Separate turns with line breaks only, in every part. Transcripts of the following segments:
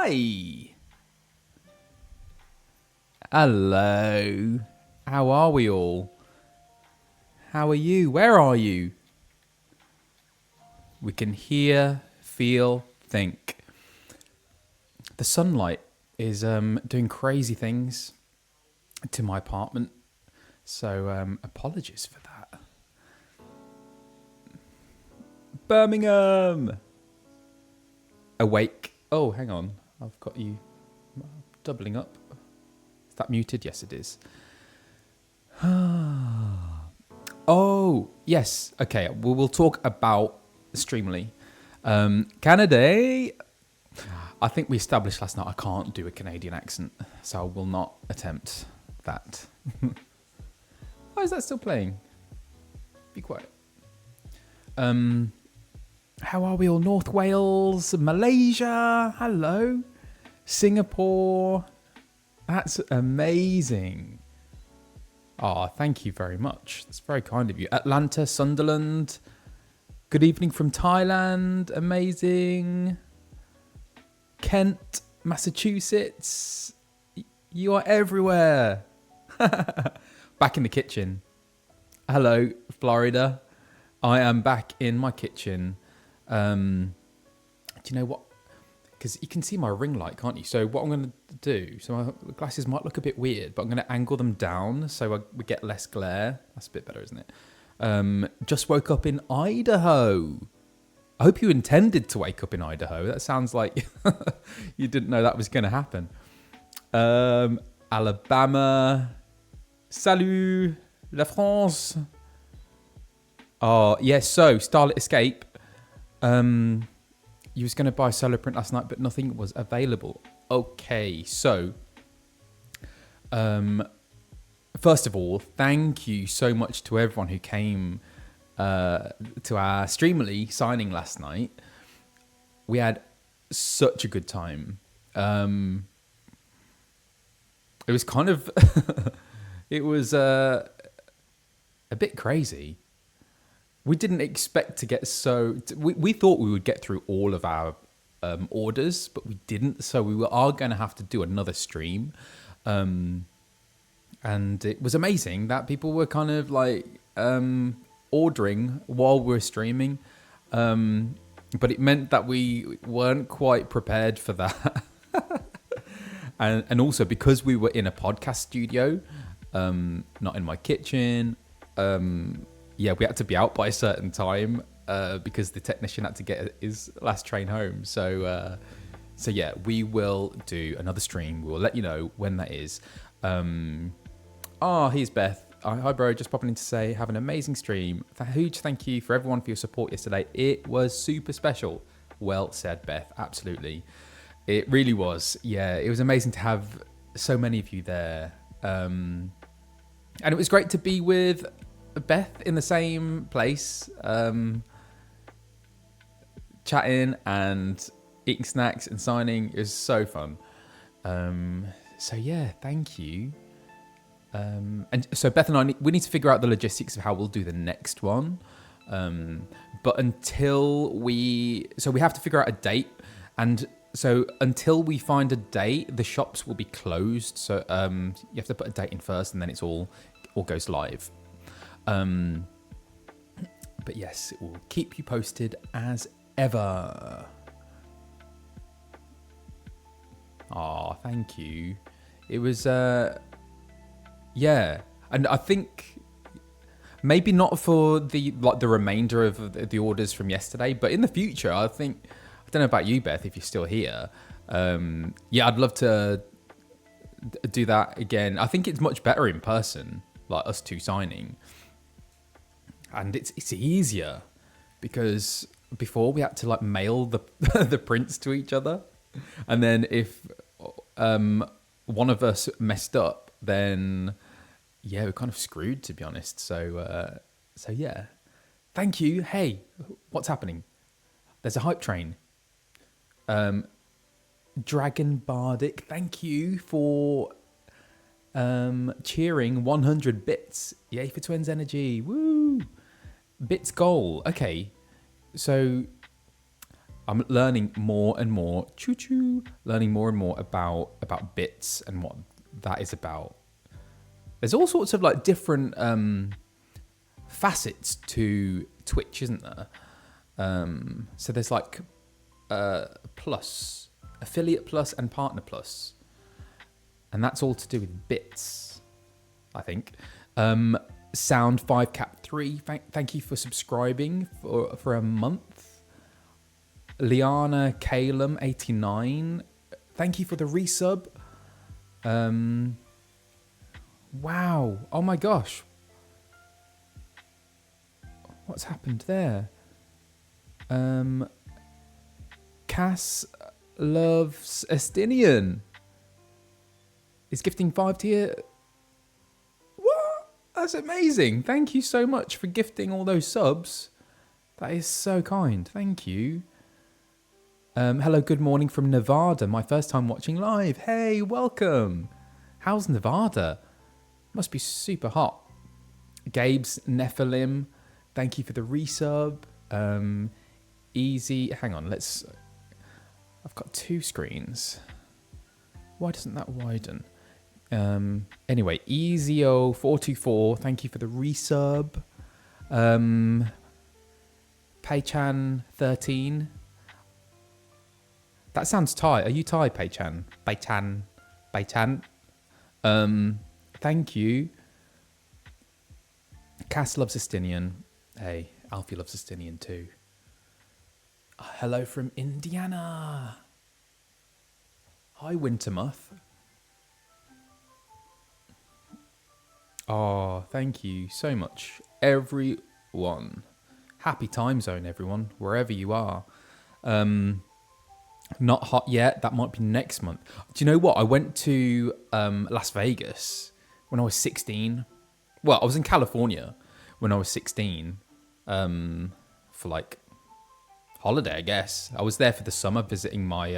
Hi. Hello. How are we all? How are you? Where are you? We can hear, feel, think. The sunlight is doing crazy things to my apartment. So apologies for that. Birmingham. Awake. Oh, hang on. I've got you doubling up. Is that muted? Yes, it is. Oh, yes. Okay, we'll talk about Streamly. Canada. I think we established last night I can't do a Canadian accent, so I will not attempt that. Why is that still playing? Be quiet. How are we all? North Wales, Malaysia, hello. Singapore. That's amazing. Oh, thank you very much. That's very kind of you. Atlanta, Sunderland. Good evening from Thailand. Amazing. Kent, Massachusetts. You are everywhere. Back in the kitchen. Hello, Florida. I am back in my kitchen. Do you know what? Because you can see my ring light, can't you? So what I'm going to do, so my glasses might look a bit weird, but I'm going to angle them down so we get less glare. That's a bit better, isn't it? Just woke up in Idaho. I hope you intended to wake up in Idaho. That sounds like you didn't know that was going to happen. Alabama. Salut, la France. Oh, yes, so Starlit Escape. You was going to buy Solo Print last night, but nothing was available. Okay, so first of all, thank you so much to everyone who came to our Streamly signing last night. We had such a good time. It was kind of it was a bit crazy. We didn't expect to get so... We thought we would get through all of our orders, but we didn't. So we are going to have to do another stream. And it was amazing that people were kind of like ordering while we were streaming. But it meant that we weren't quite prepared for that. and also because we were in a podcast studio, not in my kitchen... yeah, we had to be out by a certain time because the technician had to get his last train home. So yeah, we will do another stream. We'll let you know when that is. Here's Beth. Hi, bro. Just popping in to say, have an amazing stream. A huge thank you for everyone for your support yesterday. It was super special. Well said, Beth. Absolutely. It really was. Yeah, it was amazing to have so many of you there. And it was great to be with Beth in the same place, chatting and eating snacks and signing. It was so fun. So yeah, thank you. And so Beth and I, we need to figure out the logistics of how we'll do the next one. But we have to figure out a date, and so until we find a date, the shops will be closed. So you have to put a date in first, and then it's all goes live. But yes, it will keep you posted as ever. Oh, thank you. It was, yeah. And I think maybe not for the remainder of the orders from yesterday, but in the future, I don't know about you, Beth, if you're still here. Yeah, I'd love to do that again. I think it's much better in person, like us two signing. And it's easier because before we had to like mail the the prints to each other, and then if one of us messed up, then yeah, we're kind of screwed, to be honest. So yeah, thank you. Hey, what's happening? There's a hype train. Dragon Bardic, thank you for cheering 100 bits. Yay for Twins Energy. Woo! Bits goal. Okay. So I'm learning more and more, learning more and more about bits and what that is about. There's all sorts of like different facets to Twitch, isn't there? So there's like plus, affiliate plus and partner plus. And that's all to do with bits, I think. Sound 5cap3, thank you for subscribing for a month. Liana Calum 89, thank you for the resub. Wow, oh my gosh. What's happened there? Cass loves Estinian. Is gifting 5 tier. What? That's amazing. Thank you so much for gifting all those subs. That is so kind. Thank you. Hello, good morning from Nevada. My first time watching live. Hey, welcome. How's Nevada? Must be super hot. Gabe's Nephilim. Thank you for the resub. Easy. Hang on, let's... I've got 2 screens. Why doesn't that widen? Anyway, Easyo424, thank you for the resub. Paychan13. That sounds Thai. Are you Thai, Paychan? Paychan. Thank you. Cass loves Estinian. Hey, Alfie loves Estinian too. Hello from Indiana. Hi, Wintermuth. Oh, thank you so much, everyone. Happy time zone, everyone, wherever you are. Not hot yet. That might be next month. Do you know what? I went to Las Vegas when I was 16. Well, I was in California when I was 16 for like holiday, I guess. I was there for the summer visiting my...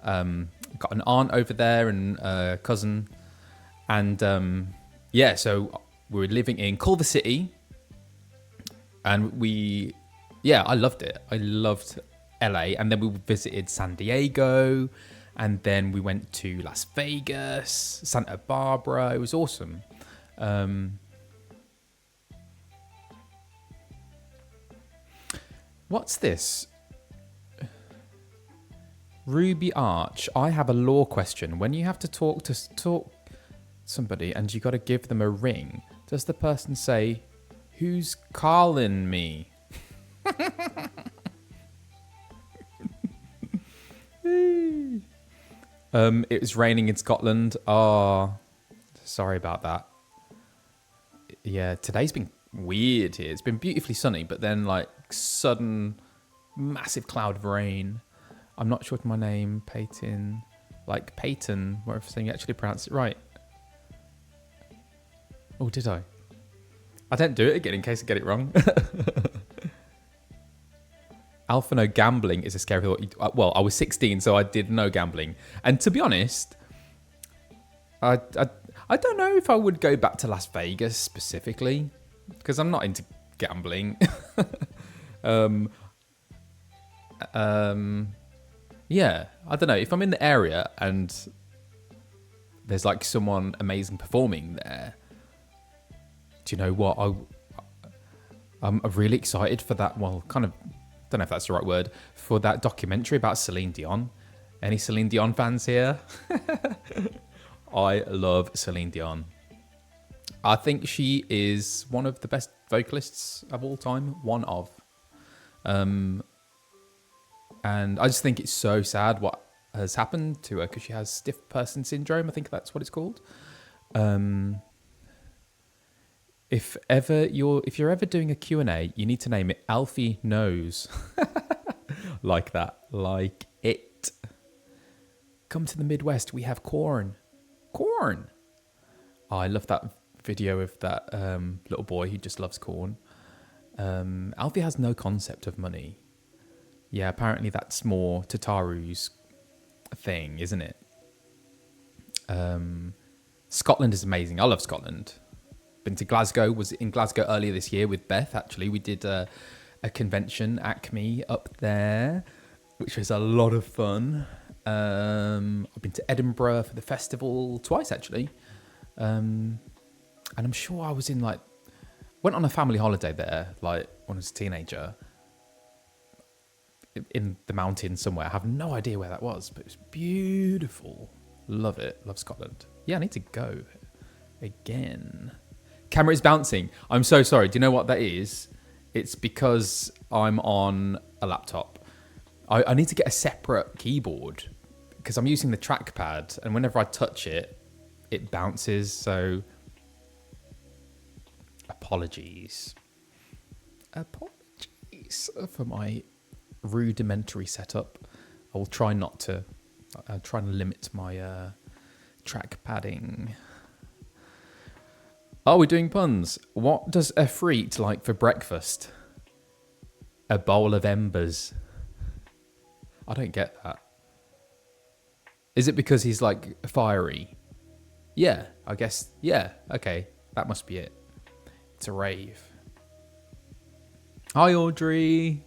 got an aunt over there and a cousin. And yeah, so we were living in Culver City. And I loved it. I loved LA. And then we visited San Diego. And then we went to Las Vegas, Santa Barbara. It was awesome. What's this? Ruby Arch, I have a law question. When you have to talk somebody and you got to give them a ring, does the person say, "Who's calling me?" It was raining in Scotland. Oh, sorry about that. Yeah, today's been weird here. It's been beautifully sunny, but then like sudden massive cloud of rain. I'm not sure if my name, Peyton, like Peyton, whatever thing you actually pronounced it right. Oh, did I? I don't do it again in case I get it wrong. Alphinaud gambling is a scary thought. Well, I was 16, so I did no gambling. And to be honest, I don't know if I would go back to Las Vegas specifically, because I'm not into gambling. Yeah, I don't know. If I'm in the area and there's like someone amazing performing there, do you know what? I'm really excited for that. Well, kind of, don't know if that's the right word, for that documentary about Celine Dion. Any Celine Dion fans here? I love Celine Dion. I think she is one of the best vocalists of all time. One of. And I just think it's so sad what has happened to her because she has stiff person syndrome. I think that's what it's called. If you're ever doing a Q&A, you need to name it Alfie Knows. Like that. Like it. Come to the Midwest. We have corn. Corn. Oh, I love that video of that little boy who just loves corn. Alfie has no concept of money. Yeah, apparently that's more Tataru's thing, isn't it? Scotland is amazing. I love Scotland. Been to Glasgow. Was in Glasgow earlier this year with Beth, actually. We did a convention, Acme, up there. which was a lot of fun. I've been to Edinburgh for the festival twice, actually. And I'm sure I was went on a family holiday there, like when I was a teenager, in the mountains somewhere. I have no idea where that was, but it was beautiful. Love it. Love Scotland. Yeah, I need to go again. Camera is bouncing. I'm so sorry. Do you know what that is? It's because I'm on a laptop. I need to get a separate keyboard because I'm using the trackpad, and whenever I touch it, it bounces. So apologies for my rudimentary setup. I will try not to. I'll try and limit my track padding. Oh, we're doing puns. What does a freak like for breakfast? A bowl of embers. I don't get that. Is it because he's like fiery? Yeah, I guess. Yeah, okay. That must be it. It's a rave. Hi, Audrey.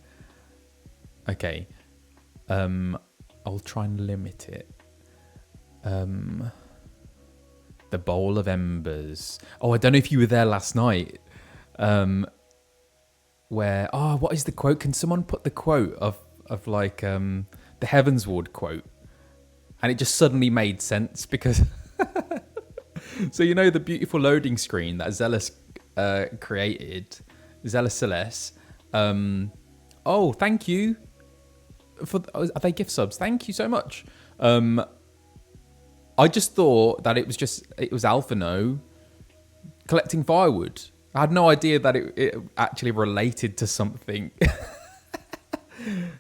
Okay. I'll try and limit it. The bowl of embers. Oh, I don't know if you were there last night. Where, what is the quote? Can someone put the quote of like the Heavensward quote? And it just suddenly made sense because so you know the beautiful loading screen that Zealous created, ZealousCeles. Oh, thank you for. Are they gift subs? Thank you so much. I just thought that it was Alphinaud collecting firewood. I had no idea that it actually related to something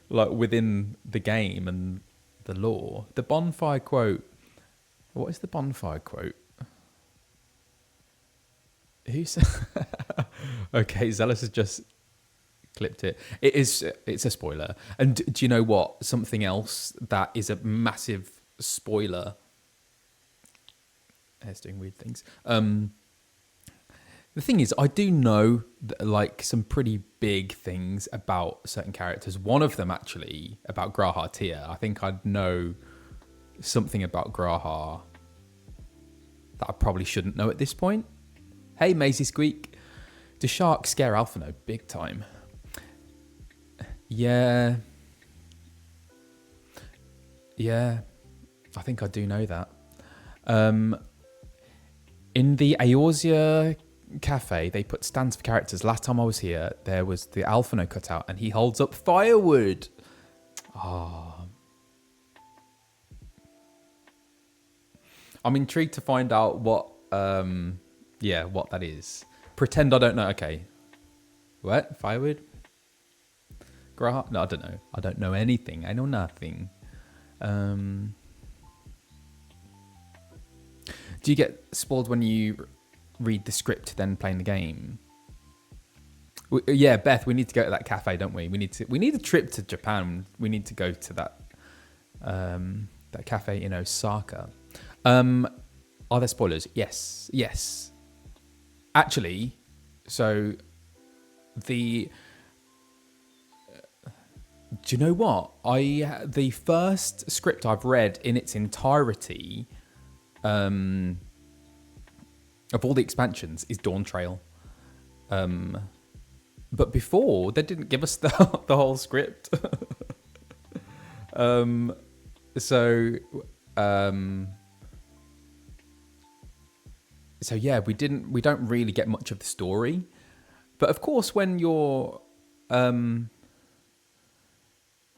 like within the game and the lore. The bonfire quote. What is the bonfire quote? Who's okay? Zealous has just clipped it. It's a spoiler. And do you know what? Something else that is a massive spoiler. It's doing weird things. The thing is, I do know like some pretty big things about certain characters. One of them actually about Graha Tia. I think I'd know something about Graha that I probably shouldn't know at this point. Hey, Maisie Squeak. Do sharks scare Alphinaud big time? Yeah. Yeah. I think I do know that. In the Eorzea cafe, they put stands for characters. Last time I was here, there was the Alphinaud cutout, and he holds up firewood. Oh. I'm intrigued to find out what that is. Pretend I don't know. Okay. What? Firewood? No, I don't know. I don't know anything. I know nothing. Do you get spoiled when you read the script then playing the game? Yeah, Beth, we need to go to that cafe, don't we? We need a trip to Japan. We need to go to that cafe in Osaka. Are there spoilers? Yes. Actually, so do you know what? The first script I've read in its entirety of all the expansions is Dawn Trail. But before, they didn't give us the whole script. So yeah, we don't really get much of the story. But of course, when you're when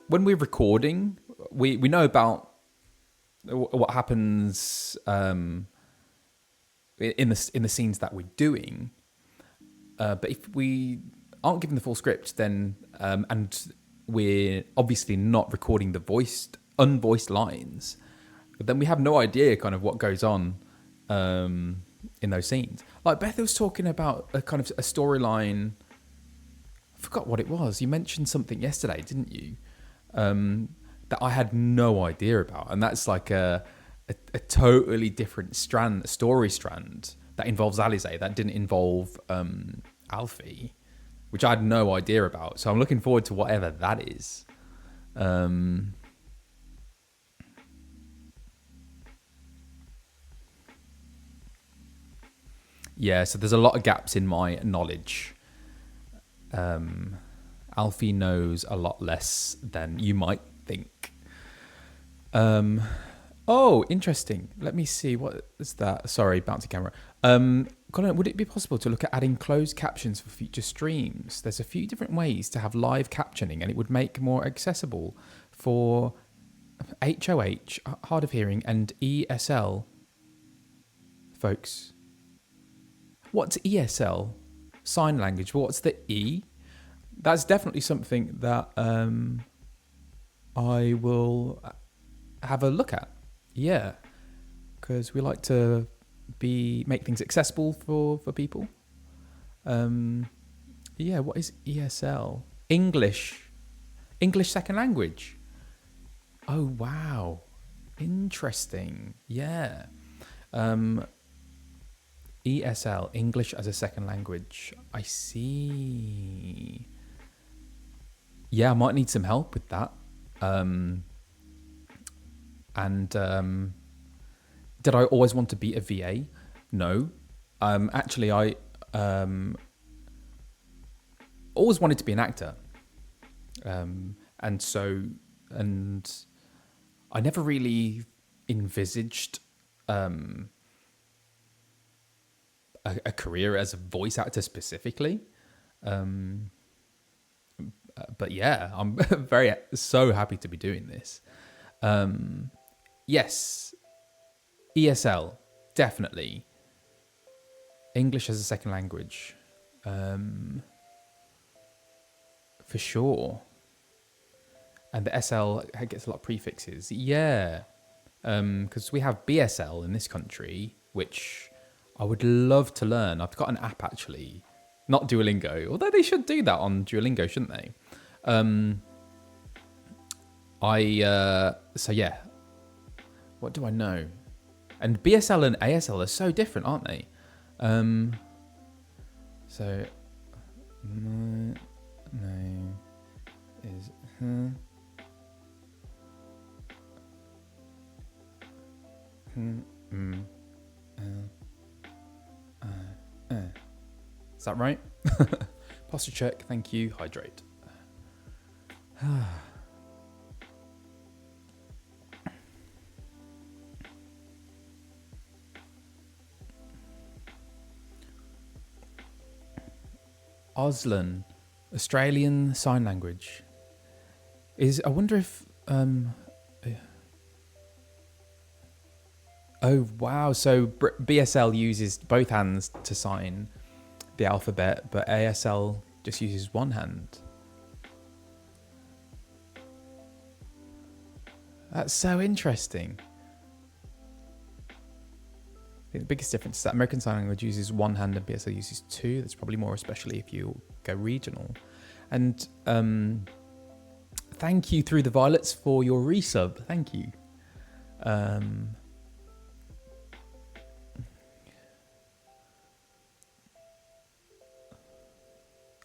we're recording, we know about what happens in the scenes that we're doing. But if we aren't given the full script, then and we're obviously not recording the unvoiced lines, then we have no idea kind of what goes on in those scenes. Like Beth was talking about a kind of a storyline. I forgot what it was. You mentioned something yesterday, didn't you? That I had no idea about, and that's like a totally different story strand that involves Alizé, that didn't involve Alfie, which I had no idea about. So I'm looking forward to whatever that is. Um, yeah, so there's a lot of gaps in my knowledge. Alfie knows a lot less than you might think. Oh, interesting. Let me see. What is that? Sorry, bouncy camera. Colin, would it be possible to look at adding closed captions for future streams? There's a few different ways to have live captioning, and it would make more accessible for HOH, hard of hearing, and ESL folks. What's ESL? Sign language. What's the E? That's definitely something that I will have a look at. Yeah, because we like to make things accessible for people. Yeah, what is ESL? English second language. Oh wow, interesting. Yeah. ESL, English as a second language. I see. Yeah, I might need some help with that. Did I always want to be a VA? No. Actually, I always wanted to be an actor. And I never really envisaged a career as a voice actor specifically. But yeah, I'm so happy to be doing this. Yes, ESL, definitely. English as a second language, for sure. And the SL gets a lot of prefixes. Yeah, because we have BSL in this country, which I would love to learn. I've got an app actually, not Duolingo, although they should do that on Duolingo, shouldn't they? So yeah, what do I know? And BSL and ASL are so different, aren't they? So my name is is that right? Posture check, thank you. Hydrate. Auslan, Australian Sign Language. I wonder if oh wow, so BSL uses both hands to sign the alphabet, but ASL just uses one hand. That's so interesting. I think the biggest difference is that American Sign Language uses one hand and BSL uses two. That's probably more especially if you go regional. And thank you Through the Violets for your resub. Thank you.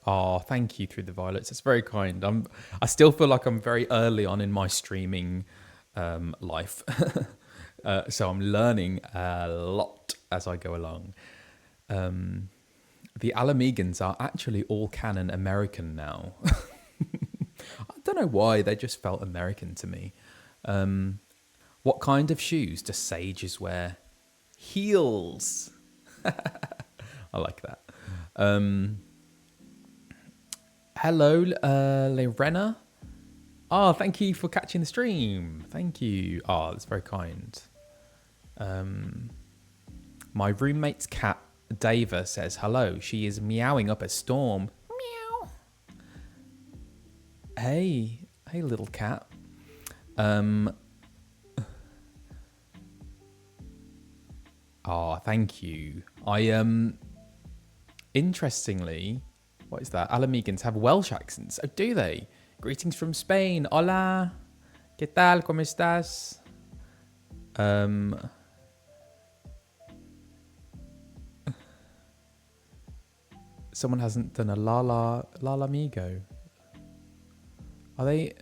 Oh, thank you Through the Violets. It's very kind. I still feel like I'm very early on in my streaming life. So I'm learning a lot as I go along. The Mhigans are actually all canon American now. I don't know why, they just felt American to me. What kind of shoes do sages wear? Heels. I like that. Hello, Lorena. Oh, thank you for catching the stream. Thank you. Oh, that's very kind. My roommate's cat, Dava, says hello. She is meowing up a storm. Meow. Hey, little cat. Oh, thank you. Interestingly, what is that? Alamegans have Welsh accents. Oh, do they? Greetings from Spain. Hola. ¿Qué tal? ¿Cómo estás? Someone hasn't done a Lala Mhigo. Are they?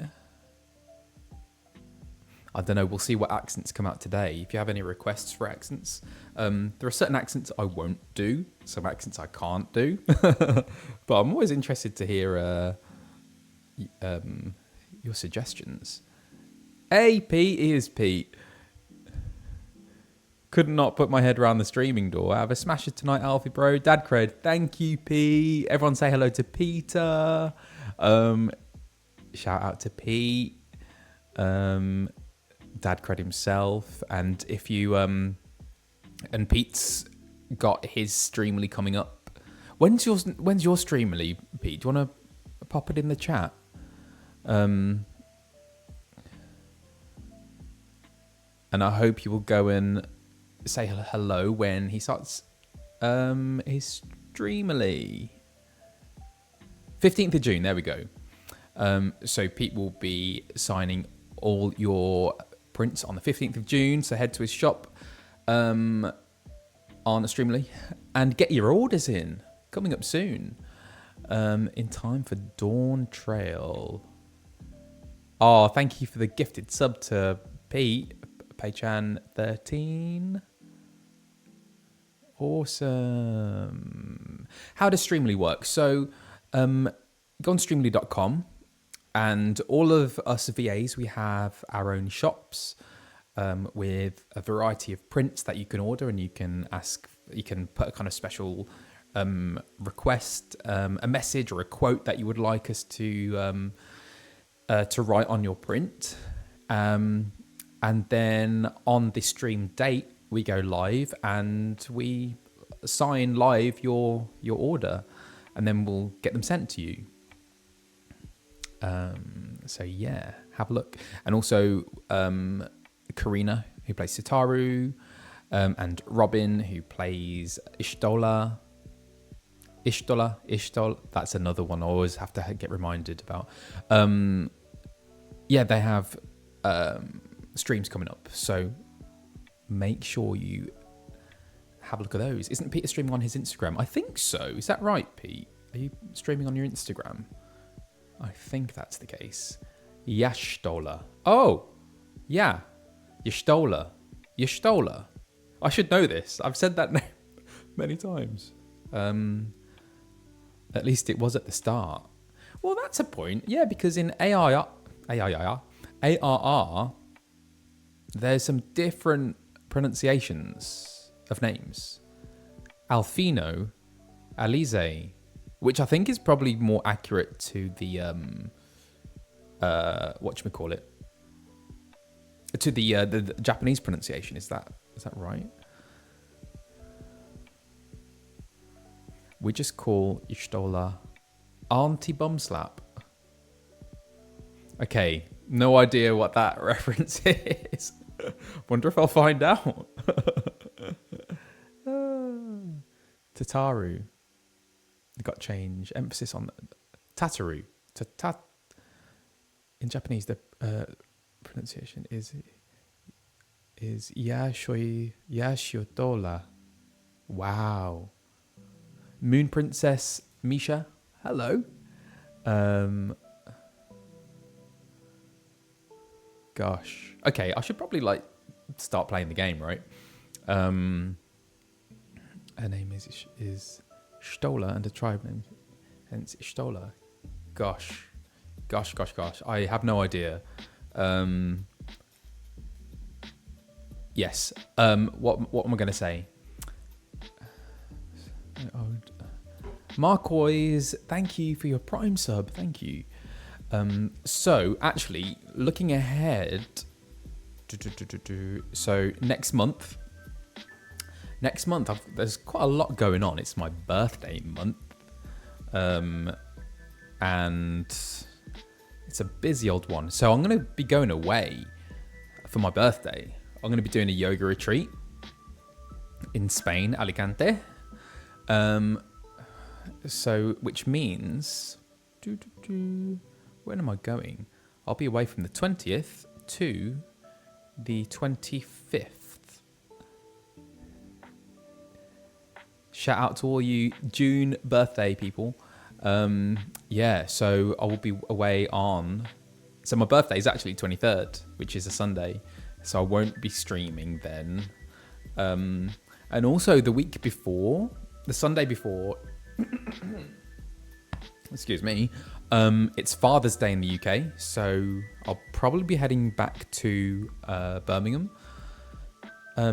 I don't know. We'll see what accents come out today. If you have any requests for accents, there are certain accents I won't do, some accents I can't do. But I'm always interested to hear your suggestions. Hey, Pete, here's Pete. Could not put my head around the streaming door. I have a smasher tonight, Alfie bro. Dad cred. Thank you, Pete. Everyone say hello to Peter. Shout out to Pete. Dad cred himself. And if you and Pete's got his Streamly coming up. When's your Streamly, Pete? Do you want to pop it in the chat? And I hope you will go and say hello when he starts his Streamly. 15th of June, there we go. So Pete will be signing all your prints on the 15th of June. So head to his shop on Streamly and get your orders in. Coming up soon. In time for Dawn Trail. Oh, thank you for the gifted sub to Pete. Paychan13. Awesome. How does Streamly work? So go on streamly.com and all of us VAs, we have our own shops with a variety of prints that you can order, and you can put a kind of special request, a message or a quote that you would like us to write on your print. And then on the stream date, we go live and we sign live your order, and then we'll get them sent to you. So yeah, have a look. And also Karina, who plays Sitaru, and Robin, who plays Ishtola. That's another one I always have to get reminded about. Yeah, they have streams coming up, so make sure you have a look at those. Isn't Peter streaming on his Instagram? I think so. Is that right, Pete? Are you streaming on your Instagram? I think that's the case. Yashtola. Oh, yeah. Yashtola. I should know this. I've said that name many times. At least it was at the start. Well, that's a point. Yeah, because in ARR, there's some different pronunciations of names. Alphinaud, Alize, which I think is probably more accurate to the whatchamacallit, to the Japanese pronunciation. Is that right? We just call Ishtola Auntie Bum Slap. Okay, no idea what that reference is. Wonder if I'll find out. Tataru. Got change. Emphasis on Tataru. In Japanese, the pronunciation is Yashiotola. Wow. Moon Princess Misha. Hello. Gosh. Okay, I should probably start playing the game, right? Her name is Stola, and the tribe name hence Stola. Gosh. I have no idea. Yes. What am I going to say? Marquois, thank you for your Prime sub. Thank you. So actually, looking ahead, so next month, there's quite a lot going on. It's my birthday month, and it's a busy old one. So I'm going to be going away for my birthday. I'm going to be doing a yoga retreat in Spain, Alicante. So which means, when am I going? I'll be away from the 20th to the 25th. Shout out to all you June birthday people. Yeah, so I will be away on So my birthday is actually 23rd, which is a Sunday. So I won't be streaming then. And also the week before, the Sunday before, excuse me, it's Father's Day in the UK. So I'll probably be heading back to Birmingham.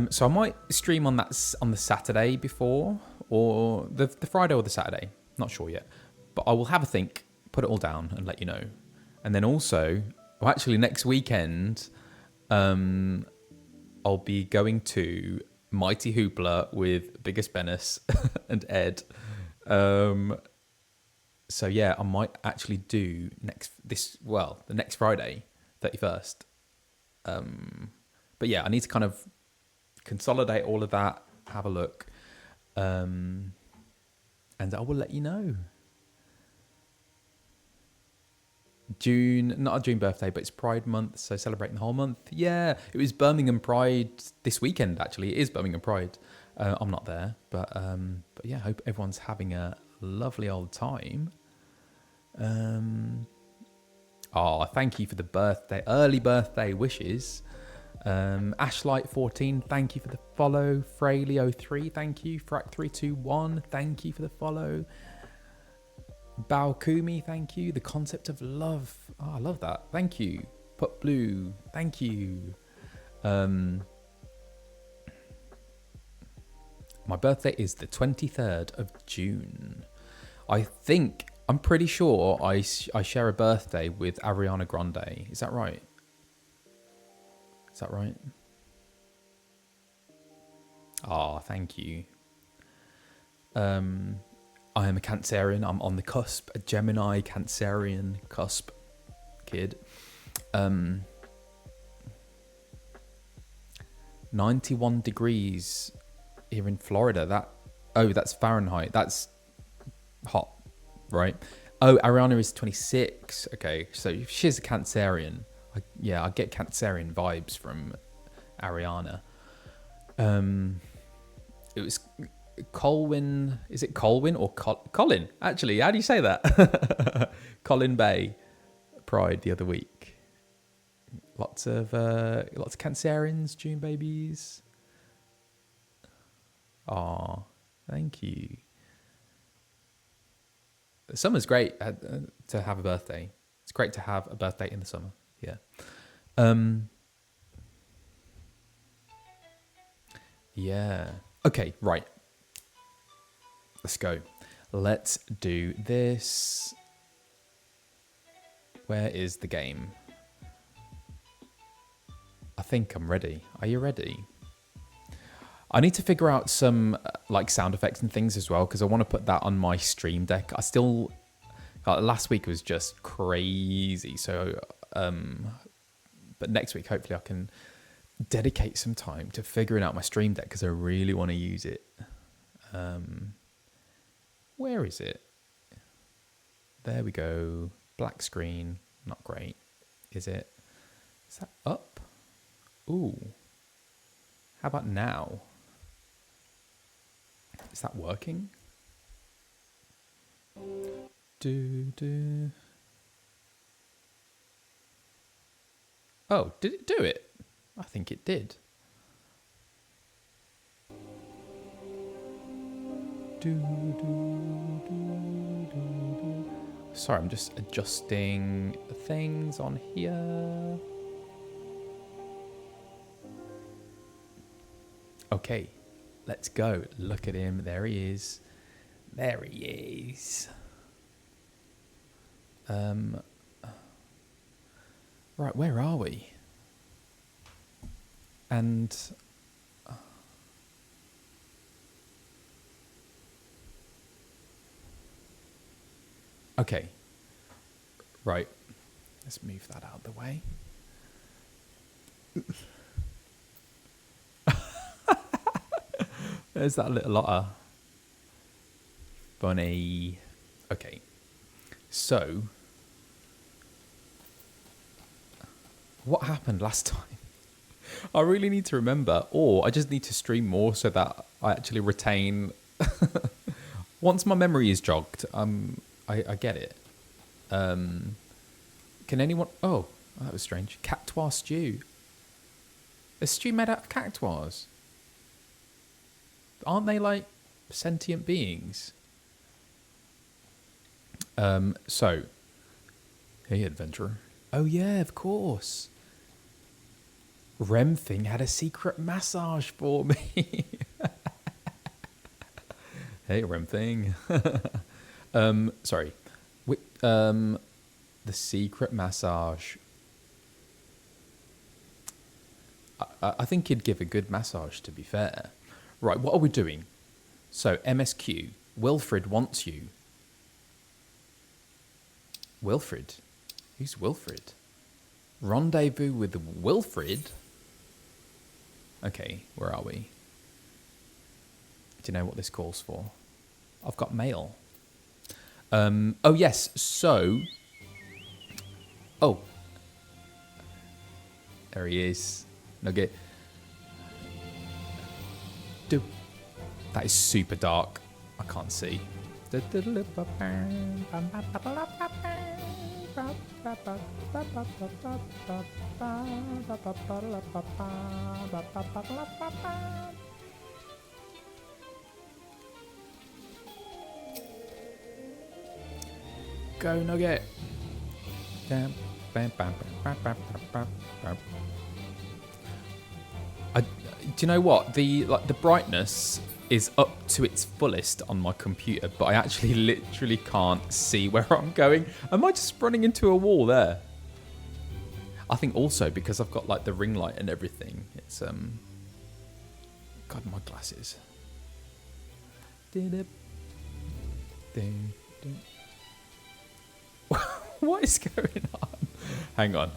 So I might stream on the Saturday before, or the Friday or the Saturday. Not sure yet. But I will have a think, put it all down and let you know. And then also, well, actually next weekend, I'll be going to Mighty Hoopla with Biggest Bennis and Ed. So yeah, I might actually do the next Friday, 31st. But yeah, I need to kind of consolidate all of that, have a look, and I will let you know. June, not a June birthday, but it's Pride month, so celebrating the whole month. Yeah, it was Birmingham Pride this weekend, actually. It is Birmingham Pride. I'm not there, but yeah, I hope everyone's having a lovely old time. Thank you for the early birthday wishes. Ashlight14, thank you for the follow. Frayley03, thank you. Frack321, thank you for the follow. Baokumi, thank you. The Concept of Love. Oh, I love that. Thank you. Put Blue, thank you. My birthday is the 23rd of June. I'm pretty sure I share a birthday with Ariana Grande. Is that right? Is that right? Ah, thank you. I am a Cancerian. I'm on the cusp, a Gemini Cancerian cusp kid. 91 degrees here in Florida. That's Fahrenheit. That's hot, right? Oh, Ariana is 26. Okay, so she's a Cancerian. I get Cancerian vibes from Ariana. It was Colwyn. Is it Colwyn or Colin? Actually, how do you say that? Colin Bay Pride the other week. Lots of Cancerians, June babies. Aw, thank you. The summer's great to have a birthday. It's great to have a birthday in the summer. Yeah. Yeah. Okay, right. Let's go. Let's do this. Where is the game? I think I'm ready. Are you ready? I need to figure out some sound effects and things as well, because I want to put that on my stream deck. Last week was just crazy. So, but next week, hopefully I can dedicate some time to figuring out my stream deck, because I really want to use it. Where is it? There we go. Black screen. Not great. Is it? Is that up? Ooh. How about now? Is that working? Oh, did it do it? I think it did. Sorry, I'm just adjusting things on here. Okay, let's go. Look at him. There he is. There he is. Right, where are we? And okay, right. Let's move that out of the way. There's that little otter. Bunny. Okay. So, what happened last time? I really need to remember, or I just need to stream more so that I actually retain. Once my memory is jogged, I get it. Can anyone? Oh, Oh, that was strange. Cactuar stew. A stew made out of cactuars. Aren't they like sentient beings? So, hey, adventurer. Oh yeah, of course. Rem thing had a secret massage for me. Hey, Rem thing. Sorry. The secret massage. I think he'd give a good massage, to be fair. Right, what are we doing? So, MSQ. Wilfred wants you. Wilfred? Who's Wilfred? Rendezvous with Wilfred? Okay, where are we? Do you know what this calls for? I've got mail. Oh, yes, so... Oh. There he is. Nugget. That is super dark. I can't see. Go Nugget. Do you know what? The brightness is up to its fullest on my computer, but I actually literally can't see where I'm going. Am I just running into a wall there? I think also because I've got like the ring light and everything. It's God, my glasses. What is going on? Hang on.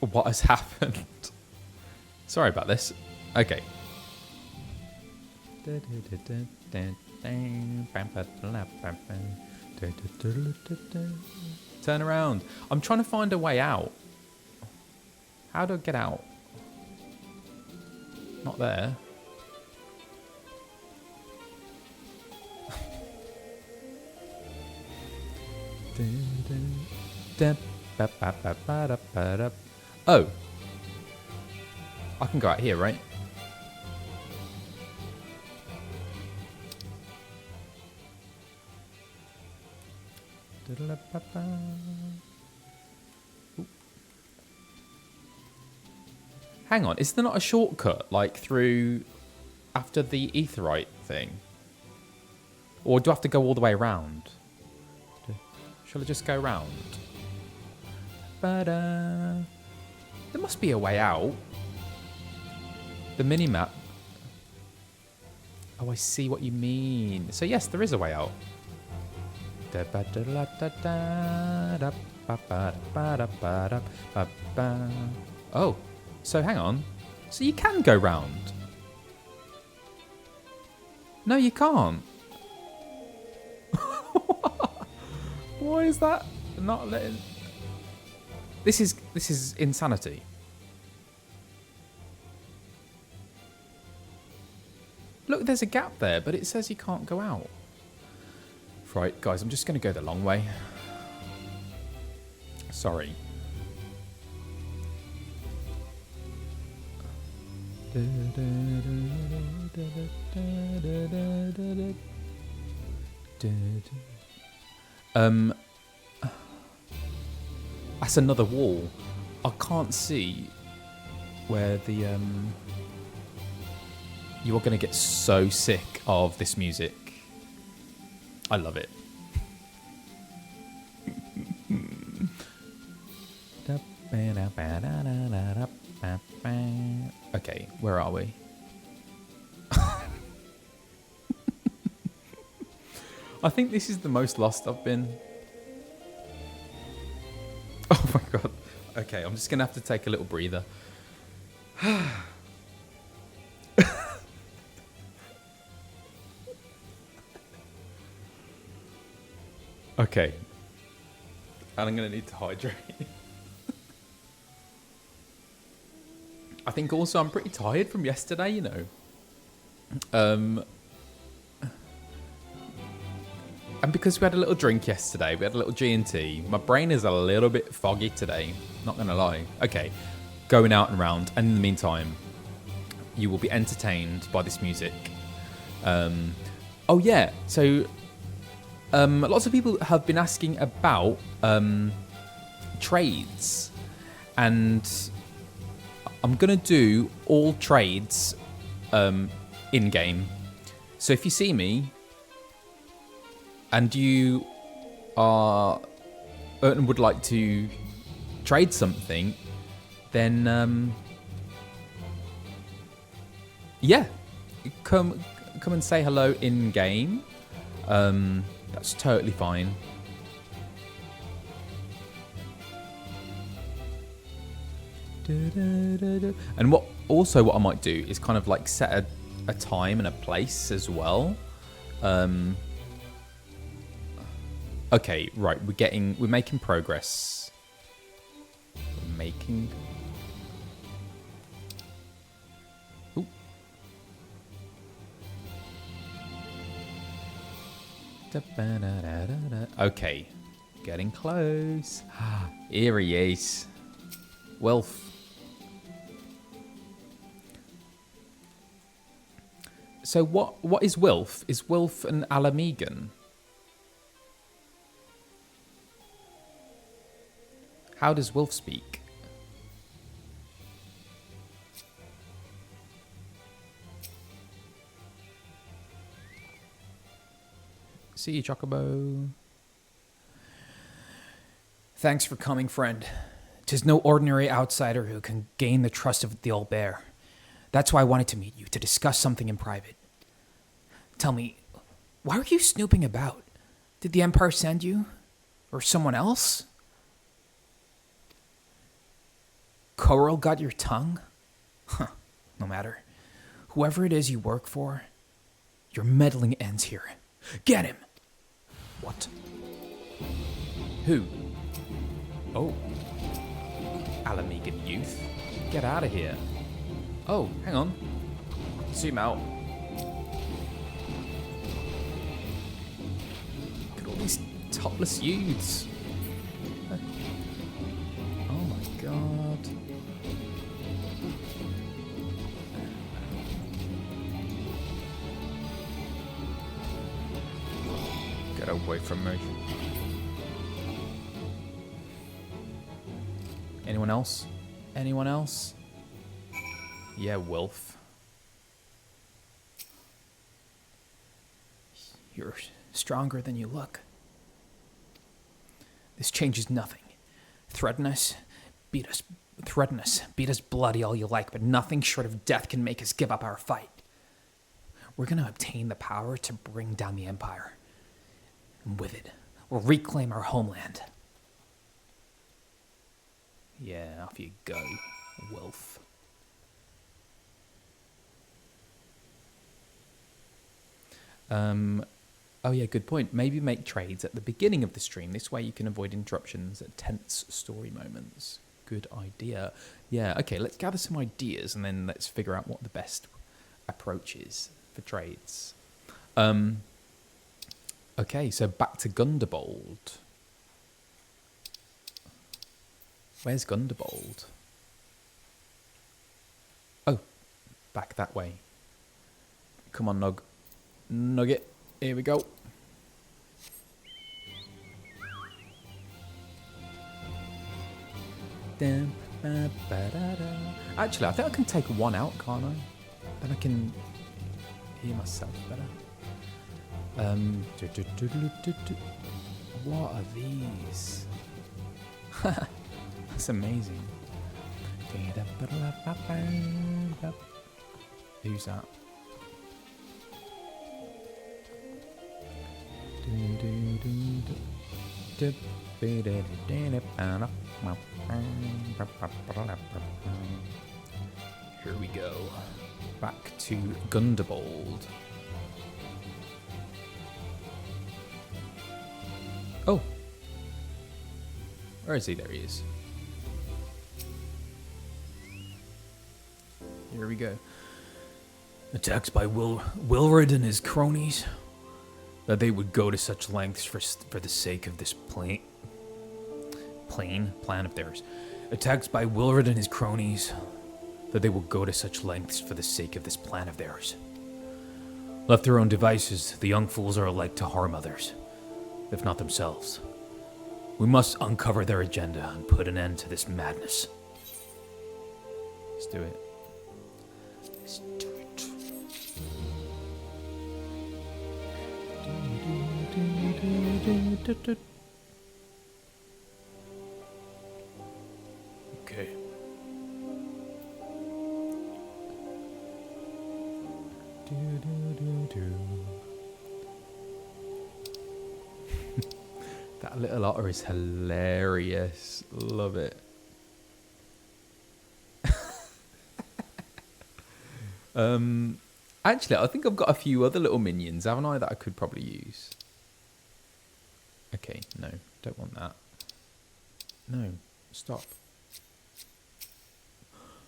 What has happened? Sorry about this. Okay. Turn around. I'm trying to find a way out. How do I get out? Not there. Oh. I can go out here, right? Hang on, is there not a shortcut, like through after the aetheryte thing? Or do I have to go all the way around? Shall I just go round? There must be a way out. The mini-map. Oh, I see what you mean. So yes, there is a way out. Oh, so hang on. So you can go round. No, you can't. Why is that not letting... This is insanity. Look, there's a gap there, but it says you can't go out. Right, guys, I'm just going to go the long way. Sorry. That's another wall. I can't see where the you are going to get so sick of this music. I love it. Okay, where are we? I think this is the most lost I've been. Oh my god. Okay, I'm just going to have to take a little breather. Okay. And I'm going to need to hydrate. I think also I'm pretty tired from yesterday, you know. And because we had a little drink yesterday, we had a little G&T, my brain is a little bit foggy today, not going to lie. Okay, going out and around, and in the meantime, you will be entertained by this music. Oh yeah, so lots of people have been asking about trades, and I'm going to do all trades in-game. So if you see me, and you are and would like to trade something, then yeah, come and say hello in game. That's totally fine. And what I might do is kind of like set a time and a place as well. Okay, right, we're making progress. We're making... Ooh. Okay, getting close. Here he is. Wilf. So what is Wilf? Is Wilf an Mhigan? How does Wilf speak? See you, Chocobo.
Thanks for coming, friend. 'Tis no ordinary outsider who can gain the trust of the old bear. That's why I wanted to meet you, to discuss something in private. Tell me, why were you snooping about? Did the Empire send you? Or someone else? Coral got your tongue? Huh, no matter. Whoever it is you work for, your meddling ends here. Get him!
What? Who? Oh. Mhigan youth. Get out of here. Oh, hang on. Zoom out. Look at all these topless youths. Oh my god. Get away from me. Anyone else? Anyone else? Yeah, Wilf.
You're stronger than you look. This changes nothing. Threaten us, beat us bloody all you like, but nothing short of death can make us give up our fight. We're going to obtain the power to bring down the Empire. And with it, we'll reclaim our homeland.
Yeah, off you go, Wilf. Oh yeah, good point. Maybe make trades at the beginning of the stream. This way you can avoid interruptions at tense story moments. Good idea. Yeah, okay, let's gather some ideas and then let's figure out what the best approach is for trades. Okay, so back to Gundobald. Where's Gundobald? Oh, back that way. Come on, Nugget. Here we go. Actually, I think I can take one out, can't I? Then I can hear myself better. What are these? That's amazing. Who's that? Here we go. Back to Gundobald. Oh. Where is he? There he is. Here we go.
Attacks by Wilred and his cronies. That they would go to such lengths for the sake of this plan of theirs. Attacked by Wilred and his cronies. That they will go to such lengths for the sake of this plan of theirs. Left to their own devices, the young fools are like to harm others, if not themselves. We must uncover their agenda and put an end to this madness.
Let's do it. Let's do it.
Okay.
That little otter is hilarious. Love it. Actually, I think I've got a few other little minions, haven't I, that I could probably use. Okay, no, don't want that. No, stop.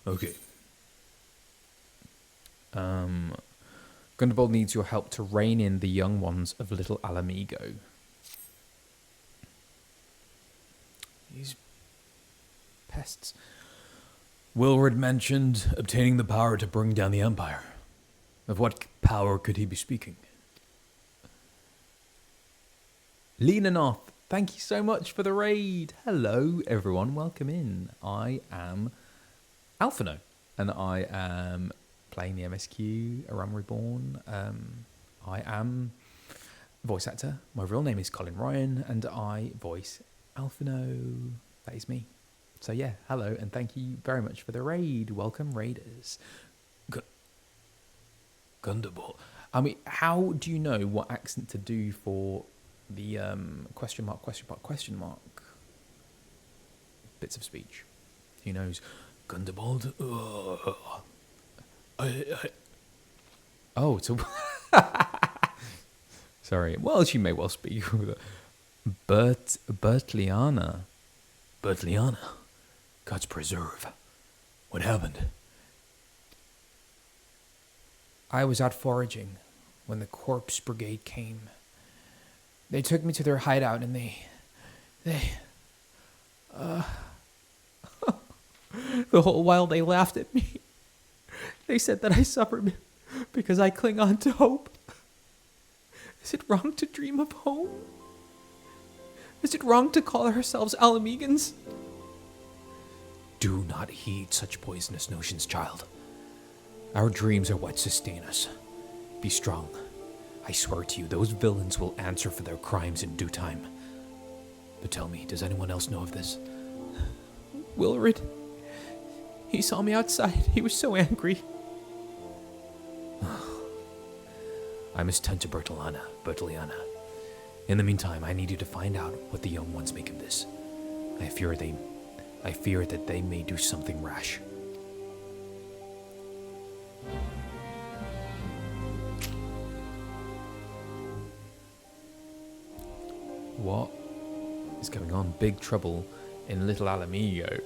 Okay.
Gundobald needs your help to rein in the young ones of little Mhigo.
These pests. Wilred mentioned obtaining the power to bring down the Empire. Of what power could he be speaking?
Lenanoth, thank you so much for the raid. Hello, everyone. Welcome in. I am Alphinaud, and I am playing the MSQ, Realm Reborn. I am a voice actor. My real name is Colin Ryan, and I voice Alphinaud. That is me. So yeah, hello, and thank you very much for the raid. Welcome, raiders.
Gundobald.
I mean, how do you know what accent to do for the question mark bits of speech? Who knows?
Gundobald?
Oh, it's a... Sorry. Well, she may well speak with Bertliana.
Bertliana? God's preserve. What happened?
I was out foraging when the corpse brigade came. They took me to their hideout and they the whole while they laughed at me. They said that I suffered because I cling on to hope. Is it wrong to dream of home? Is it wrong to call ourselves Mhigans?
Do not heed such poisonous notions, child. Our dreams are what sustain us. Be strong. I swear to you, those villains will answer for their crimes in due time. But tell me, does anyone else know of this?
Wilred. He saw me outside. He was so angry.
I must tend to Bertliana. In the meantime, I need you to find out what the young ones make of this. I fear that they may do something rash.
What is going on? Big trouble in Little Mhigo.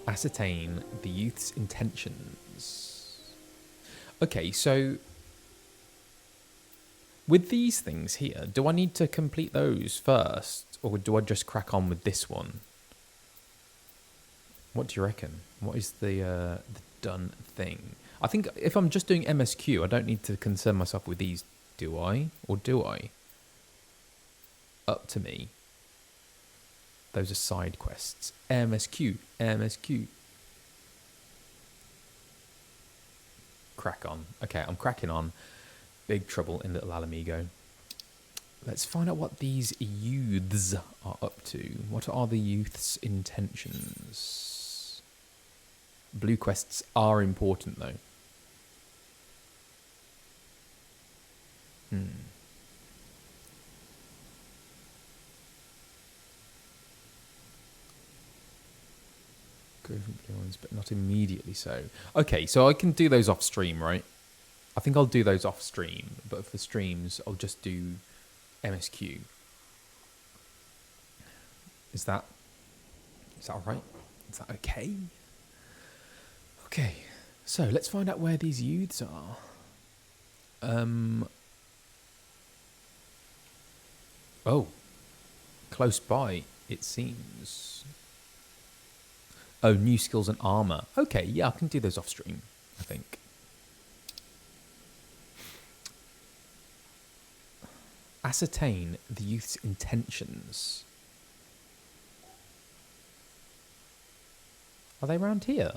Ascertain the youth's intentions. Okay, so with these things here, do I need to complete those first, or do I just crack on with this one? What do you reckon? What is the done thing? I think if I'm just doing MSQ, I don't need to concern myself with these, do I? Or do I? Up to me. Those are side quests. MSQ. Crack on. Okay, I'm cracking on. Big trouble in Little Mhigo. Let's find out what these youths are up to. What are the youths' intentions? Blue quests are important, though. Go for blue ones, but not immediately so. Okay, so I can do those off stream, right? I think I'll do those off stream, but for streams, I'll just do MSQ. Is that all right? Is that okay? Okay, so let's find out where these youths are. Oh, close by, it seems. Oh, new skills and armor. Okay, yeah, I can do those off stream, I think. Ascertain the youth's intentions. Are they around here?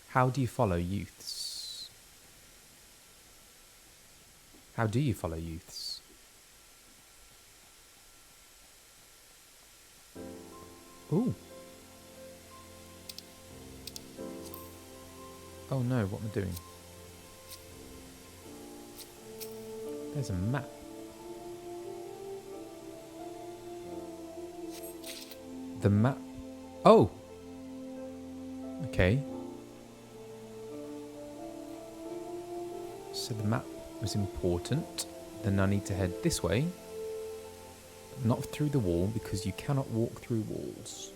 How do you follow youths? How do you follow youths? Ooh. Oh no, what am I doing? There's a map. The map. Oh! Okay. So the map was important. Then I need to head this way. Not through the wall, because you cannot walk through walls.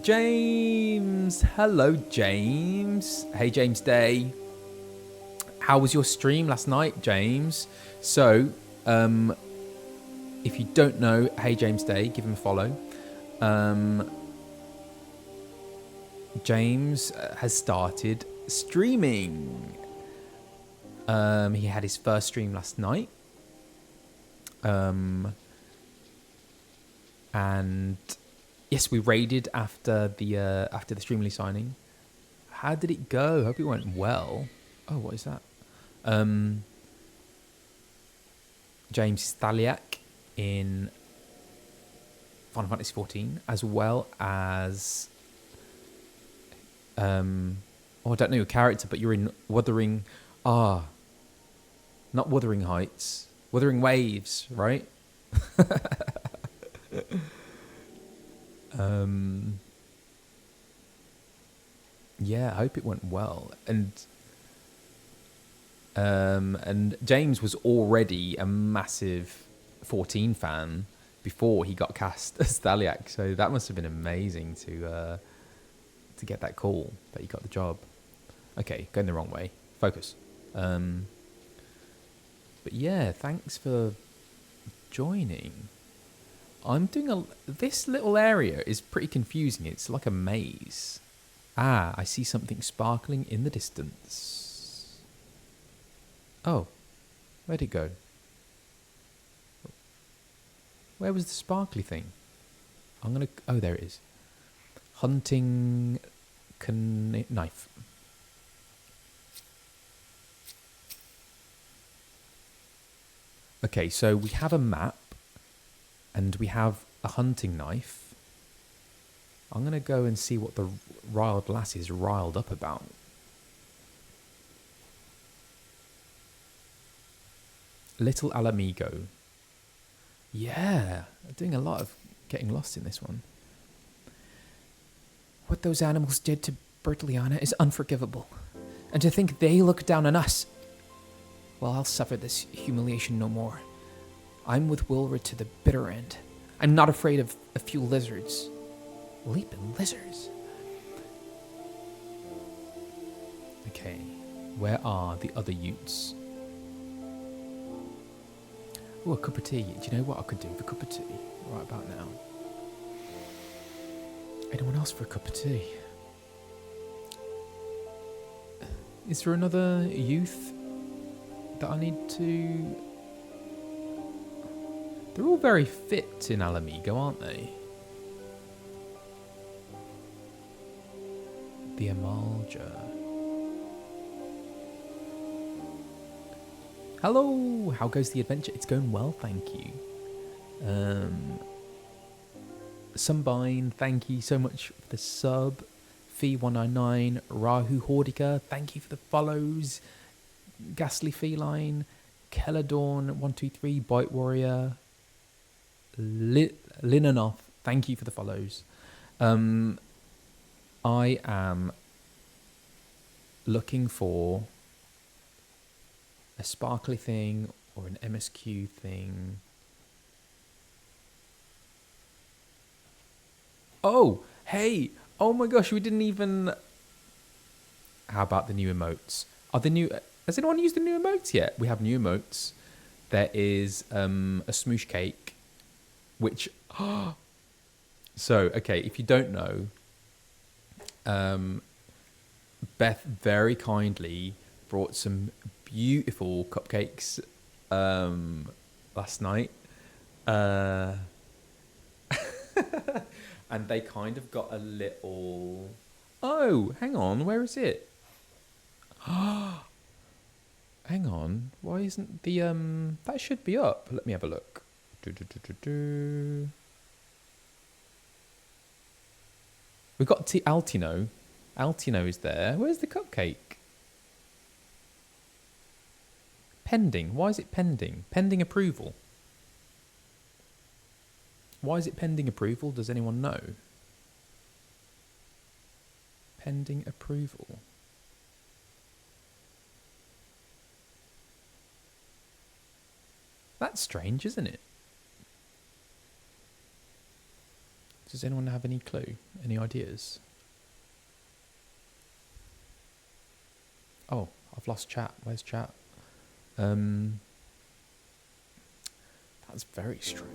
James! Hello, James. Hey, James Day. How was your stream last night, James? So, if you don't know, hey, James Day, give him a follow. James has started streaming. He had his first stream last night. And yes, we raided after the Streamly signing. How did it go? Hope it went well. Oh, what is that? James Staliak in Final Fantasy XIV, as well as I don't know your character, but you're in Wuthering. Not Wuthering Heights. Wuthering Waves, right? Yeah, I hope it went well. And James was already a massive 14 fan before he got cast as Staliak, so that must have been amazing to get that call that he got the job. Okay, going the wrong way. Focus. But yeah, thanks for joining. I'm doing this little area is pretty confusing. It's like a maze. I see something sparkling in the distance. Oh, where'd it go? Where was the sparkly thing? Oh, there it is. Hunting knife. Okay, so we have a map and we have a hunting knife. I'm going to go and see what the riled lass is riled up about. Little Alamigo. Yeah, I'm doing a lot of getting lost in this one.
What those animals did to Bertiliana is unforgivable. And to think they look down on us. Well, I'll suffer this humiliation no more. I'm with Wilred to the bitter end. I'm not afraid of a few lizards. Leaping lizards.
Okay, where are the other Utes? Oh, a cup of tea. Do you know what I could do with a cup of tea right about now? Anyone else for a cup of tea? Is there another youth that I need to... They're all very fit in Alamigo, aren't they? The Amalja. Hello! How goes the adventure? It's going well, thank you. Sunbine, thank you so much for the sub. Fee199, Rahu Hordica, thank you for the follows. Ghastly Feline, Kelladorn123, Bite Warrior, Linanoff, thank you for the follows. I am looking for a sparkly thing or an MSQ thing. Oh, hey! Oh my gosh, we didn't even... How about the new emotes? Are the new? Has anyone used the new emotes yet? We have new emotes. There is a smoosh cake, which. So okay, if you don't know, Beth very kindly brought some beautiful cupcakes last night. And they kind of got a little... Oh, hang on. Where is it? Hang on. Why isn't the... That should be up. Let me have a look. We've got Alphinaud. Alphinaud is there. Where's the cupcake? Pending. Why is it pending? Pending approval. Why is it pending approval? Does anyone know? Pending approval. That's strange, isn't it? Does anyone have any clue? Any ideas? Oh, I've lost chat. Where's chat? That's very strange.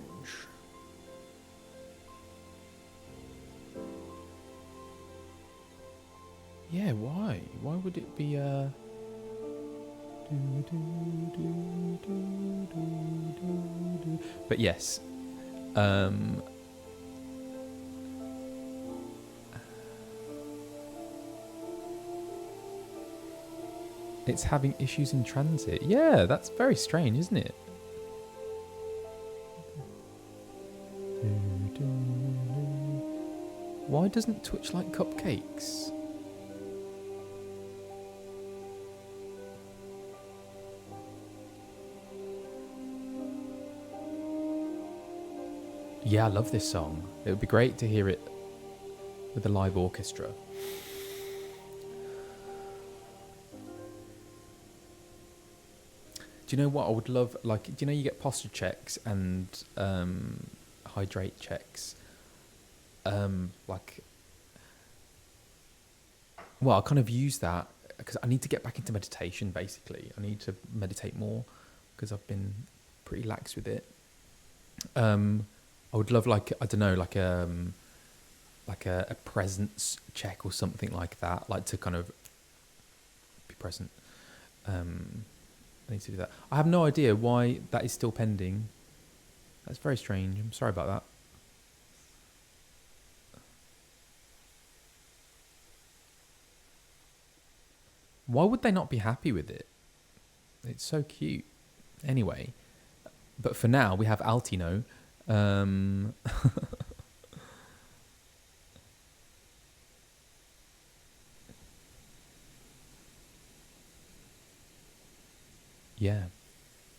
Yeah, why? Why would it be But yes, it's having issues in transit. Yeah, that's very strange, isn't it? Why doesn't Twitch like cupcakes? Yeah, I love this song. It would be great to hear it with a live orchestra. Do you know what I would love? Like, do you know you get posture checks and hydrate checks? Like, well, I kind of use that because I need to get back into meditation. Basically, I need to meditate more because I've been pretty lax with it. I would love, like, I don't know, like a presence check or something like that, like to kind of be present. I need to do that. I have no idea why that is still pending. That's very strange. I'm sorry about that. Why would they not be happy with it? It's so cute. Anyway, but for now we have Alphinaud. Yeah.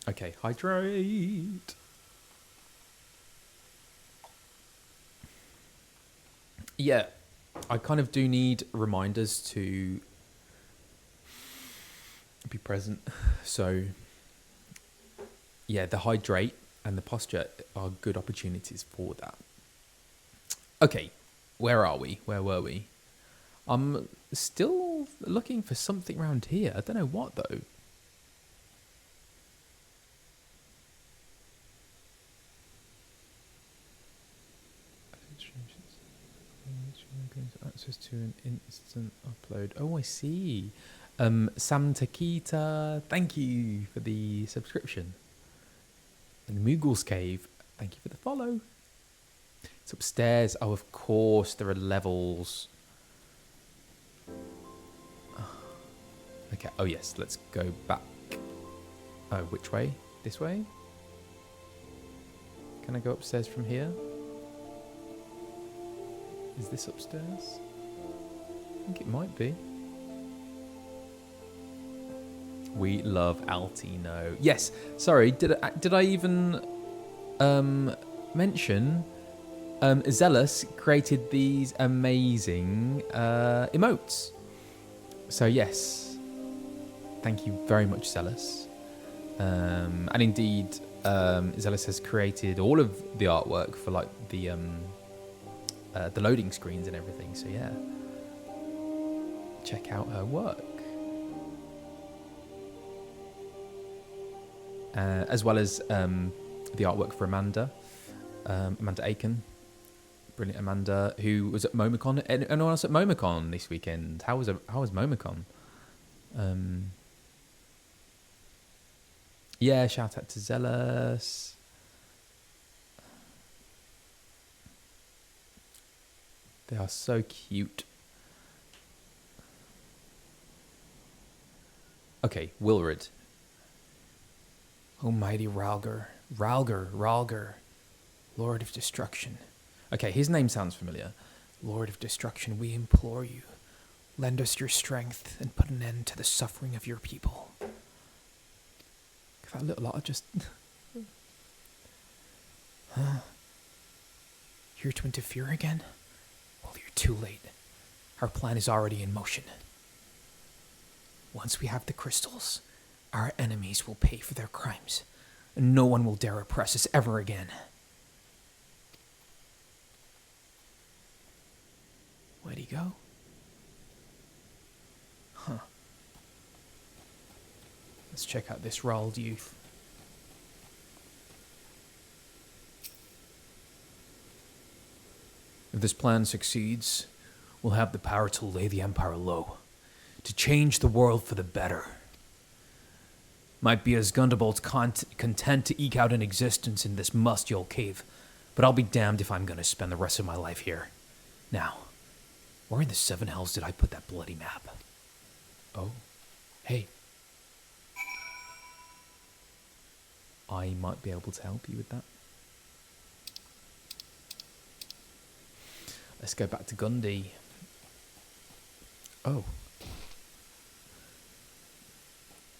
Okay, hydrate. Yeah, I kind of do need reminders to be present. So, yeah, the hydrate and the posture are good opportunities for that. Okay, where are we? Where were we? I'm still looking for something around here. I don't know what, though. Access to an instant upload. Oh, I see. Sam Takita, thank you for the subscription. And Mhigo's Cave, thank you for the follow. It's upstairs. Oh, of course, there are levels. Okay, oh yes, let's go back. Oh, which way? This way? Can I go upstairs from here? Is this upstairs? I think it might be. We love Alphinaud. Yes, sorry, did I even mention Zealous created these amazing emotes. So yes, thank you very much, Zealous. And indeed, Zealous has created all of the artwork for like the loading screens and everything. So yeah, check out her work. As well as the artwork for Amanda Aiken. Brilliant Amanda, who was at MomoCon. Anyone else at MomoCon this weekend? How was MomoCon? Yeah, shout out to Zealous. They are so cute. Okay, Wilrid.
Almighty Ralger, Lord of Destruction.
Okay, his name sounds familiar.
Lord of Destruction, we implore you, lend us your strength and put an end to the suffering of your people.
That little lot just...
Here to interfere again? Well, you're too late. Our plan is already in motion. Once we have the crystals, our enemies will pay for their crimes, and no one will dare oppress us ever again. Where'd he go? Huh. Let's check out this Rald youth.
If this plan succeeds, we'll have the power to lay the Empire low, to change the world for the better. Might be as Gundobald's content to eke out an existence in this musty old cave, but I'll be damned if I'm going to spend the rest of my life here. Now, where in the seven hells did I put that bloody map? Oh, hey.
I might be able to help you with that. Let's go back to Gundy. Oh.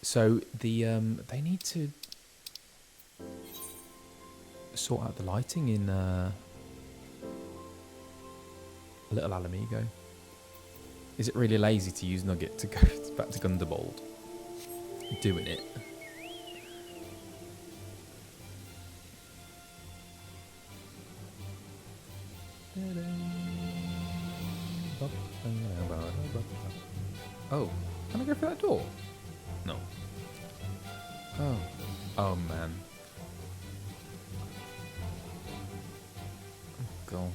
So the they need to sort out the lighting in Little Alphinaud. Is it really lazy to use Nugget to go back to Gundobald? Doing it. Oh, can I go through that door? No. Oh. Oh, man. Oh, God.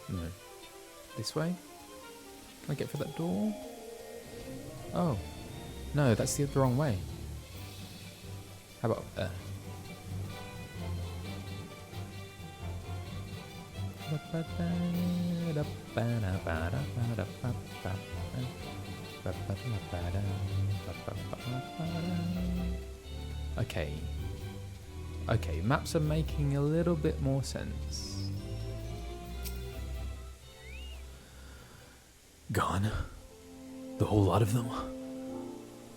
No. This way? Can I get through that door? Oh. No, that's the wrong way. How about up there? Okay. Okay, maps are making a little bit more sense.
Gone? The whole lot of them?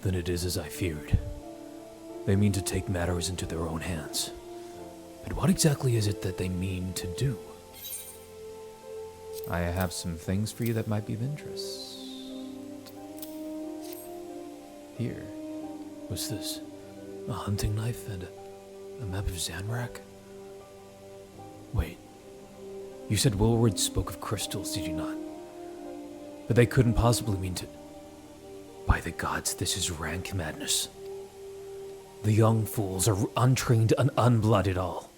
Then it is as I feared. They mean to take matters into their own hands. But what exactly is it that they mean to do?
I have some things for you that might be of interest. Here.
What's this? A hunting knife and a map of Zanrak? Wait. You said Wilrid spoke of crystals, did you not? But they couldn't possibly mean to... By the gods, this is rank madness. The young fools are untrained and unblooded all.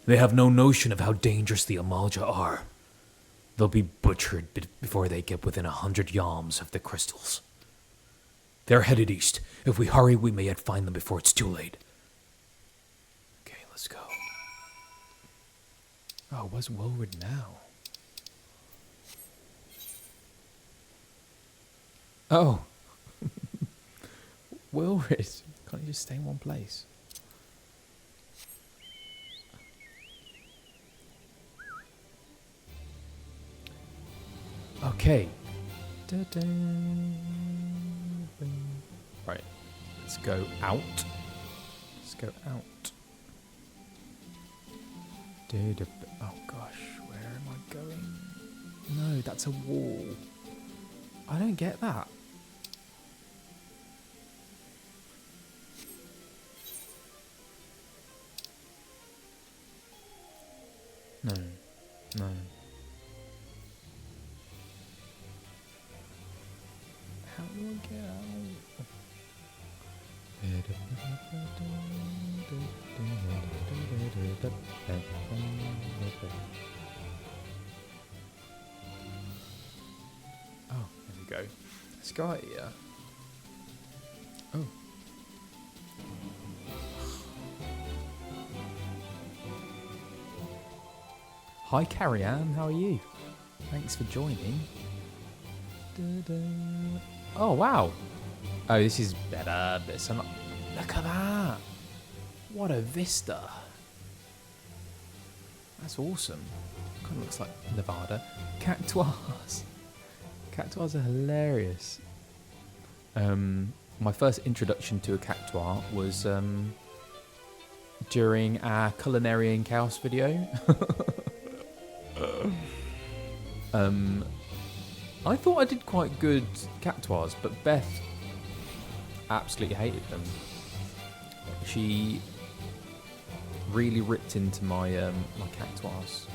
They have no notion of how dangerous the Amalja are. They'll be butchered before they get within 100 yalms of the crystals. They're headed east. If we hurry, we may yet find them before it's too late. Okay, let's go.
Oh, where's Wilrid now? Oh. Wilrid. Can't you just stay in one place? Okay. Right. Let's go out. Let's go out. Oh gosh, where am I going? No, that's a wall. I don't get that. No. No. How do I get out? Oh, there we go. Let's go out here. Oh. Hi, Carrie Ann. How are you? Thanks for joining. Oh, wow. Oh, this is better. Look at that. What a vista. That's awesome. Kind of looks like Nevada. Cactuars. Cactuars are hilarious. My first introduction to a cactuar was during our Culinary and Chaos video. I thought I did quite good cactuars, but Beth absolutely hated them. She really ripped into my my cactuars.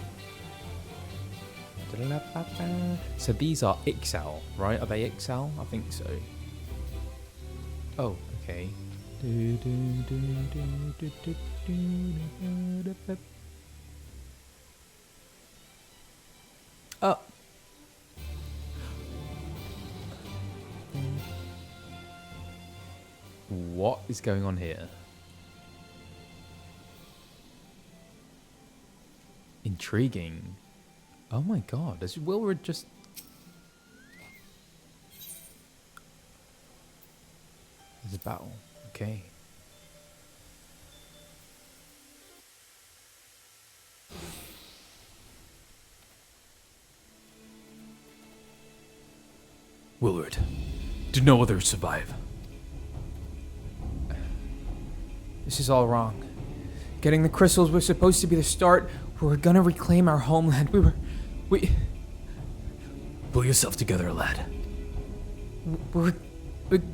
So these are Ixal, right? Are they Ixal? I think so. Oh, okay. Oh. What is going on here? Intriguing. Oh my god, is Wilred just... There's a battle. Okay.
Willard, did no others survive? This is all wrong. Getting the crystals was supposed to be the start. We were gonna reclaim our homeland. We...
Pull yourself together, lad.
We're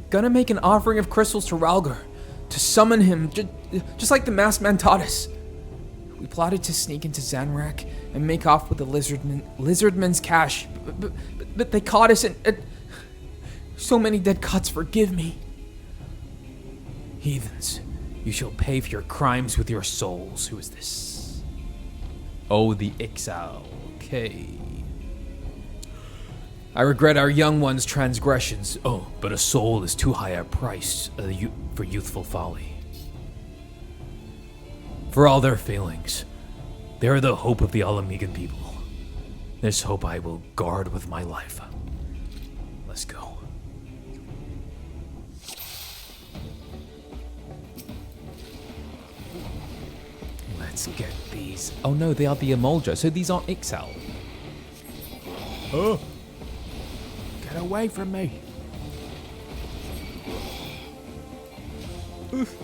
gonna make an offering of crystals to Ralgar, to summon him, just like the masked man taught us. We plotted to sneak into Zanrak and make off with the lizardmen's cash, but they caught us and so many dead cuts, forgive me.
Heathens, you shall pay for your crimes with your souls. Who is this?
Oh, the Ixal. Okay.
I regret our young one's transgressions. Oh, but a soul is too high a price for youthful folly. For all their failings, they are the hope of the Mhigan people. This hope I will guard with my life. Let's go.
Let's get these. Oh no, they are the Emolja. So these aren't Ixal. Oh. Get away from me. Oof.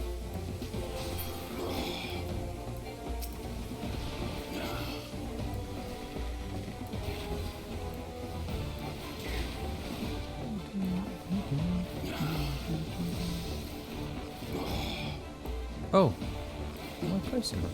Oh. Am I close enough?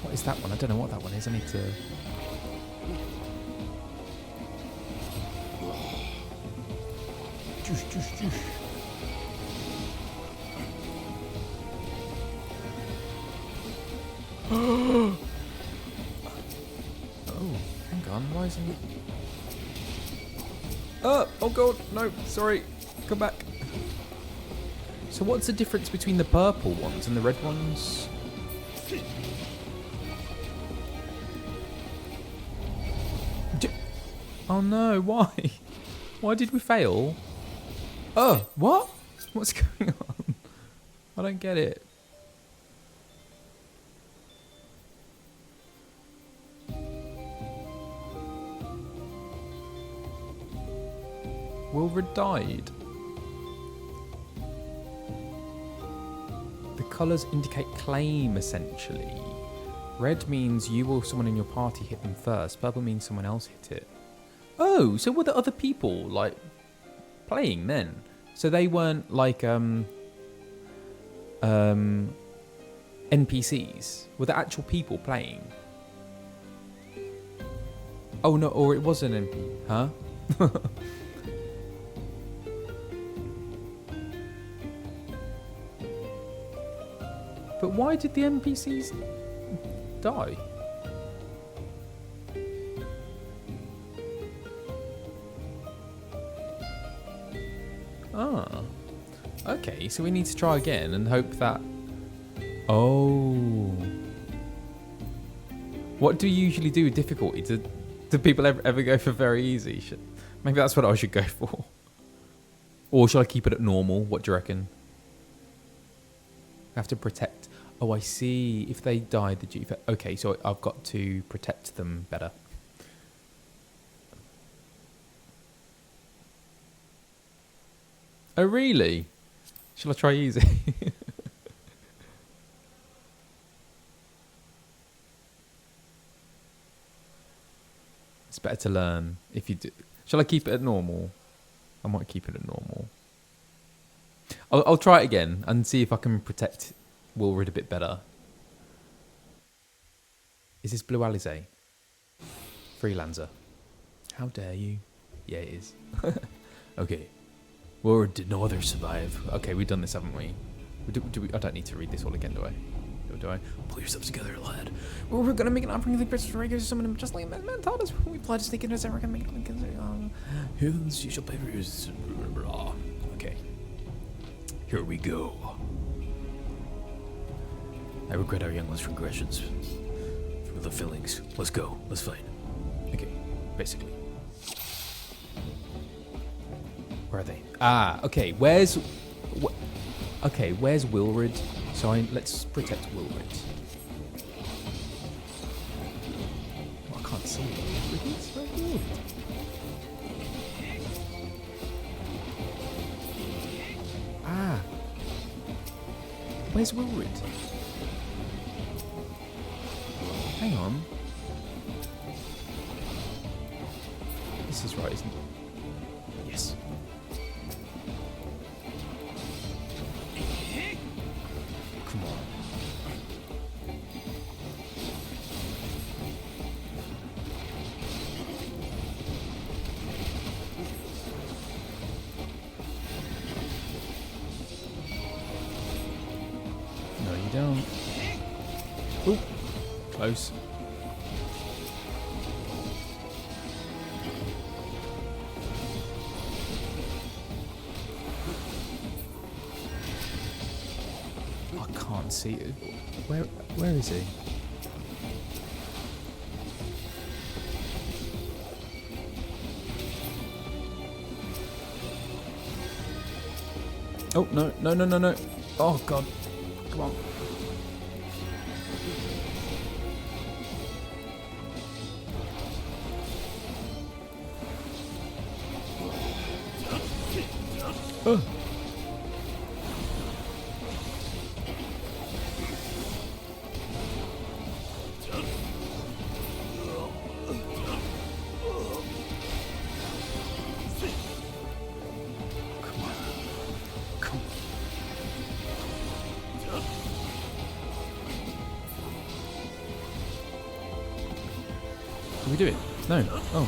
What is that one? I don't know what that one is. I need to... Juice, juice, juice. Oh, hang on. Why isn't it... Oh god, no, sorry. Come back. So what's the difference between the purple ones and the red ones? Oh no, why? Why did we fail? Oh, what? What's going on? I don't get it. Wilfred died. The colours indicate claim, essentially. Red means you or someone in your party hit them first. Purple means someone else hit it. Oh, so were the other people, like, playing then? So they weren't, like, NPCs? Were the actual people playing? Oh no, or it was an NPC, huh? But why did the NPCs die? Ah. Okay, so we need to try again and hope that... Oh. What do you usually do with difficulty? Do people ever go for very easy? Maybe that's what I should go for. Or should I keep it at normal? What do you reckon? I have to protect... Oh, I see. If they die, the G... Okay, so I've got to protect them better. Oh, really? Shall I try easy? It's better to learn if you do. Shall I keep it at normal? I might keep it at normal. I'll try it again and see if I can protect Wilrid a bit better. Is this Blue Alizé? Freelancer. How dare you? Yeah, it is. Okay. Wilrid did no other survive. Okay, we've done this, haven't we? Do we? I don't need to read this all again, do I? Do I? Pull yourselves together, lad. We're gonna make an offering of the Christmas regulars. Someone just like man taught us. We apply to sneak into us, and we're gonna make it like heathens. You shall pay for yours. Okay. Here we go. I regret our youngless regressions. Through the fillings. Let's go. Let's fight. Okay. Basically. Where are they? Ah. Okay. Where's Wilrid? So let's protect Wilrid. Oh, I can't see it. Ah. Where's Wilrid? Hang on. This is right, isn't it? Yes. Come on. No, you don't. Ooh, close. I can't see it. Where is he? Oh, no. Oh, God. Come on. Oh. Did we do it? No. Oh.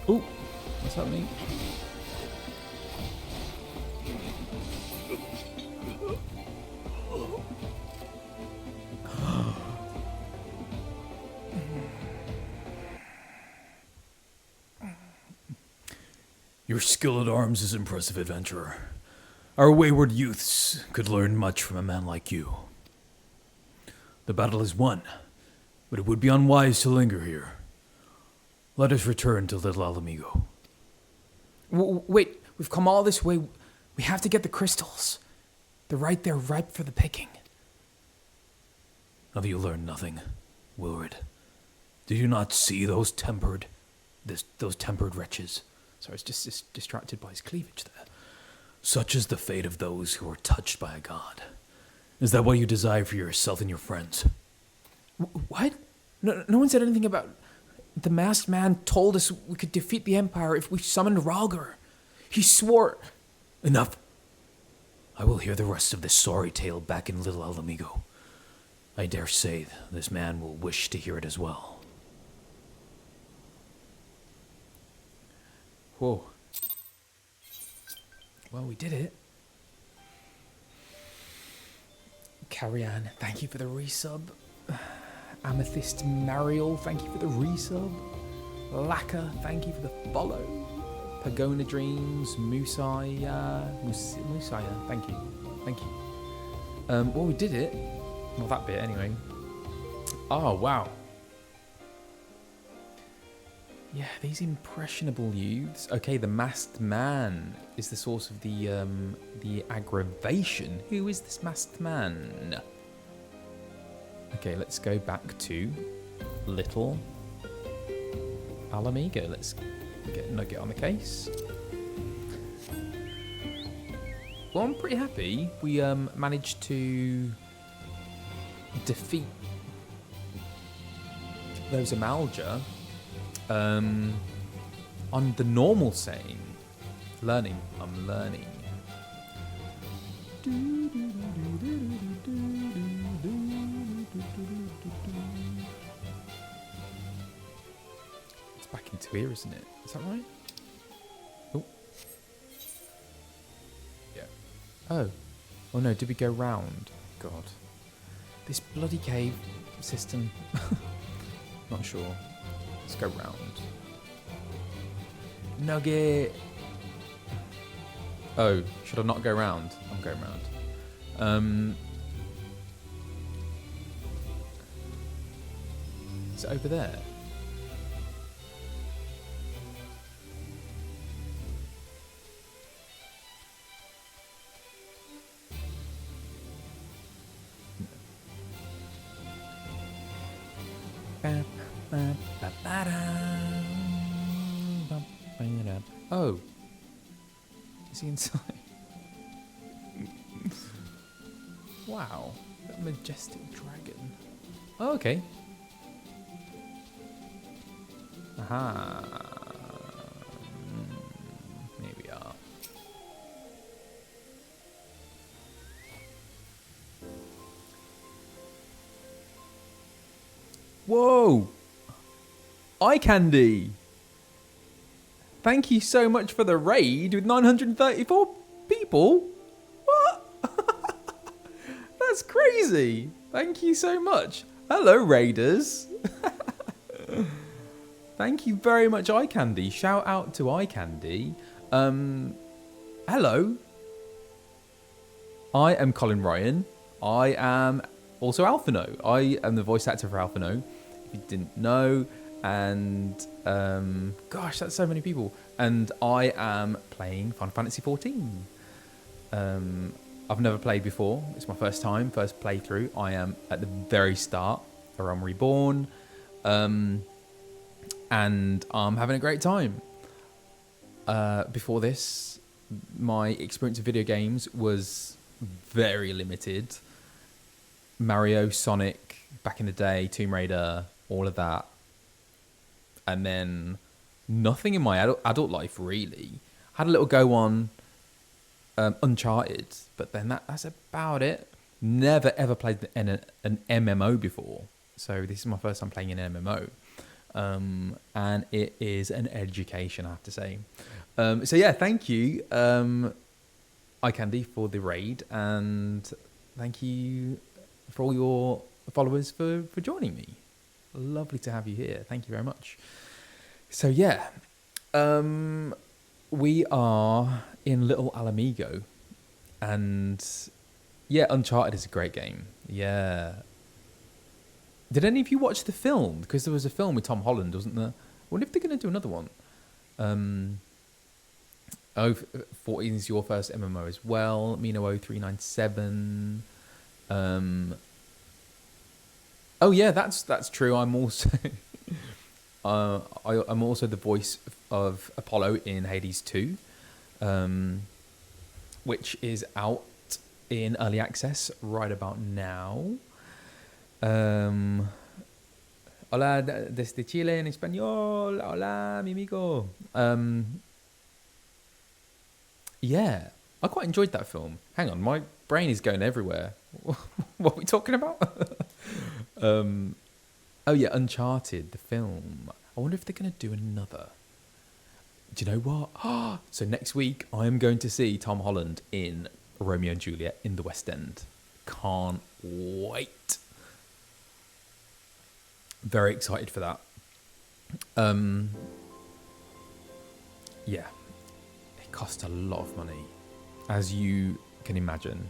Ooh. What's happening?
Your skill at arms is impressive, adventurer. Our wayward youths could learn much from a man like you. The battle is won, but it would be unwise to linger here. Let us return to little Mhigo.
Wait, we've come all this way. We have to get the crystals. They're right there, ripe for the picking.
Have you learned nothing, Wilrid? Do you not see those tempered wretches?
Sorry, I was just distracted by his cleavage there.
Such is the fate of those who are touched by a god. Is that what you desire for yourself and your friends?
What? No one said anything about... The masked man told us we could defeat the Empire if we summoned Ralgar. He swore...
Enough. I will hear the rest of this sorry tale back in Little Mhigo. I dare say this man will wish to hear it as well.
Whoa. Well, we did it. Carrion, thank you for the resub. Amethyst Mariel, thank you for the resub. Laka, thank you for the follow. Pagona Dreams, Musaya, thank you. Well, we did it. Well, that bit anyway. Oh, wow. Yeah, these impressionable youths. Okay, the masked man is the source of the aggravation. Who is this masked man? Okay, let's go back to Little Alamigo. Let's get Nugget on the case. Well, I'm pretty happy. We managed to defeat those Amalja on the normal saying. Learning. I'm learning. It's back into here, isn't it? Is that right? Oh. Yeah. Oh. Oh no, did we go round? God. This bloody cave system. Not sure. Let's go round. Nugget! Oh, should I not go round? I'm going round. Is it over there? Oh. Is he inside? Wow. That majestic dragon. Oh, okay. Aha. Here we are. Whoa! Eye candy! Thank you so much for the raid with 934 people. What? That's crazy. Thank you so much. Hello, raiders. Thank you very much, Eye Candy. Shout out to Eye Candy. Hello. I am Colin Ryan. I am also Alphinaud. I am the voice actor for Alphinaud, if you didn't know. And gosh, that's so many people. And I am playing Final Fantasy XIV. I've never played before. It's my first time, first playthrough. I am at the very start of Realm Reborn, and I'm having a great time. Before this, my experience of video games was very limited. Mario, Sonic, back in the day, Tomb Raider, all of that. And then nothing in my adult life, really. Had a little go on Uncharted, but then that's about it. Never, ever played an MMO before. So this is my first time playing an MMO. And it is an education, I have to say. So yeah, thank you, iCandy, for the raid. And thank you for all your followers for joining me. Lovely to have you here. Thank you very much. So yeah, we are in Little Alamigo, and yeah, Uncharted is a great game. Yeah. Did any of you watch the film? Because there was a film with Tom Holland, wasn't there? I wonder if they're going to do another one. 14 is your first MMO as well. Mino0397. Oh yeah, that's true. I'm also I'm also the voice of Apollo in Hades 2, which is out
in early access right about now. Hola desde Chile en español. Hola, mi amigo. Yeah, I quite enjoyed that film. Hang on, my brain is going everywhere. What are we talking about? Oh yeah, Uncharted, the film. I wonder if they're going to do another. Do you know what? So next week, I am going to see Tom Holland in Romeo and Juliet in the West End. Can't wait. Very excited for that. Yeah, it cost a lot of money, as you can imagine.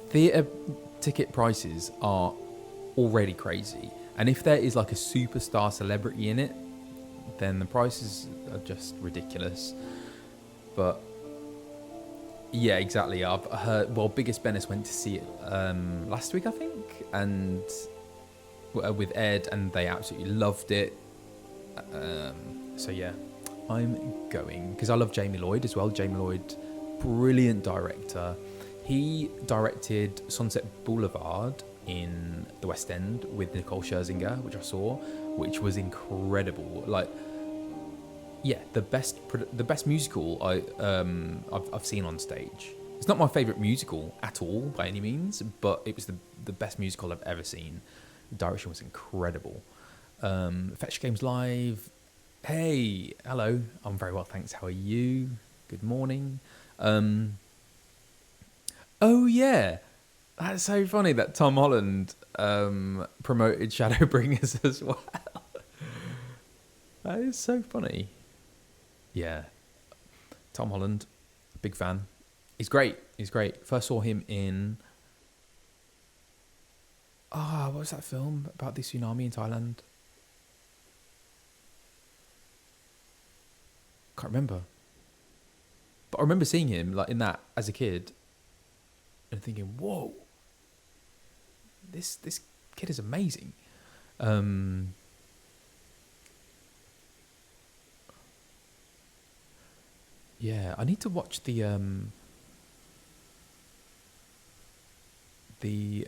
Theatre ticket prices are already crazy, and if there is like a superstar celebrity in it, then the prices are just ridiculous. But yeah, exactly. I've heard. Well, Biggest Bennis went to see it last week, I think, and with Ed, and they absolutely loved it. So yeah, I'm going because I love Jamie Lloyd as well. Jamie Lloyd, brilliant director. He directed Sunset Boulevard in the West End with Nicole Scherzinger, which I saw, which was incredible. Like, yeah, the best musical I've seen on stage. It's not my favourite musical at all by any means, but it was the best musical I've ever seen. The direction was incredible. Fetch Games Live. Hey, hello. I'm very well, thanks. How are you? Good morning. Oh yeah, that's so funny that Tom Holland promoted Shadowbringers as well. That is so funny. Yeah, Tom Holland, big fan. He's great. He's great. First saw him in what was that film about the tsunami in Thailand? Can't remember. But I remember seeing him like in that as a kid and thinking, whoa, this kid is amazing. Yeah, I need to watch the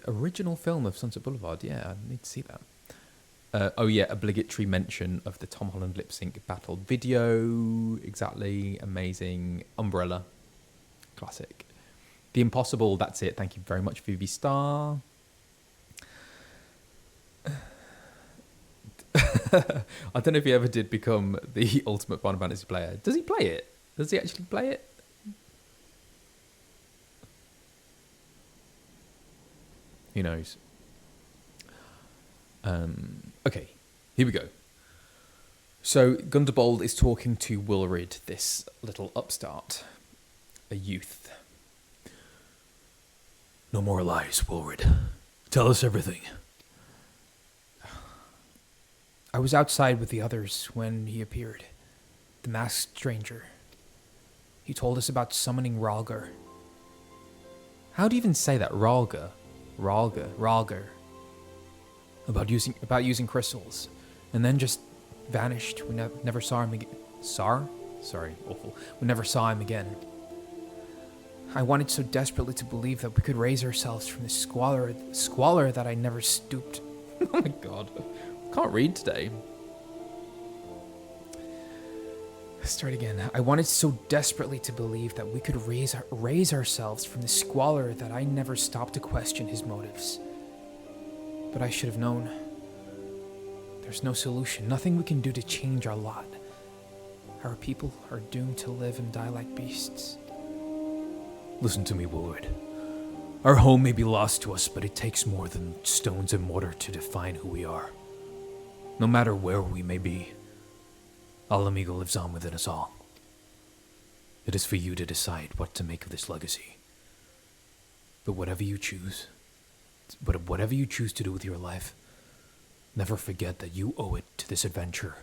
original film of Sunset Boulevard. Yeah, I need to see that. Oh yeah, obligatory mention of the Tom Holland lip sync battle video. Exactly, amazing. Umbrella, classic. The Impossible. That's it. Thank you very much, Phoebe Star. I don't know if he ever did become the ultimate Final Fantasy player. Does he play it? Does he actually play it? Who knows? Okay, here we go. So Gundobald is talking to Wilrid, this little upstart, a youth.
No more lies, Wilrid. Tell us everything.
I was outside with the others when he appeared. The masked stranger. He told us about summoning Ralgar.
How do you even say that? Ralgar?
Ralgar. About using crystals. And then just vanished. We never saw him again. Sorry, awful. We never saw him again. I wanted so desperately to believe that we could raise ourselves from the squalor that I never stooped.
Oh my god. Can't read today.
Start again. I wanted so desperately to believe that we could raise ourselves from the squalor that I never stopped to question his motives. But I should have known. There's no solution, nothing we can do to change our lot. Our people are doomed to live and die like beasts.
Listen to me, Willard. Our home may be lost to us, but it takes more than stones and mortar to define who we are. No matter where we may be, Mhigo lives on within us all. It is for you to decide what to make of this legacy. But whatever you choose to do with your life, never forget that you owe it to this adventure,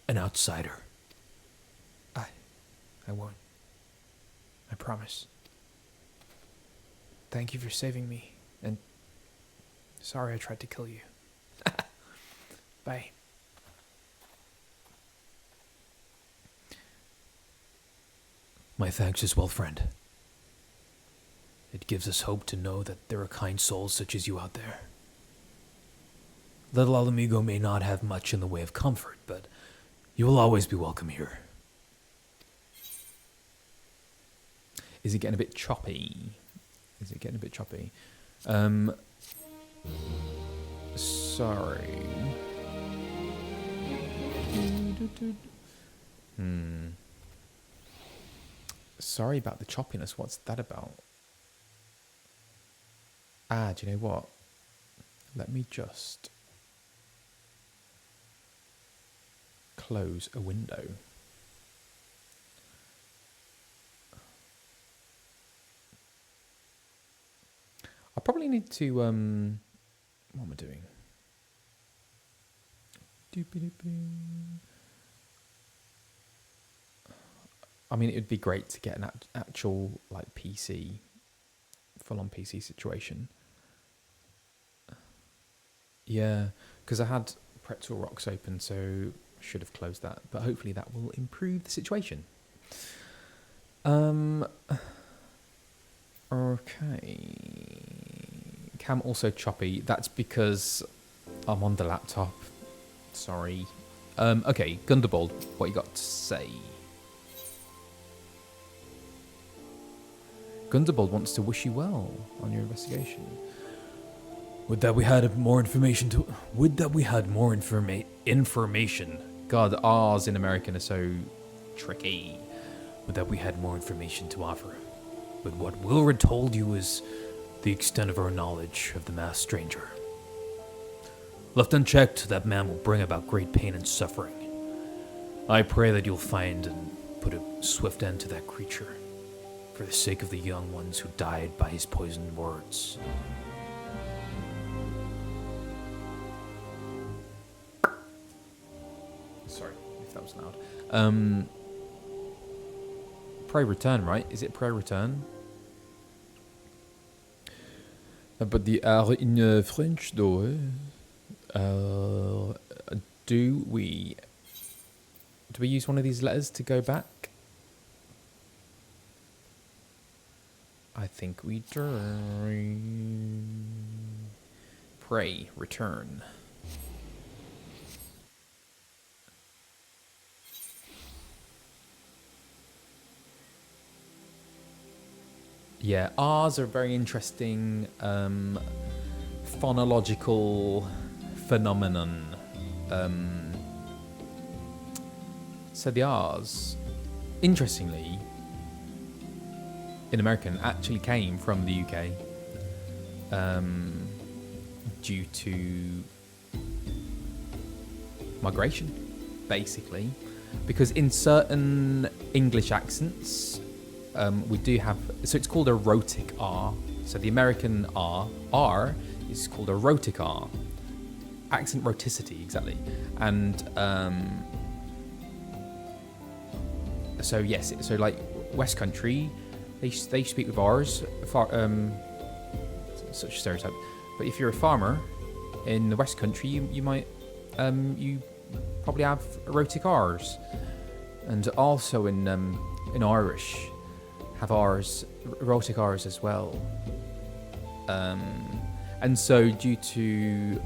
an outsider.
I won't. I promise. Thank you for saving me, and sorry I tried to kill you. Bye.
My thanks as well, friend. It gives us hope to know that there are kind souls such as you out there. Little Mhigo may not have much in the way of comfort, but you will always be welcome here.
Is it getting a bit choppy? Is it getting a bit choppy? Sorry. Sorry about the choppiness. What's that about? Do you know what? Let me just close a window. I probably need to, what am I doing? I mean, it would be great to get an actual, like, PC, full-on PC situation. Yeah, because I had Pretzel Rocks open, so I should have closed that. But hopefully that will improve the situation. Okay. Cam also choppy. That's because I'm on the laptop. Sorry. Okay, Gundobald, what you got to say? Gundobald wants to wish you well on your investigation.
Would that we had more information to... Would that we had more information.
God, R's in American are so tricky.
Would that we had more information to offer. But what Wilred told you is the extent of our knowledge of the masked stranger. Left unchecked, that man will bring about great pain and suffering. I pray that you'll find and put a swift end to that creature, for the sake of the young ones who died by his poisoned words.
Sorry if that was loud. Pray return, right? Is it pray return? But the R in French, though. Do we use one of these letters to go back? I think we do. Pray return. Yeah, R's are a very interesting phonological phenomenon. So the R's, interestingly, in American, actually came from the UK due to migration, basically. Because in certain English accents, we do have, so it's called a rhotic R. So the American R is called a rhotic R. Accent rhoticity, exactly. And so yes, so like West Country, they speak with R's, such a stereotype. But if you're a farmer in the West Country, you might, you probably have rhotic R's. And also in Irish, have R's, rhotic R's as well. And so due to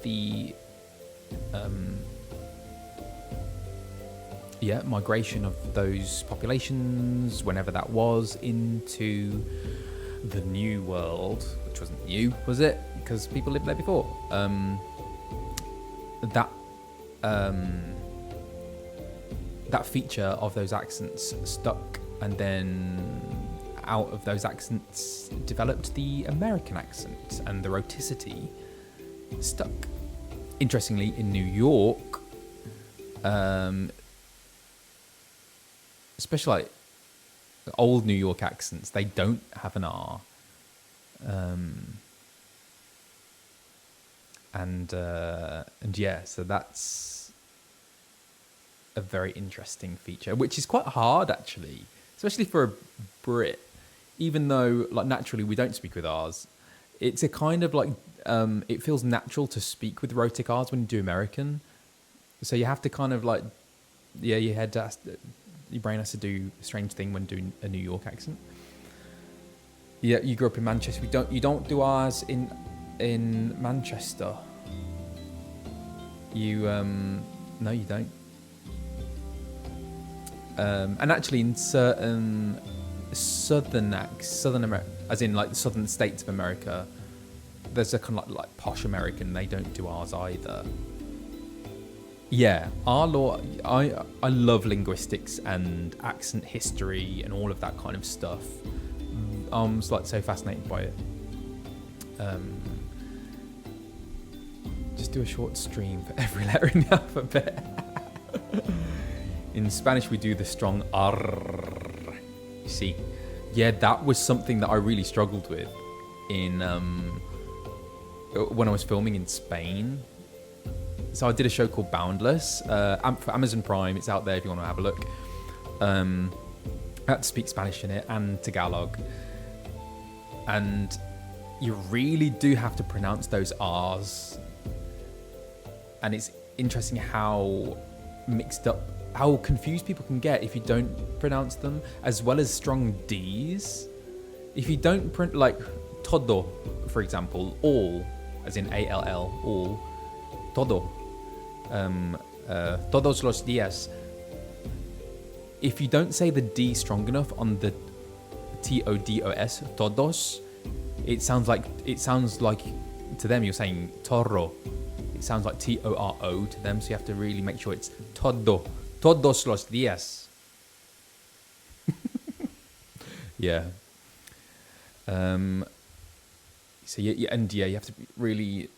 the migration of those populations, whenever that was, into the New World, which wasn't new, was it? Because people lived there before. That feature of those accents stuck, and then out of those accents developed the American accent, and the rhoticity stuck. Interestingly, in New York, especially like old New York accents, they don't have an R. And yeah, so that's a very interesting feature, which is quite hard actually, especially for a Brit, even though like naturally we don't speak with R's. It's a kind of like, it feels natural to speak with rhotic R's when you do American. So you have to kind of like, yeah, your head has to Your brain has to do a strange thing when doing a New York accent. Yeah, you grew up in Manchester. You don't do ours in Manchester. You no, you don't. And actually, in certain southern America, as in like the southern states of America, there's a kind of like posh American. They don't do ours either. Yeah, our law. I love linguistics and accent history and all of that kind of stuff. I'm just like so fascinated by it. Just do a short stream for every letter in the alphabet. In Spanish, we do the strong R. You see, yeah, that was something that I really struggled with in when I was filming in Spain. So I did a show called Boundless for Amazon Prime. It's out there if you want to have a look. I had to speak Spanish in it and Tagalog. And you really do have to pronounce those R's. And it's interesting how mixed up, how confused people can get if you don't pronounce them, as well as strong D's. If you don't print like todo, for example, all, as in A-L-L, all, todo. Todos los días. If you don't say the D strong enough on the T-O-D-O-S, todos, it sounds like to them you're saying toro. It sounds like T-O-R-O to them, so you have to really make sure it's todo, todos los días. Yeah. So you have to really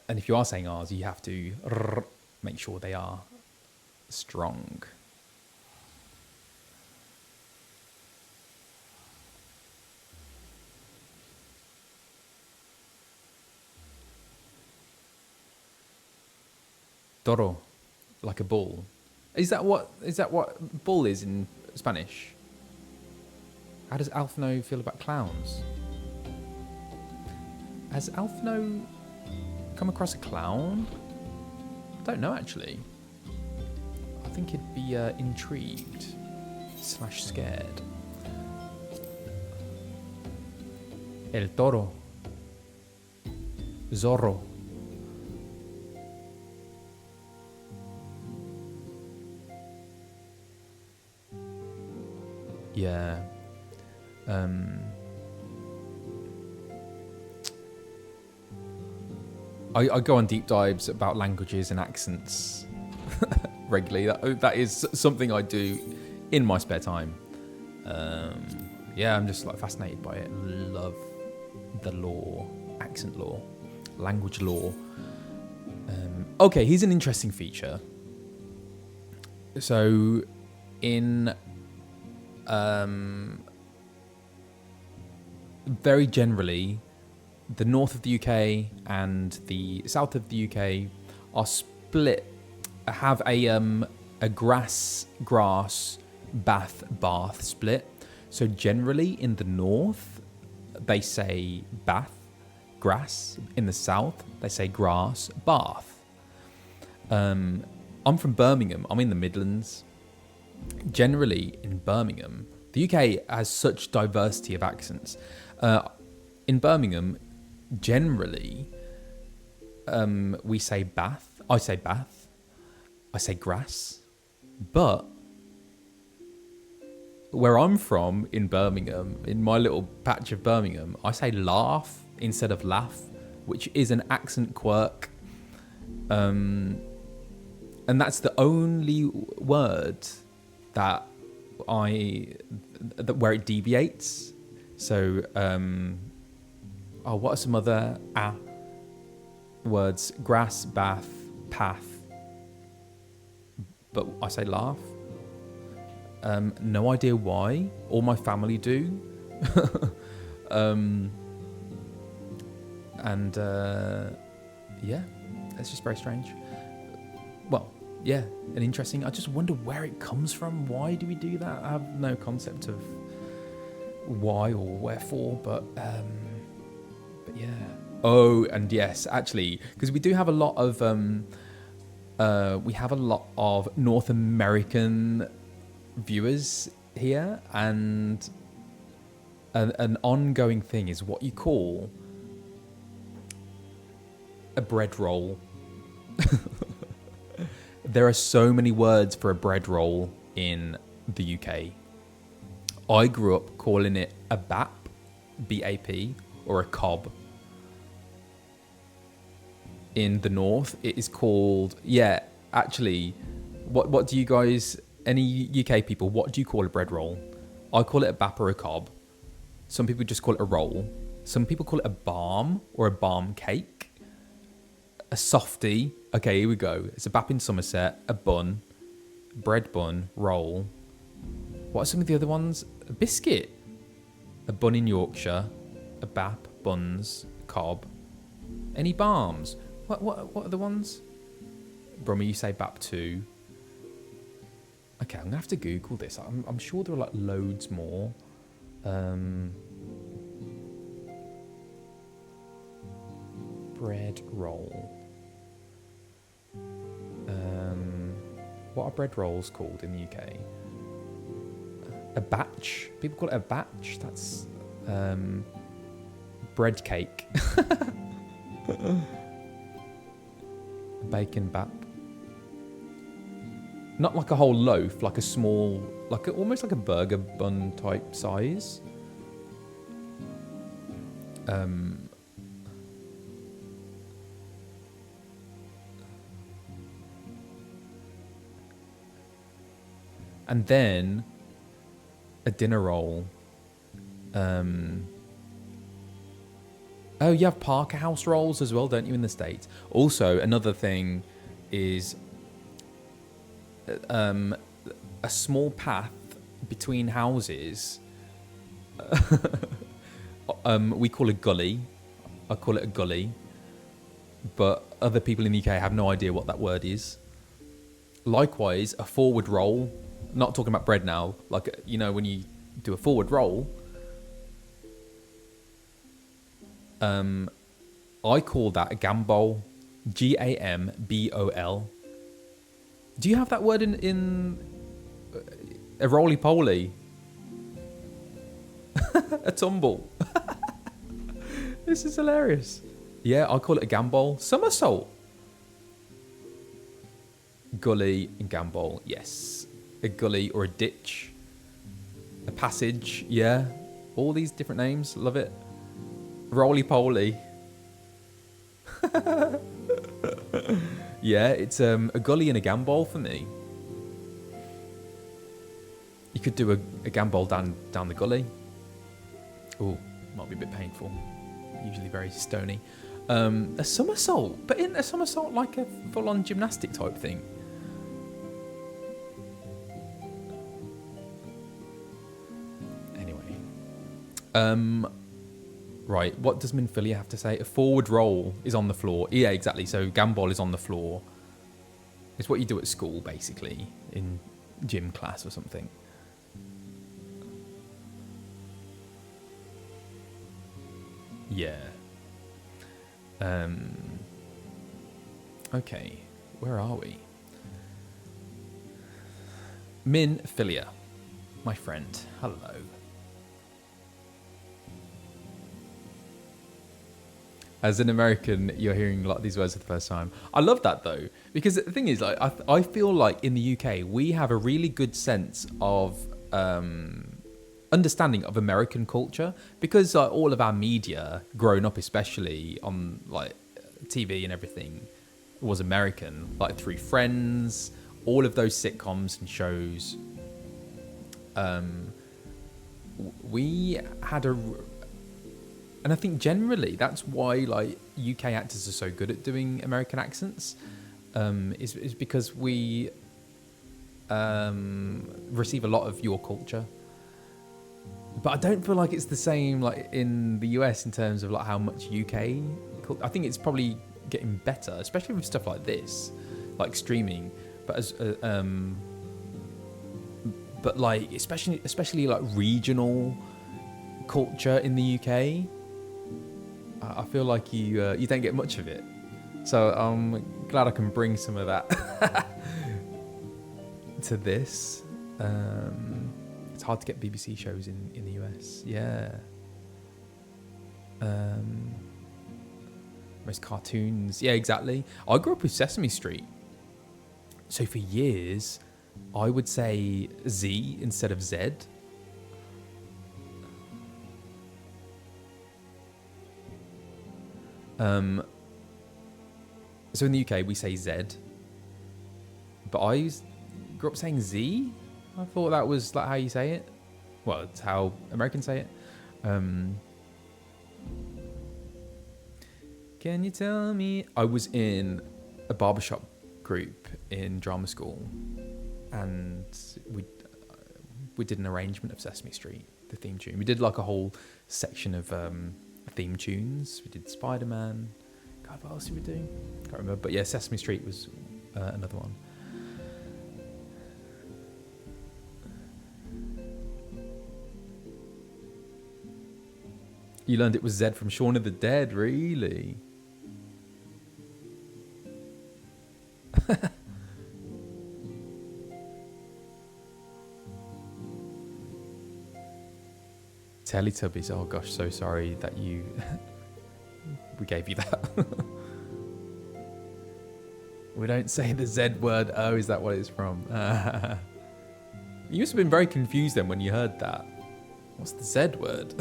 and if you are saying R's, you have to make sure they are strong. Toro, like a bull. Is that what bull is in Spanish? How does Alphinaud feel about clowns? Has Alphinaud come across a clown? I don't know, actually. I think he'd be intrigued / scared. El toro. Zorro. Yeah. I go on deep dives about languages and accents regularly. That is something I do in my spare time. Yeah, I'm just like fascinated by it. Love the law, accent law, language law. Okay, here's an interesting feature. So, in very generally, the north of the UK and the south of the UK are split, have a grass, bath split. So generally in the north, they say bath, grass. In the south, they say grass, bath. I'm from Birmingham. I'm in the Midlands. Generally in Birmingham, the UK has such diversity of accents. In Birmingham, generally, we say bath. I say bath. I say grass. But where I'm from in Birmingham, in my little patch of Birmingham, I say laugh instead of laugh, which is an accent quirk. And that's the only word that where it deviates. So, what are some other words? Grass, bath, path. But I say laugh. No idea why. All my family do. Yeah, it's just very strange. Well, yeah, and interesting. I just wonder where it comes from. Why do we do that? I have no concept of why or wherefore, but yeah. Oh, and yes, actually, because we do have a lot of we have a lot of North American viewers here, and an ongoing thing is what you call a bread roll. There are so many words for a bread roll in the UK. I grew up calling it a bap, B-A-P, or a cob. In the north, it is called, yeah, actually, what do you guys, any UK people, what do you call a bread roll? I call it a bap or a cob. Some people just call it a roll. Some people call it a barm or a barm cake. A softie. Okay, here we go. It's a bap in Somerset, a bun, bread bun, roll. What are some of the other ones? A biscuit. A bun in Yorkshire, a bap, buns, cob. Any barms? What are the ones? Brummy, you say bap too. Okay, I'm gonna have to Google this. I'm sure there are like loads more. Bread roll. What are bread rolls called in the UK? A batch. People call it a batch. That's bread cake. Bacon bap. Not like a whole loaf, like a small, almost like a burger bun type size. And then a dinner roll. Oh, you have Parker House rolls as well, don't you, in the States? Also, another thing is a small path between houses. We call a gully. I call it a gully. But other people in the UK have no idea what that word is. Likewise, a forward roll. Not talking about bread now. Like, you know, when you do a forward roll. I call that a gambol. Gambol. Do you have that word in a roly-poly? A tumble. This is hilarious. Yeah, I call it a gambol. Somersault. Gully and gambol, yes. A gully or a ditch. A passage, yeah. All these different names, love it. Roly-poly. Yeah, it's a gully and a gambol for me. You could do a gambol down the gully. Oh, might be a bit painful. Usually very stony. A somersault, but isn't a somersault like a full-on gymnastic type thing? Anyway. Right, what does Minfilia have to say? A forward roll is on the floor. Yeah, exactly. So gambol is on the floor. It's what you do at school, basically, in gym class or something. Yeah. Okay, where are we? Minfilia, my friend. Hello. As an American, you're hearing a lot of these words for the first time. I love that though, because the thing is, like, I feel like in the UK we have a really good sense of understanding of American culture, because all of our media, growing up especially on like TV and everything, was American. Like through Friends, all of those sitcoms and shows. We had and I think generally that's why like UK actors are so good at doing American accents, is because we receive a lot of your culture. But I don't feel like it's the same like in the US in terms of like how much UK. I think it's probably getting better, especially with stuff like this, like streaming. But but like especially like regional culture in the UK. I feel like you don't get much of it. So I'm glad I can bring some of that to this. It's hard to get BBC shows in the US. Yeah. Most cartoons. Yeah, exactly. I grew up with Sesame Street. So for years, I would say Z instead of Z. So in the UK, we say Z. But I grew up saying Z. I thought that was like how you say it. Well, it's how Americans say it. Can you tell me? I was in a barbershop group in drama school, and we did an arrangement of Sesame Street, the theme tune. We did like a whole section of theme tunes. We did Spider-Man. God, what else did we do? Can't remember. But yeah, Sesame Street was another one. You learned it was Zed from Shaun of the Dead, really? Teletubbies. Oh gosh, so sorry that you we gave you that. We don't say the Z word. Oh, is that what it's from? You must have been very confused then when you heard that. What's the Z word?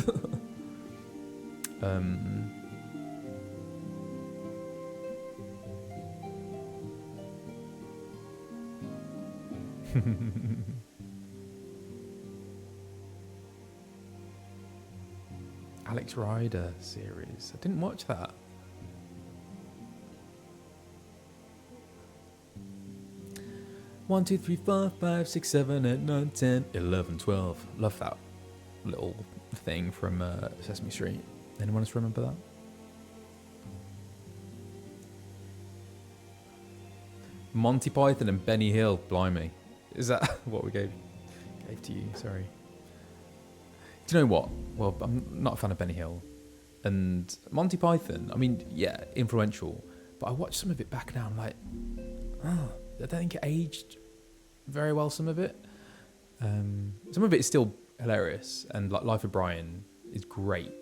Alex Rider series. I didn't watch that. One, 2, 3, 4, 5, 6, 7, 8, 9, 10, 11, 12. Love that little thing from Sesame Street. Anyone else remember that? Monty Python and Benny Hill. Blimey. Is that what we gave to you? Sorry. Do you know what? Well, I'm not a fan of Benny Hill. And Monty Python, I mean, yeah, influential. But I watched some of it back now. I'm like, oh, I don't think it aged very well, some of it. Some of it is still hilarious. And like Life of Brian is great.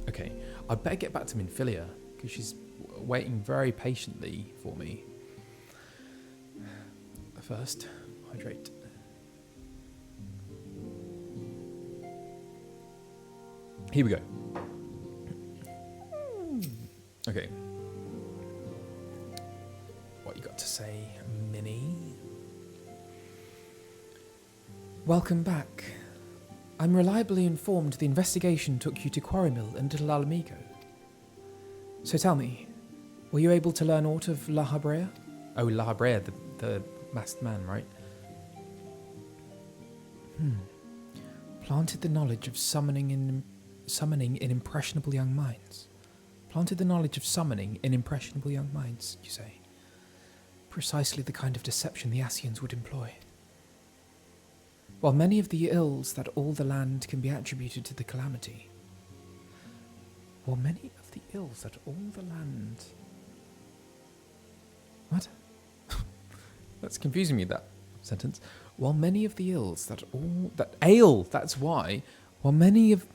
Okay, I'd better get back to Minfilia because she's waiting very patiently for me. First, hydrate. Here we go. Okay. What you got to say, Minnie?
Welcome back. I'm reliably informed the investigation took you to Quarry Mill and Little Alamigo. So tell me, were you able to learn aught of Lahabrea?
Oh, Lahabrea, the masked man, right?
Planted the knowledge of summoning in impressionable young minds. Planted the knowledge of summoning in impressionable young minds, you say? Precisely the kind of deception the Ascians would employ. While many of the ills that all the land can be attributed to the calamity. While many of the ills that all the land... What?
That's confusing me, that sentence.
While many of the ills that all... That ail, that's why. While many of...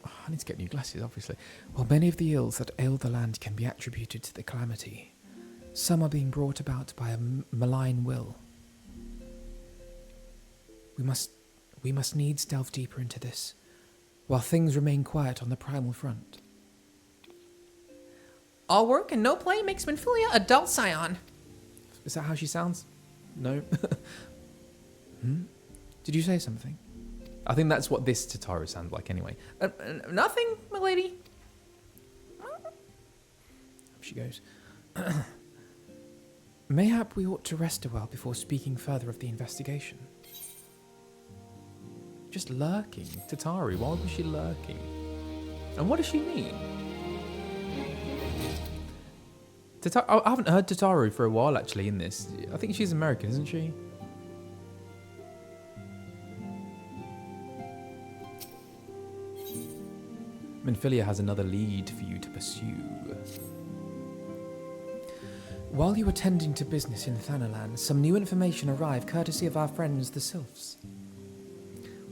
Oh, I need to get new glasses, obviously.
While many of the ills that ail the land can be attributed to the calamity, some are being brought about by a malign will. We must needs delve deeper into this, while things remain quiet on the primal front.
All work and no play makes Minfilia a dull scion.
Is that how she sounds? No. Did you say something?
I think that's what this Tataru sounds like anyway.
Nothing, milady.
Up she goes. Mayhap we ought to rest a while before speaking further of the investigation.
Just lurking. Tataru, why was she lurking? And what does she mean? I haven't heard Tataru for a while, actually, in this. I think she's American, isn't she? Minfilia has another lead for you to pursue.
While you were tending to business in Thanalan, some new information arrived courtesy of our friends the Sylphs.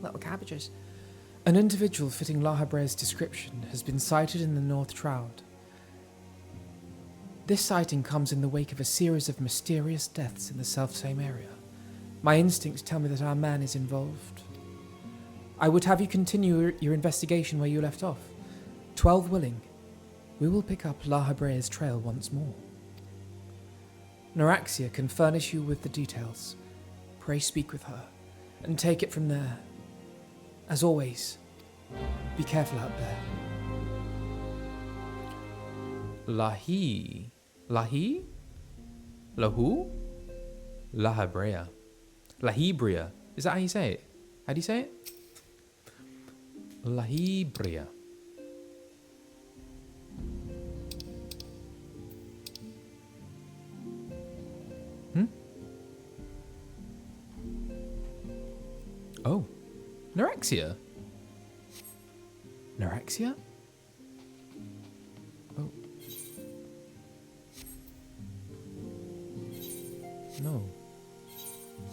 Little cabbages. An individual fitting Lahabrea's description has been sighted in the North Shroud. This sighting comes in the wake of a series of mysterious deaths in the selfsame area. My instincts tell me that our man is involved. I would have you continue your investigation where you left off. 12 willing, we will pick up Lahabrea's trail once more. Noraxia can furnish you with the details. Pray speak with her, and take it from there. As always, be careful out there.
Lahi? Lahu? Lahabrea. Lahibria. Is that how you say it? How do you say it? Lahibria. Oh. Noraxia? Noraxia? Oh. No.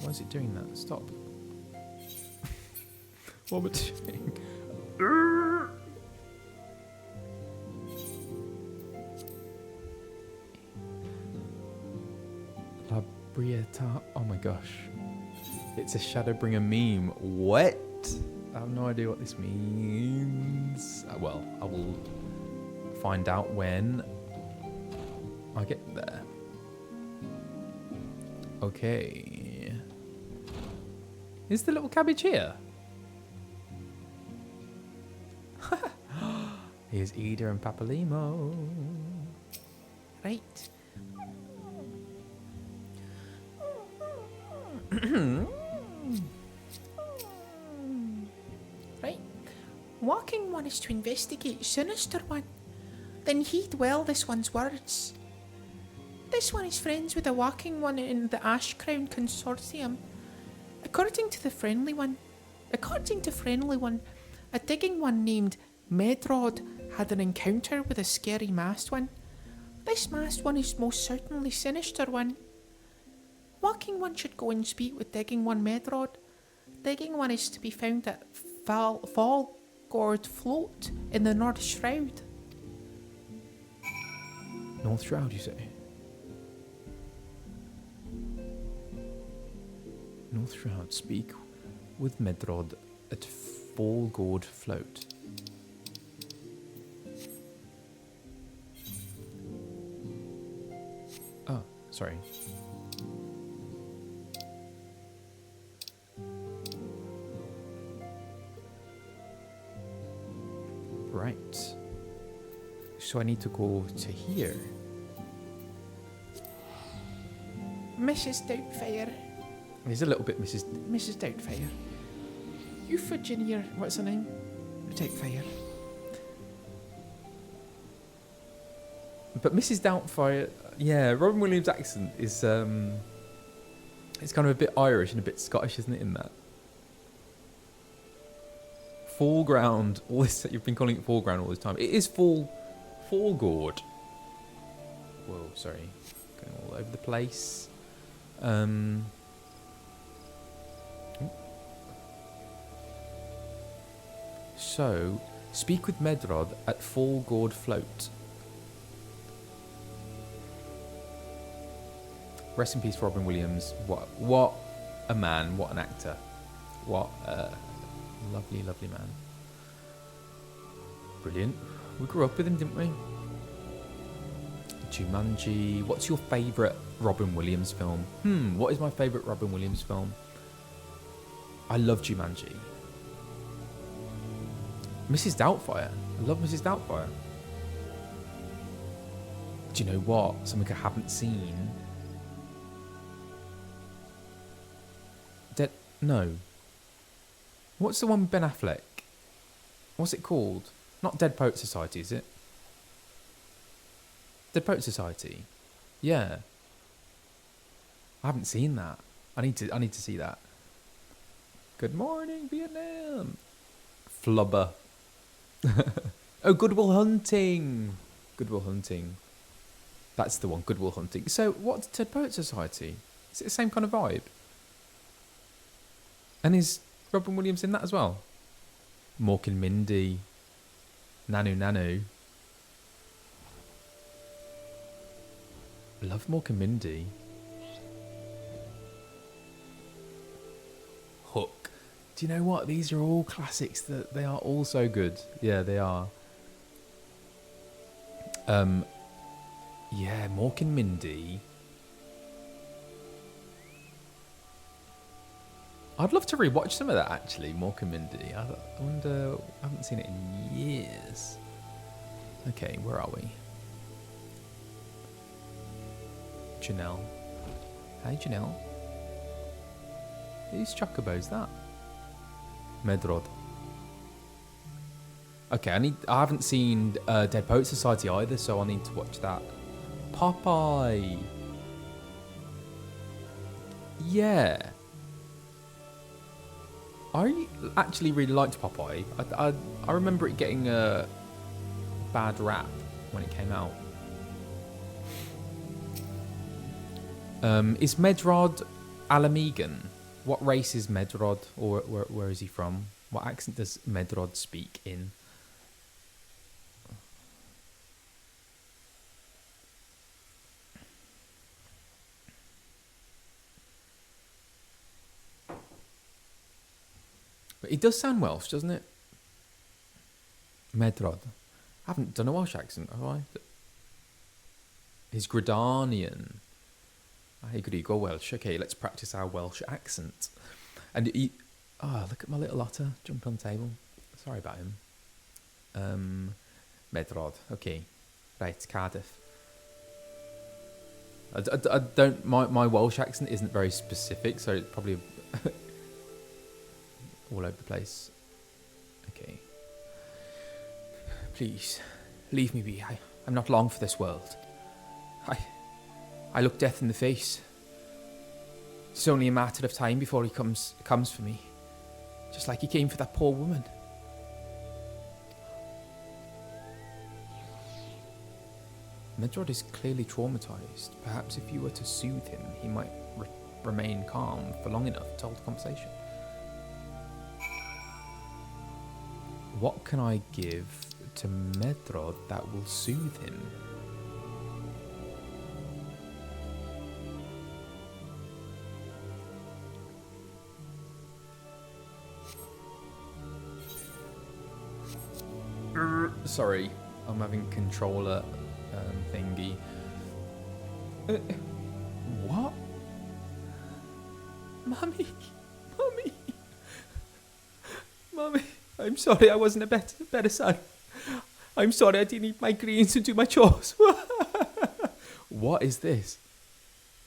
Why is it doing that? Stop. What am I doing? Labriata. Oh my gosh. It's a Shadowbringer meme. What? I have no idea what this means. Well, I will find out when I get there. Okay. Is the little cabbage here? Here's Ida and Papalimo.
Right. Right. Walking one is to investigate sinister one. Then heed well this one's words. This one is friends with the walking one in the Ash Crown Consortium. According to friendly one, a digging one named Medrod had an encounter with a scary masked one. This masked one is most certainly sinister one. Walking one should go and speak with digging one Medrod. Digging one is to be found at Fallgord Float in the North Shroud.
North Shroud, you say? North Shroud, speak with Medrod at Fallgord Float. Oh, sorry. Right. So I need to go to here.
Mrs. Doubtfire.
He's a little bit Mrs.
Doubtfire. You Virginia, what's her name? Doubtfire.
But Mrs. Doubtfire, yeah, Robin Williams' accent is it's kind of a bit Irish and a bit Scottish, isn't it? In that foreground, all this you've been calling it foreground all this time. It is Fallgord. Whoa, sorry, going all over the place. So, speak with Medrod at Fallgord Float. Rest in peace, Robin Williams. What a man! What an actor! What a lovely, lovely man. Brilliant. We grew up with him, didn't we? Jumanji. What's your favourite Robin Williams film? What is my favourite Robin Williams film? I love Jumanji. Mrs. Doubtfire. I love Mrs. Doubtfire. Do you know what? Something I haven't seen. No. What's the one with Ben Affleck? What's it called? Not Dead Poet Society, is it? Dead Poet Society. Yeah. I haven't seen that. I need to see that. Good morning, Vietnam. Flubber. Oh, Good Will Hunting. Good Will Hunting. That's the one, Good Will Hunting. So, what's Dead Poet Society? Is it the same kind of vibe? And is Robin Williams in that as well? Mork and Mindy. Nanu Nanu. Love Mork and Mindy. Hook. Do you know what? These are all classics. That they are all so good. Yeah, they are. Yeah, Mork and Mindy. I'd love to rewatch some of that actually, Mork and Mindy. I wonder, I haven't seen it in years. Okay, where are we? Janelle. Hey Janelle. Whose chocobo's that? Medrod. Okay, I haven't seen Dead Poet Society either, so I need to watch that. Popeye. Yeah. I actually really liked Popeye. I remember it getting a bad rap when it came out. Is Medrod Mhigan? What race is Medrod, or where is he from? What accent does Medrod speak in? But it does sound Welsh, doesn't it? Medrod. I haven't done a Welsh accent, have I? He's Gridanian. I agree, go Welsh. Okay, let's practice our Welsh accent. And he... Oh, look at my little otter. Jumped on the table. Sorry about him. Medrod. Okay. Right, Cardiff. I don't... My Welsh accent isn't very specific, so it's probably... all over the place. Okay. Please, leave me be. I'm not long for this world. I look death in the face. It's only a matter of time before he comes for me. Just like he came for that poor woman. Medrod is clearly traumatized. Perhaps if you were to soothe him, he might remain calm for long enough to hold a conversation. What can I give to Medrod that will soothe him? Sorry, I'm having controller thingy. What?
Mummy. I'm sorry I wasn't a better son. I'm sorry I didn't eat my greens and do my chores.
What is this?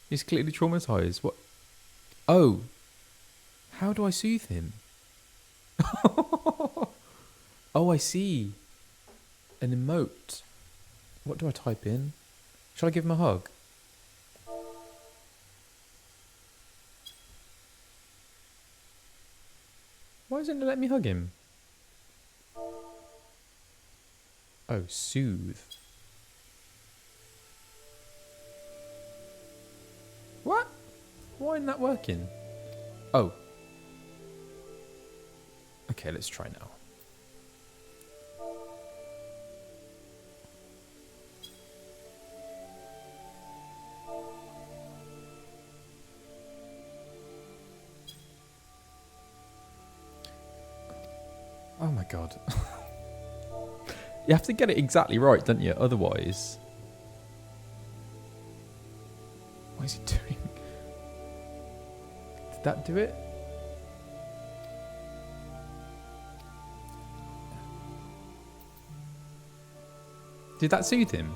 He's clearly traumatized. What? Oh. How do I soothe him? Oh, I see. An emote. What do I type in? Shall I give him a hug? Why isn't it letting me hug him? Oh, soothe. What? Why isn't that working? Oh. Okay, let's try now. Oh my god. You have to get it exactly right, don't you? Otherwise... What is it doing? Did that do it? Did that soothe him?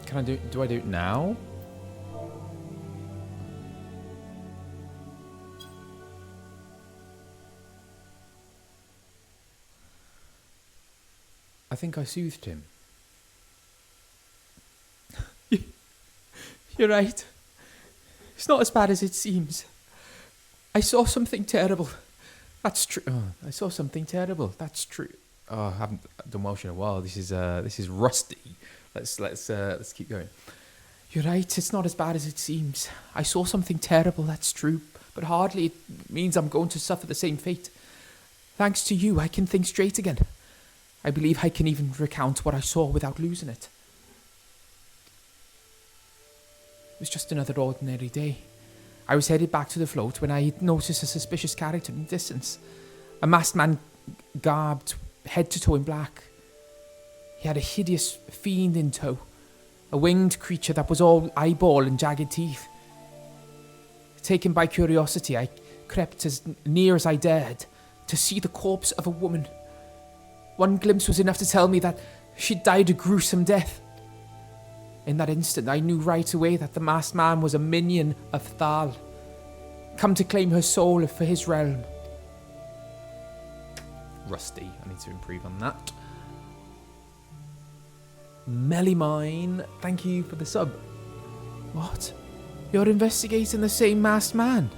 Can I do I do it now? I think I soothed him.
You're right. It's not as bad as it seems. I saw something terrible. That's true.
Oh, I saw something terrible. That's true. Oh, I haven't done Welsh in a while. This is rusty. Let's keep going.
You're right. It's not as bad as it seems. I saw something terrible. That's true. But hardly it means I'm going to suffer the same fate. Thanks to you, I can think straight again. I believe I can even recount what I saw without losing it. It was just another ordinary day. I was headed back to the float when I noticed a suspicious character in the distance. A masked man garbed head to toe in black. He had a hideous fiend in tow. A winged creature that was all eyeball and jagged teeth. Taken by curiosity, I crept as near as I dared to see the corpse of a woman. One glimpse was enough to tell me that she'd died a gruesome death. In that instant, I knew right away that the masked man was a minion of Thal, come to claim her soul for his realm.
Rusty. I need to improve on that. Melimine, thank you for the sub.
What? You're investigating the same masked man?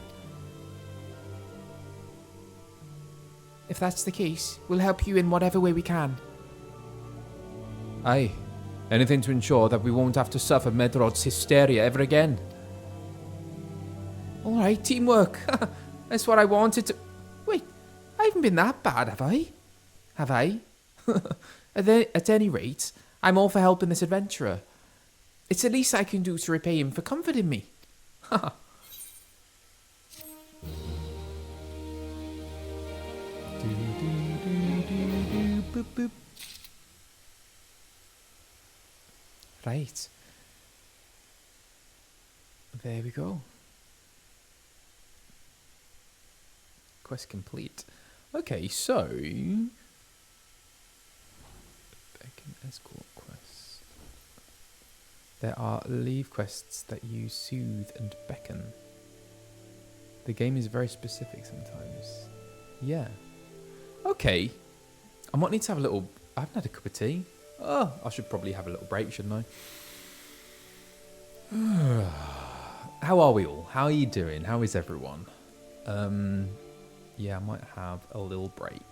If that's the case, we'll help you in whatever way we can.
Aye. Anything to ensure that we won't have to suffer Medrod's hysteria ever again.
Alright, teamwork. That's what I wanted to... Wait, I haven't been that bad, have I? Have I? At any rate, I'm all for helping this adventurer. It's the least I can do to repay him for comforting me. Right. There we go.
Quest complete. Okay, so... Beckon escort quest. There are leave quests that use soothe and beckon. The game is very specific sometimes. Yeah. Okay. I might need to have a little... I haven't had a cup of tea. Oh, I should probably have a little break, shouldn't I? How are we all? How are you doing? How is everyone? Yeah, I might have a little break.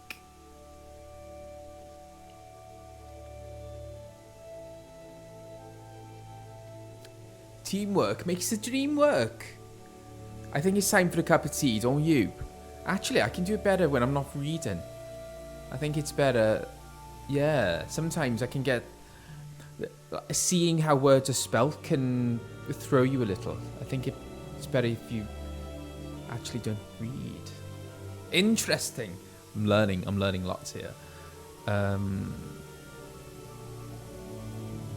Teamwork makes the dream work. I think it's time for a cup of tea, don't you? Actually, I can do it better when I'm not reading. I think it's better... Yeah, sometimes I can get... Seeing how words are spelt can throw you a little. I think it's better if you actually don't read. Interesting. I'm learning lots here.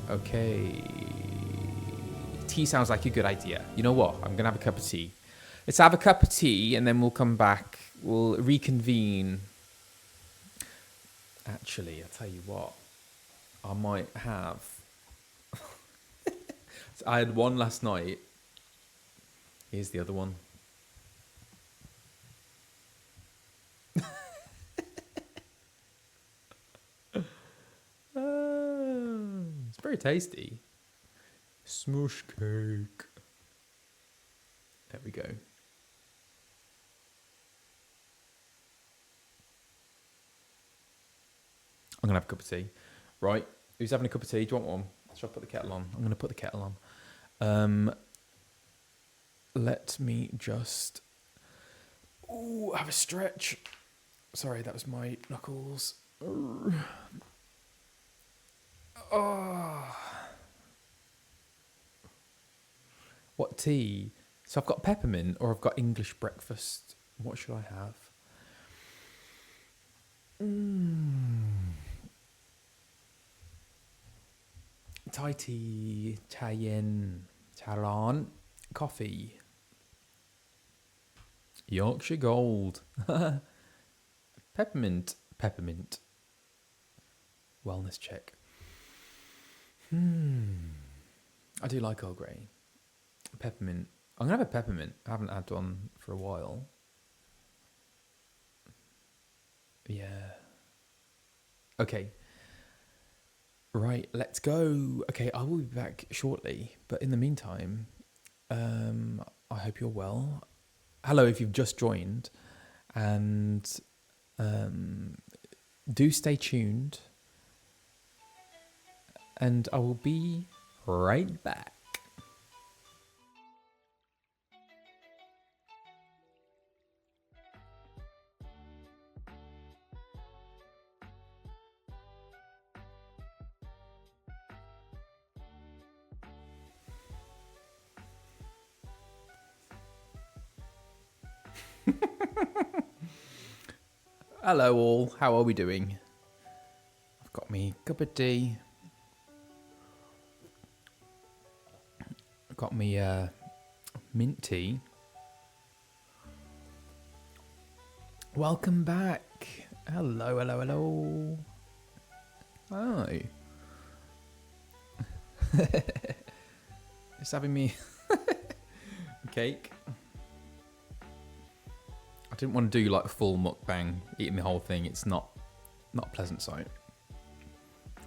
Okay. Tea sounds like a good idea. You know what? I'm going to have a cup of tea. Let's have a cup of tea and then we'll come back. We'll reconvene. Actually, I'll tell you what. I might have... I had one last night. Here's the other one. It's very tasty. Smush cake. There we go. I'm going to have a cup of tea. Right. Who's having a cup of tea? Do you want one? Shall I put the kettle on? I'm going to put the kettle on. Let me just... Ooh, have a stretch. Sorry, that was my knuckles. Oh. What tea? So I've got peppermint or I've got English breakfast. What should I have? Thai tea, Chayen, Charan, coffee, Yorkshire Gold, peppermint, wellness check. I do like Earl Grey. Peppermint. I'm going to have a peppermint. I haven't had one for a while. Yeah. Okay.
Right, let's go. Okay, I will be back shortly, but in the meantime, I hope you're well. Hello, if you've just joined, and do stay tuned, and I will be right back. Hello all, how are we doing? I've got me cup of tea. I've got me mint tea. Welcome back. Hello, hello, hello. Hi. It's having me cake. I didn't want to do like a full mukbang, eating the whole thing. It's not a pleasant sight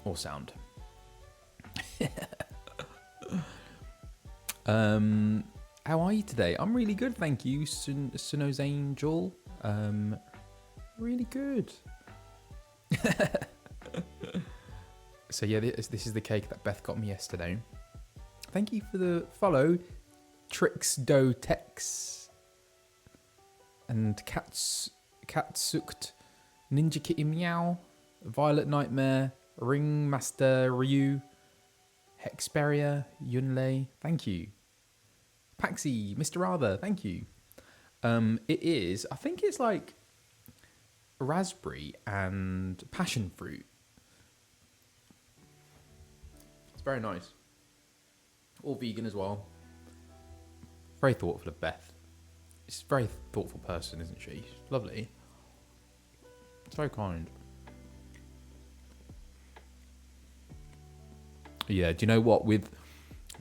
or sound. How are you today? I'm really good, thank you, Suno's Angel. Really good. So yeah, this is the cake that Beth got me yesterday. Thank you for the follow, Trix Do Tex. And Catsukt, Ninja Kitty Meow, Violet Nightmare, Ringmaster Ryu, Hexperia, Yunlei, thank you. Paxi, Mr. Rather, thank you. It is, I think it's like raspberry and passion fruit. It's very nice. All vegan as well. Very thoughtful of Beth. She's a very thoughtful person, isn't she? She's lovely. It's very kind. Yeah, do you know what? With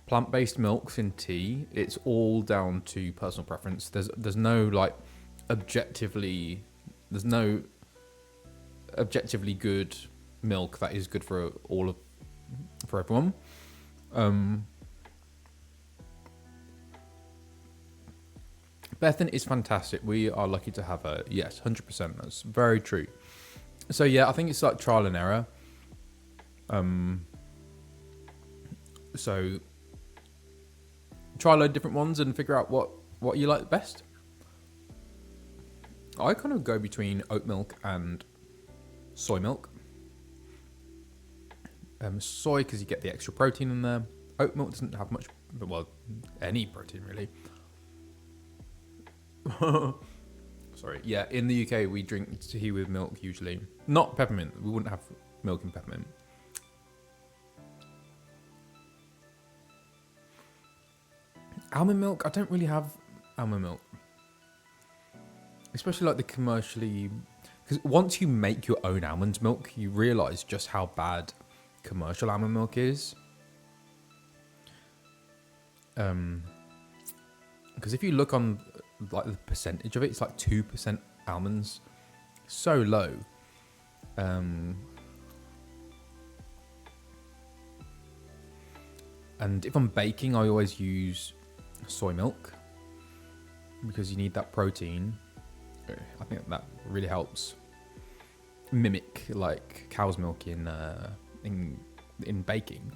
plant-based milks in tea, it's all down to personal preference. There's no like objectively good milk that is good for for everyone. Bethan is fantastic. We are lucky to have her. Yes, 100%. That's very true. So yeah, I think it's like trial and error. So try a load of different ones and figure out what you like best. I kind of go between oat milk and soy milk. Soy because you get the extra protein in there. Oat milk doesn't have much, well, any protein really. Sorry. Yeah, in the UK we drink tea with milk usually. Not peppermint. We wouldn't have milk and peppermint. Almond milk? I don't really have almond milk. Especially like the commercially... Because once you make your own almond milk, you realise just how bad commercial almond milk is. Because if you look on like the percentage of it, it's like 2% almonds. So low. And if I'm baking, I always use soy milk because you need that protein. I think that really helps mimic like cow's milk in baking.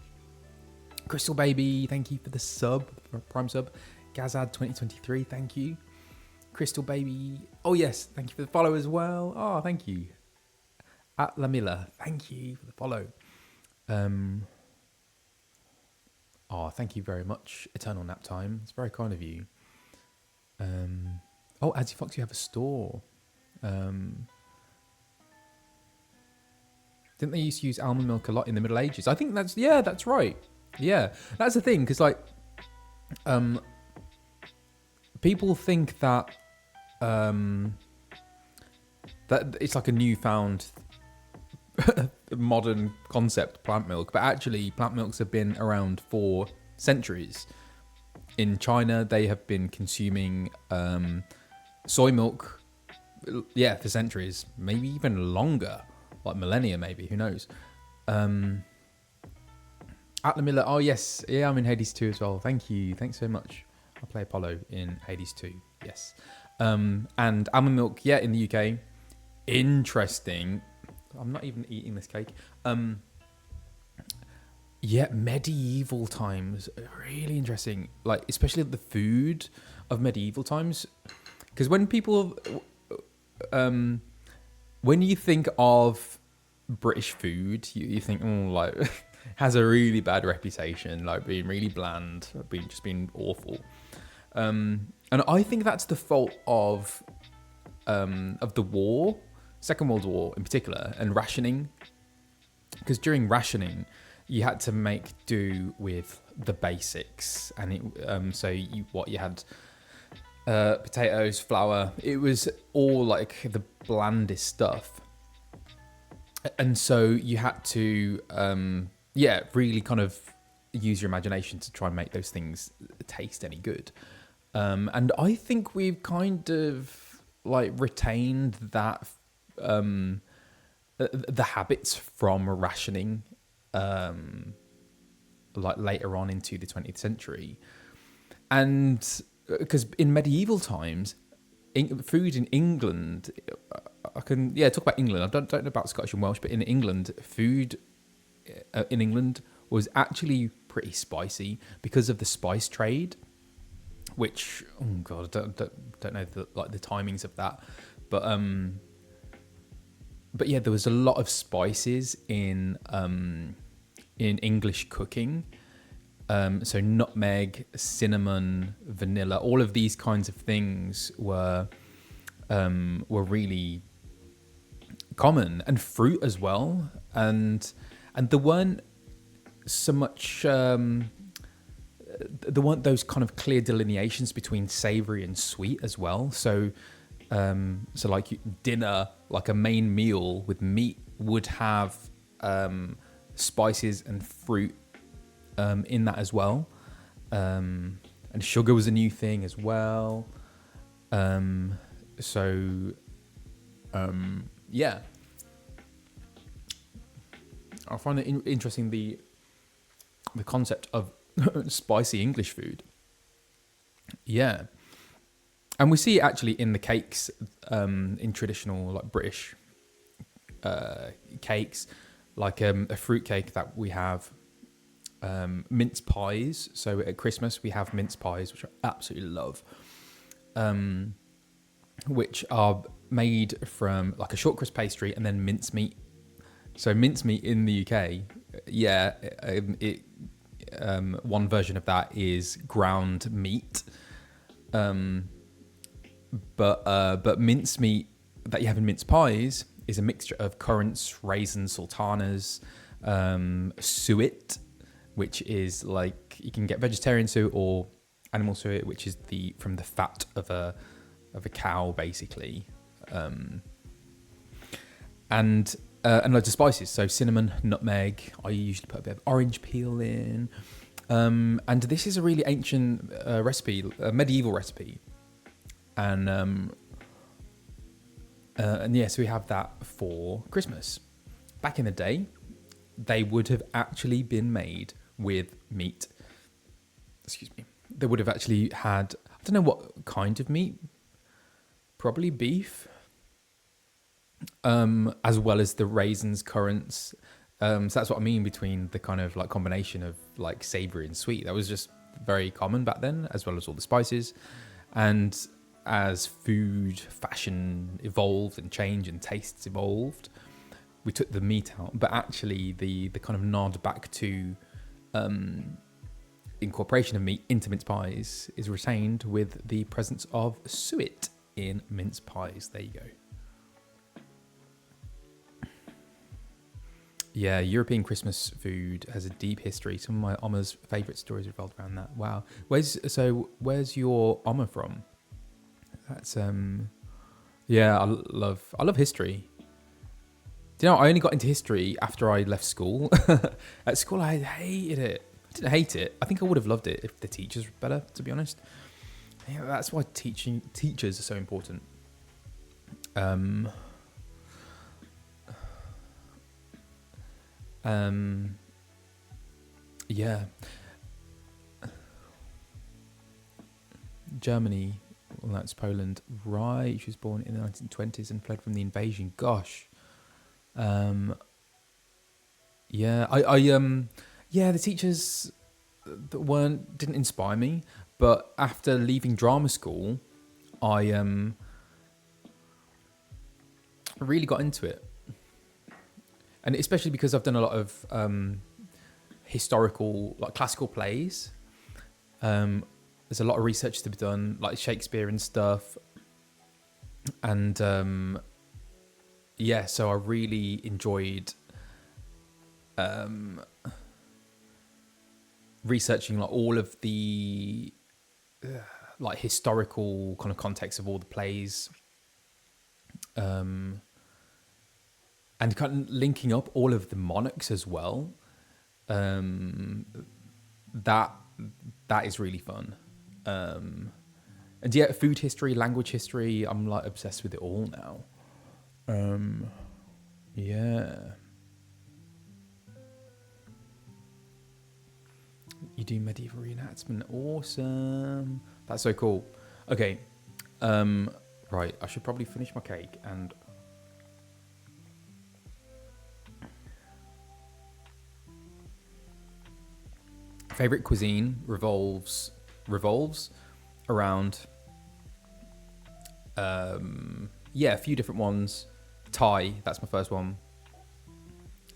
Crystal Baby, thank you for the sub, for Prime sub. Gazad 2023, thank you. Crystal Baby, oh yes, thank you for the follow as well. Oh, thank you. At Lamilla, thank you for the follow. Oh, thank you very much, Eternal Nap Time. It's very kind of you. Oh, Adzy Fox, you have a store. Didn't they used to use almond milk a lot in the Middle Ages? I think that's right. Yeah, that's the thing, because like, people think that that it's like a newfound modern concept, plant milk, but actually plant milks have been around for centuries. In China, they have been consuming soy milk, for centuries, maybe even longer, like millennia, maybe, who knows. At the Miller. Oh yes, yeah, I'm in Hades 2 as well. Thank you, thanks so much. I play Apollo in Hades 2. Yes, and almond milk. Yeah, in the UK. Interesting. I'm not even eating this cake. Yeah, medieval times. Really interesting. Like especially the food of medieval times, because when people, when you think of British food, you think, oh, like has a really bad reputation, like being really bland, being awful. And I think that's the fault of the war, Second World War in particular, and rationing. Because during rationing, you had to make do with the basics, and you had potatoes, flour. It was all like the blandest stuff, and so you had to really kind of use your imagination to try and make those things taste any good. And I think we've kind of like retained that the habits from rationing like later on into the 20th century. And because in medieval times, food in England, I can talk about England. I don't know about Scottish and Welsh, but in England, food in England was actually pretty spicy because of the spice trade. Which, oh god, I don't know the timings of that, but yeah, there was a lot of spices in English cooking. So nutmeg, cinnamon, vanilla, all of these kinds of things were really common, and fruit as well. And there weren't so much. There weren't those kind of clear delineations between savoury and sweet as well. So like dinner, like a main meal with meat, would have spices and fruit in that as well. And sugar was a new thing as well. Yeah. I find it interesting, the concept of spicy English food. Yeah. And we see it actually in the cakes, in traditional like British cakes, like a fruit cake that we have, mince pies. So at Christmas we have mince pies, which I absolutely love, which are made from like a short crust pastry and then mincemeat. So mincemeat in the UK, one version of that is ground meat, but mincemeat that you have in mince pies is a mixture of currants, raisins, sultanas, suet, which is like, you can get vegetarian suet or animal suet, which is from the fat of a cow basically, and loads of spices, so cinnamon, nutmeg. I usually put a bit of orange peel in. And this is a really ancient recipe, a medieval recipe. And yes, we have that for Christmas. Back in the day, they would have actually been made with meat. Excuse me. They would have actually had, I don't know what kind of meat, probably beef, as well as the raisins, currants. So that's what I mean between the kind of like combination of like savory and sweet. That was just very common back then, as well as all the spices. And as food, fashion evolved and changed and tastes evolved, we took the meat out. But actually the kind of nod back to incorporation of meat into mince pies is retained with the presence of suet in mince pies. There you go. Yeah, European Christmas food has a deep history. Some of my Omma's favourite stories revolve around that. Wow. Where's your Omma from? That's yeah, I love history. Do you know, I only got into history after I left school. At school I hated it. I didn't hate it. I think I would have loved it if the teachers were better, to be honest. Yeah, that's why teachers are so important. Yeah. Germany, well, that's Poland. Right, she was born in the 1920s and fled from the invasion. Gosh. Yeah, yeah, the teachers that didn't inspire me, but after leaving drama school, I really got into it. And especially because I've done a lot of historical, like classical plays. There's a lot of research to be done, like Shakespeare and stuff. And yeah, so I really enjoyed researching like all of the like historical kind of context of all the plays, and kind of linking up all of the monarchs as well. That is really fun. And yeah, food history, language history, I'm like obsessed with it all now. Yeah. You do medieval reenactment. Awesome. That's so cool. Okay. Right, I should probably finish my cake and favorite cuisine revolves around yeah, a few different ones. Thai, that's my first one.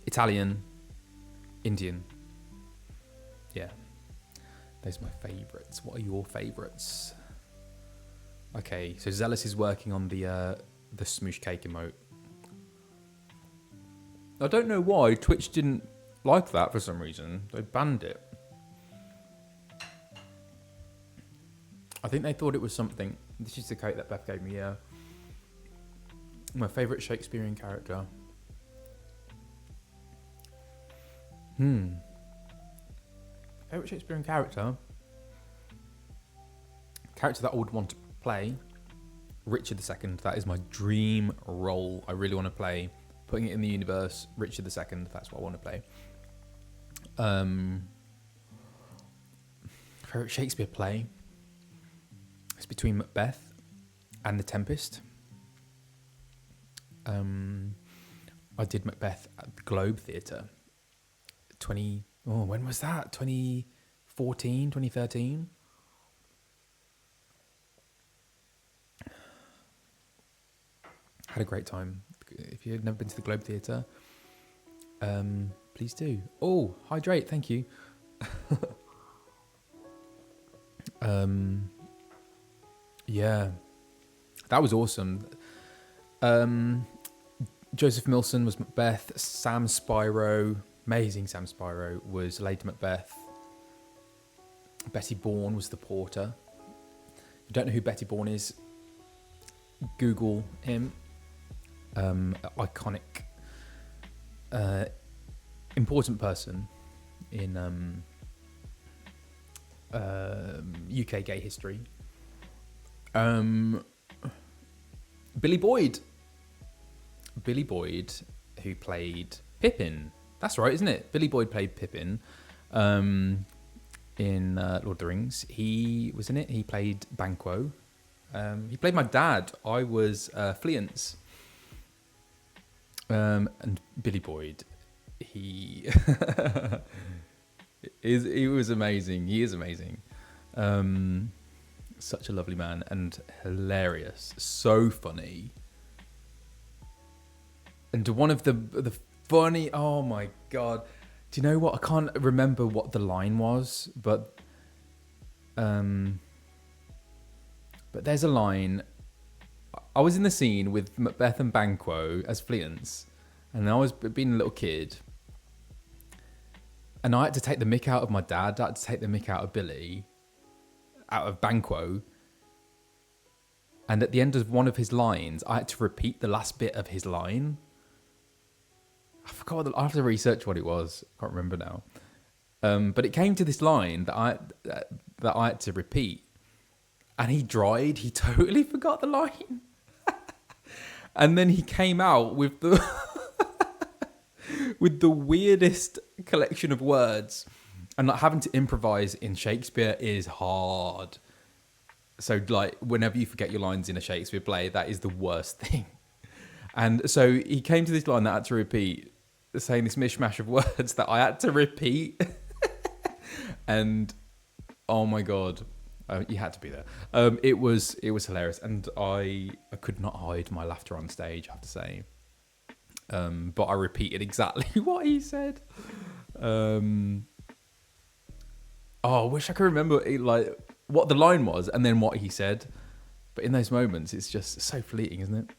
Italian, Indian. Yeah. Those are my favourites. What are your favourites? Okay, so Zealous is working on the smoosh cake emote. I don't know why Twitch didn't like that for some reason. They banned it. I think they thought it was something. This is the cake that Beth gave me, yeah. My favourite Shakespearean character. Favourite Shakespearean character? Character that I would want to play? Richard II. That is my dream role. I really want to play. Putting it in the universe, Richard II. That's what I want to play. Favourite Shakespeare play? It's between Macbeth and The Tempest. I did Macbeth at the Globe Theatre. When was that? 2014, 2013? Had a great time. If you've never been to the Globe Theatre, please do. Oh, hydrate, thank you. Yeah, that was awesome. Joseph Milson was Macbeth. Sam Spyro, amazing Sam Spyro, was Lady Macbeth. Betty Bourne was the porter. If you don't know who Betty Bourne is, Google him. Iconic, important person in UK gay history. Billy Boyd, who played Pippin. That's right, isn't it? Billy Boyd played Pippin in Lord of the Rings. He was in it. He played Banquo. He played my dad. I was Fleance. And Billy Boyd, he was amazing. He is amazing. Such a lovely man and hilarious. So funny. And one of the funny, oh my God. Do you know what? I can't remember what the line was, but there's a line. I was in the scene with Macbeth and Banquo as Fleance, and I was being a little kid, and I had to take the mick out of my dad. I had to take the mick out of Billy, out of Banquo, and at the end of one of his lines, I had to repeat the last bit of his line. I forgot. I have to research what it was. I can't remember now. But it came to this line that I had to repeat, and he dried. He totally forgot the line. And then he came out with the with the weirdest collection of words. And like having to improvise in Shakespeare is hard. So like whenever you forget your lines in a Shakespeare play, that is the worst thing. And so he came to this line that I had to repeat, saying this mishmash of words that I had to repeat. And oh my god, you had to be there. It was hilarious, and I could not hide my laughter on stage, I have to say. But I repeated exactly what he said. I wish I could remember like what the line was and then what he said. But in those moments, it's just so fleeting, isn't it?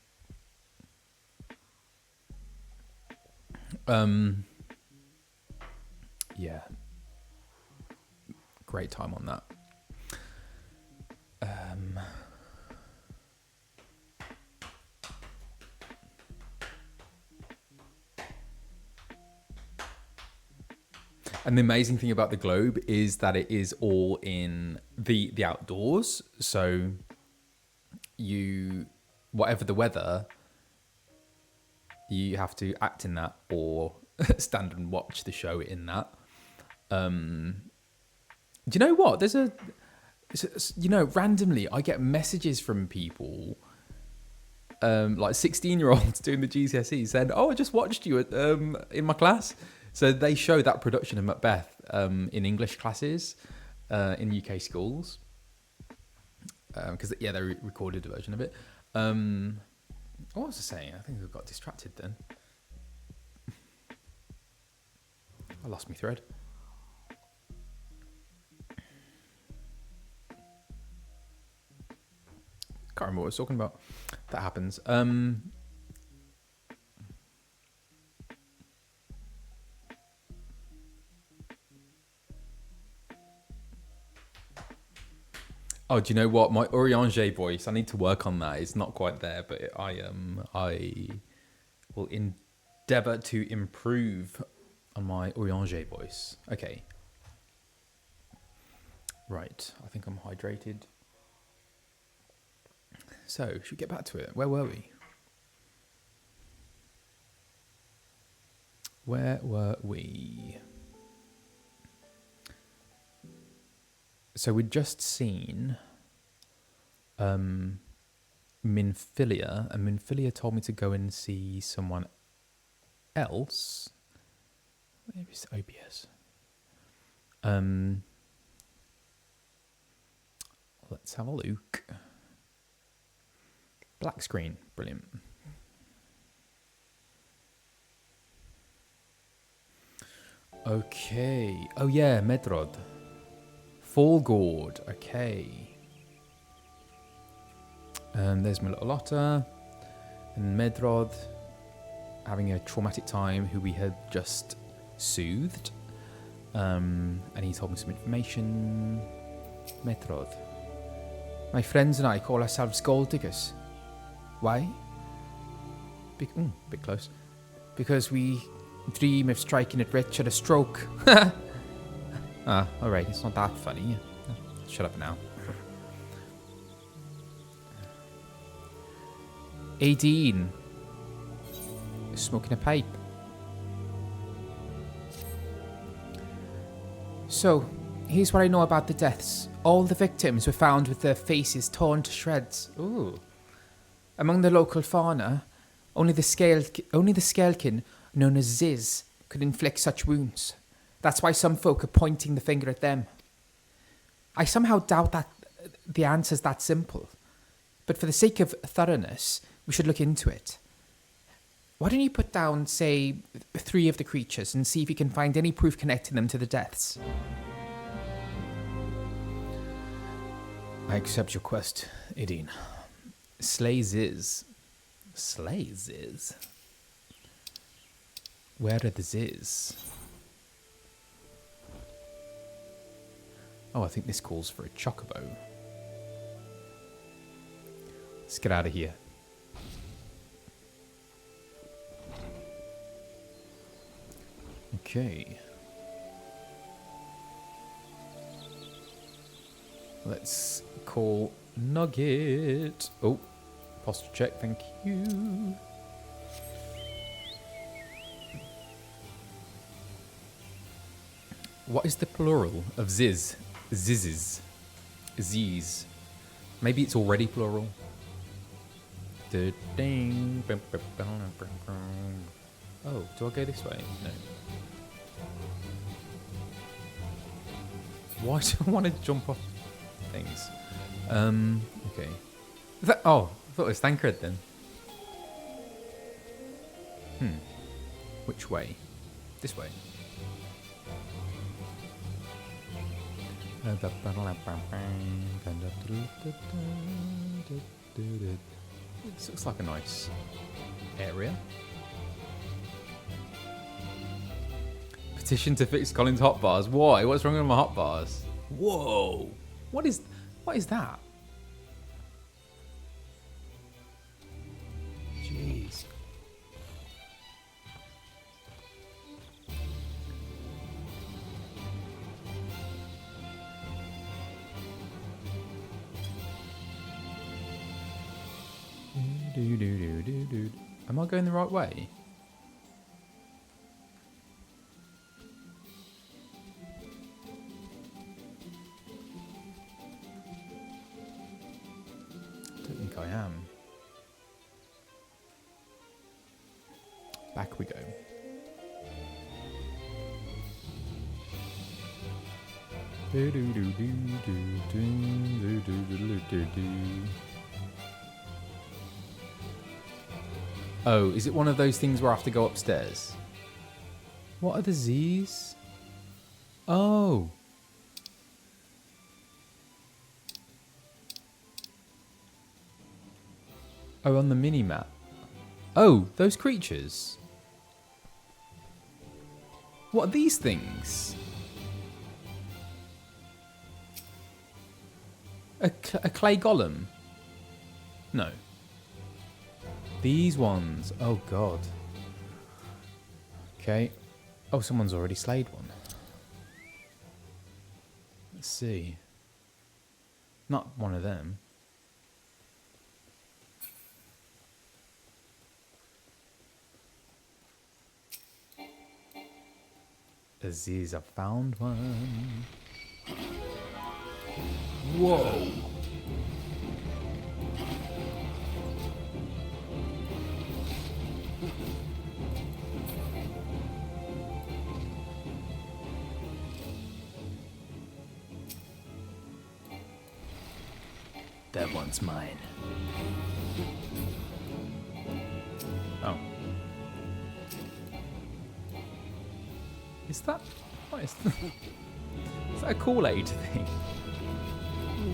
Yeah. Great time on that. And the amazing thing about the globe is that it is all in the outdoors. So whatever the weather, you have to act in that or stand and watch the show in that. Do you know what? Randomly I get messages from people, like 16-year-olds doing the GCSEs saying, "Oh, I just watched you in my class." So they show that production of Macbeth in English classes in UK schools. Because, they recorded a version of it. What was I saying? I think I got distracted then. I lost my thread. Can't remember what I was talking about. That happens. Oh, do you know what? My Oriange voice, I need to work on that. It's not quite there, but I will endeavour to improve on my Oriange voice. Okay. Right. I think I'm hydrated. So, should we get back to it? Where were we? So we'd just seen Minfilia, and Minfilia told me to go and see someone else. Maybe it's OBS. Let's have a look. Black screen, brilliant. Okay. Oh yeah, Medrod. Fallgord, okay. There's my little otter. And Medrod having a traumatic time who we had just soothed. And he told me some information. Medrod. My friends and I call ourselves gold diggers. Why? Bit close. Because we dream of striking it rich at a stroke. Alright, it's not that funny. Shut up now. 18. Smoking a pipe.
So, here's what I know about the deaths. All the victims were found with their faces torn to shreds.
Ooh.
Among the local fauna, only the scalekin, known as Ziz, could inflict such wounds. That's why some folk are pointing the finger at them. I somehow doubt that the answer's that simple. But for the sake of thoroughness, we should look into it. Why don't you put down, say, 3 of the creatures and see if you can find any proof connecting them to the deaths?
I accept your quest, Ideen.
Slay Ziz. Slay Ziz? Where are the Ziz? Oh, I think this calls for a chocobo. Let's get out of here. Okay. Let's call Nugget. Oh, posture check, thank you. What is the plural of ziz? Zizzes. Z's. Maybe it's already plural. Oh, do I go this way? No. Why do I want to jump off things? Okay. Oh, I thought it was Thancred then. Which way? This way. This looks like a nice area. Petition to fix Colin's hotbars. Why? What's wrong with my hotbars? Whoa! What is that? Jeez. Am I going the right way? Don't think I am. Back we go. Oh, is it one of those things where I have to go upstairs? What are the Z's? Oh. Oh, on the mini-map. Oh, those creatures. What are these things? A clay golem? No. These ones. Oh, God. Okay. Oh, someone's already slayed one. Let's see. Not one of them. Aziz, I found one. Whoa.
That one's mine.
Oh. Is that... What is that? Is that a Kool-Aid thing?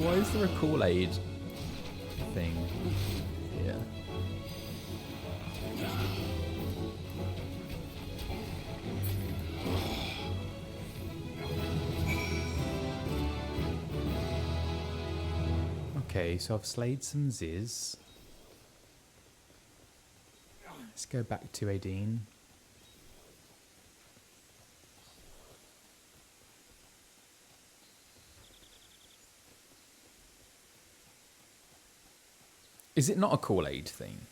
Why is there a Kool-Aid thing here? Okay, so I've slayed some Ziz. Let's go back to Aideen. Is it not a Kool-Aid thing?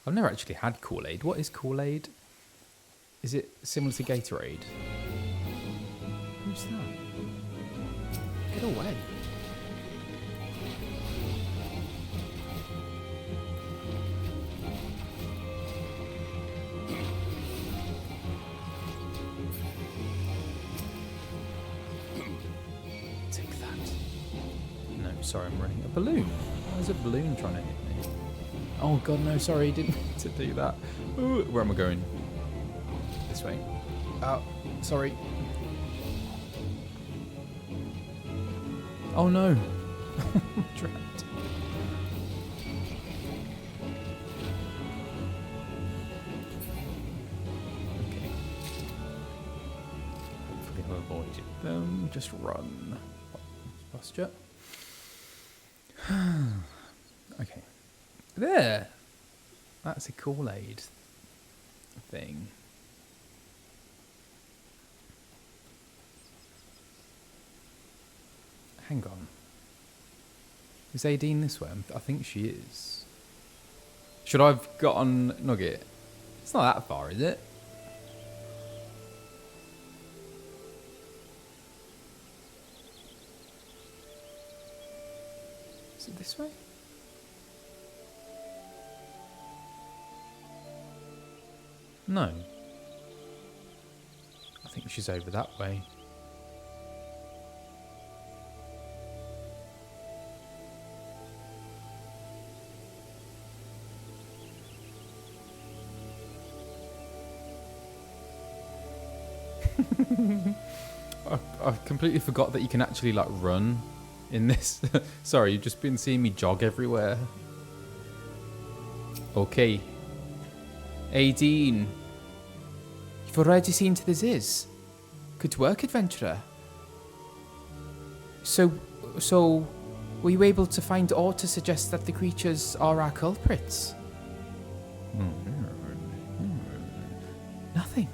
I've never actually had Kool-Aid. What is Kool-Aid? Is it similar to Gatorade? Who's that? Get away. Take that. No, sorry, I'm running a balloon. Why is a balloon trying to hit me? Oh god, no, sorry, didn't mean to do that. Ooh, where am I going? This way. Oh, sorry. Oh no. Trapped. Okay. Hopefully I'll avoid them. Just run. Posture. Okay. There. That's a Kool-Aid thing. Hang on. Is Aideen this way? I think she is. Should I have got on Nugget? It's not that far, is it?
Is it this way?
No. I think she's over that way. I've completely forgot that you can actually like run in this. Sorry, you've just been seeing me jog everywhere. Okay. 18.
You've already seen to the Ziz. Good work, adventurer. So, were you able to find aught to suggest that the creatures are our culprits? Nothing.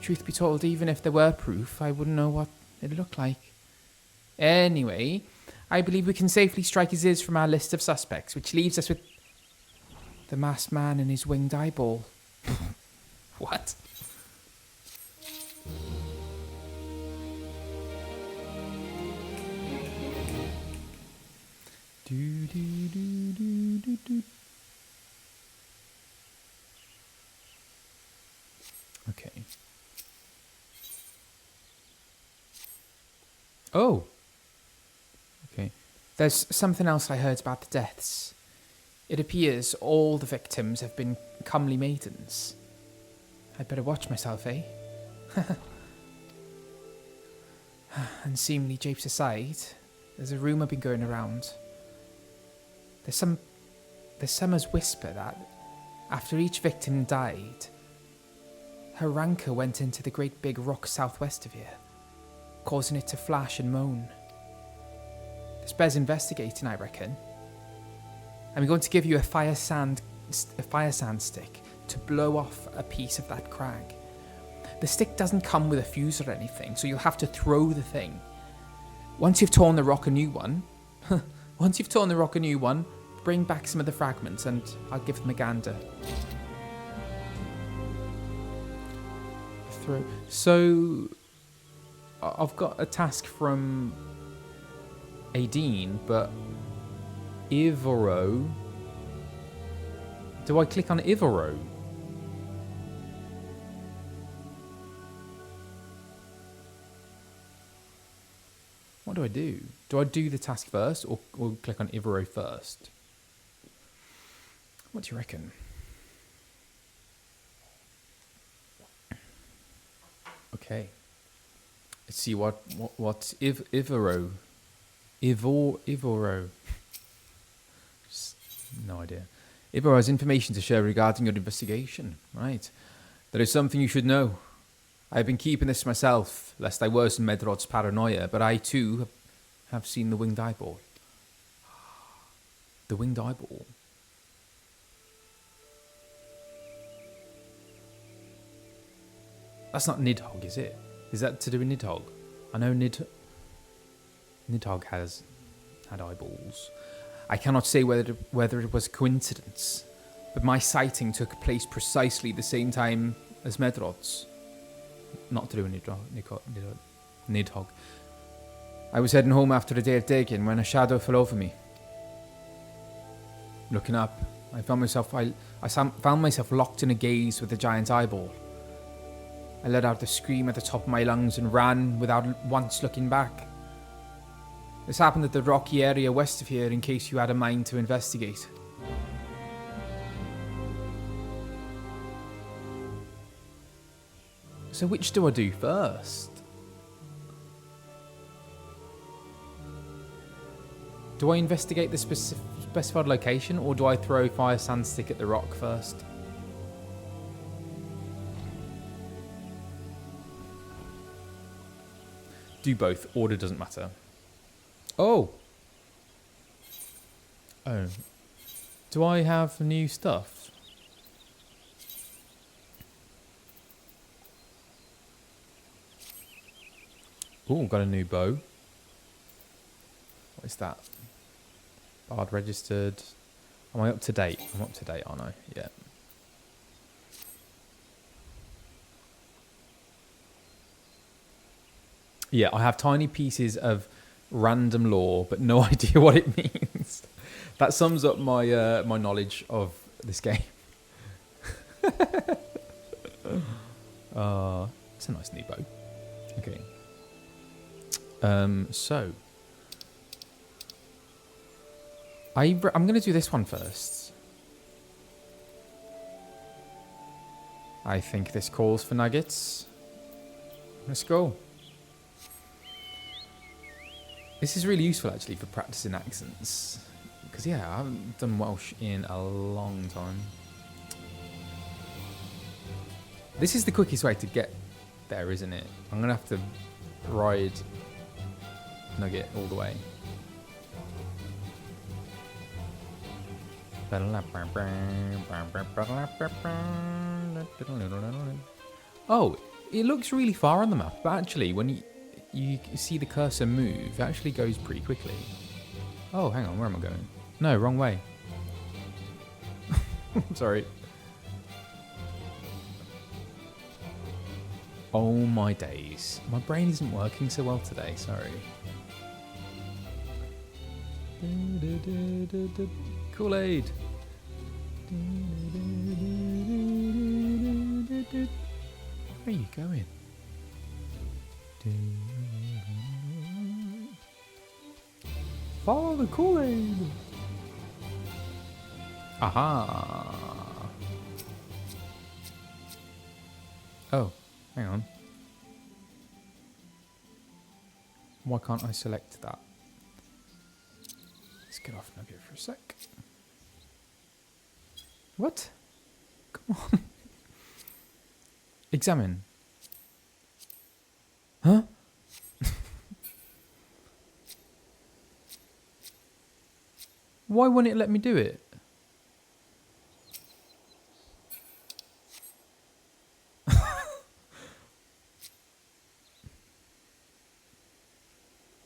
Truth be told, even if there were proof, I wouldn't know what it looked like. Anyway, I believe we can safely strike a Ziz from our list of suspects, which leaves us with the masked man and his winged eyeball.
What? Okay. Oh. Okay.
There's something else I heard about the deaths. It appears all the victims have been comely maidens. I'd better watch myself, eh? Unseemly japes aside, there's a rumour been going around. There's some's whisper that after each victim died, her rancor went into the great big rock southwest of here, causing it to flash and moan. This bears investigating, I reckon. I'm going to give you a fire sand stick to blow off a piece of that crag. The stick doesn't come with a fuse or anything, so you'll have to throw the thing. Once you've torn the rock a new one, bring back some of the fragments and I'll give them a gander.
Throw. So, I've got a task from Aideen, but Ivoro. Do I click on Ivoro? What do I do? Do I do the task first or click on Ivoro first? What do you reckon? Okay. Let's see what Ivoro. Ivoro. No idea. Ivoro has information to share regarding your investigation. Right. There is something you should know. I have been keeping this to myself, lest I worsen Medrod's paranoia, but I too have seen the winged eyeball. The winged eyeball. That's not Nidhogg, is it? Is that to do with Nidhogg? I know Nidhogg had eyeballs. I cannot say whether it was a coincidence, but my sighting took place precisely the same time as Medrod's. Not to do with Nidhogg. I was heading home after a day of digging when a shadow fell over me. Looking up, I found myself locked in a gaze with the giant eyeball. I let out a scream at the top of my lungs and ran without once looking back. This happened at the rocky area west of here in case you had a mind to investigate. So which do I do first? Do I investigate the specified location or do I throw fire sand stick at the rock first? Do both. Order doesn't matter. Oh. Oh. Do I have new stuff? Oh, got a new bow. What is that? Bard registered. Am I up to date? I'm up to date, aren't I? Yeah. Yeah, I have tiny pieces of random lore, but no idea what it means. That sums up my my knowledge of this game. It's a nice Nebo. Okay. So I'm going to do this one first. I think this calls for nuggets. Let's go. This is really useful actually for practicing accents. Because yeah, I haven't done Welsh in a long time. This is the quickest way to get there, isn't it? I'm going to have to ride Nugget all the way. Oh, it looks really far on the map, but actually when you see the cursor move, it actually goes pretty quickly. Oh, hang on, where am I going? No, wrong way. Sorry. Oh my days. My brain isn't working so well today, sorry. Kool-Aid. Where are you going? Follow the Kool-Aid. Aha. Oh, hang on. Why can't I select that? Let's get off Nugget for a sec. What? Come on. Examine. Huh? Why wouldn't it let me do it?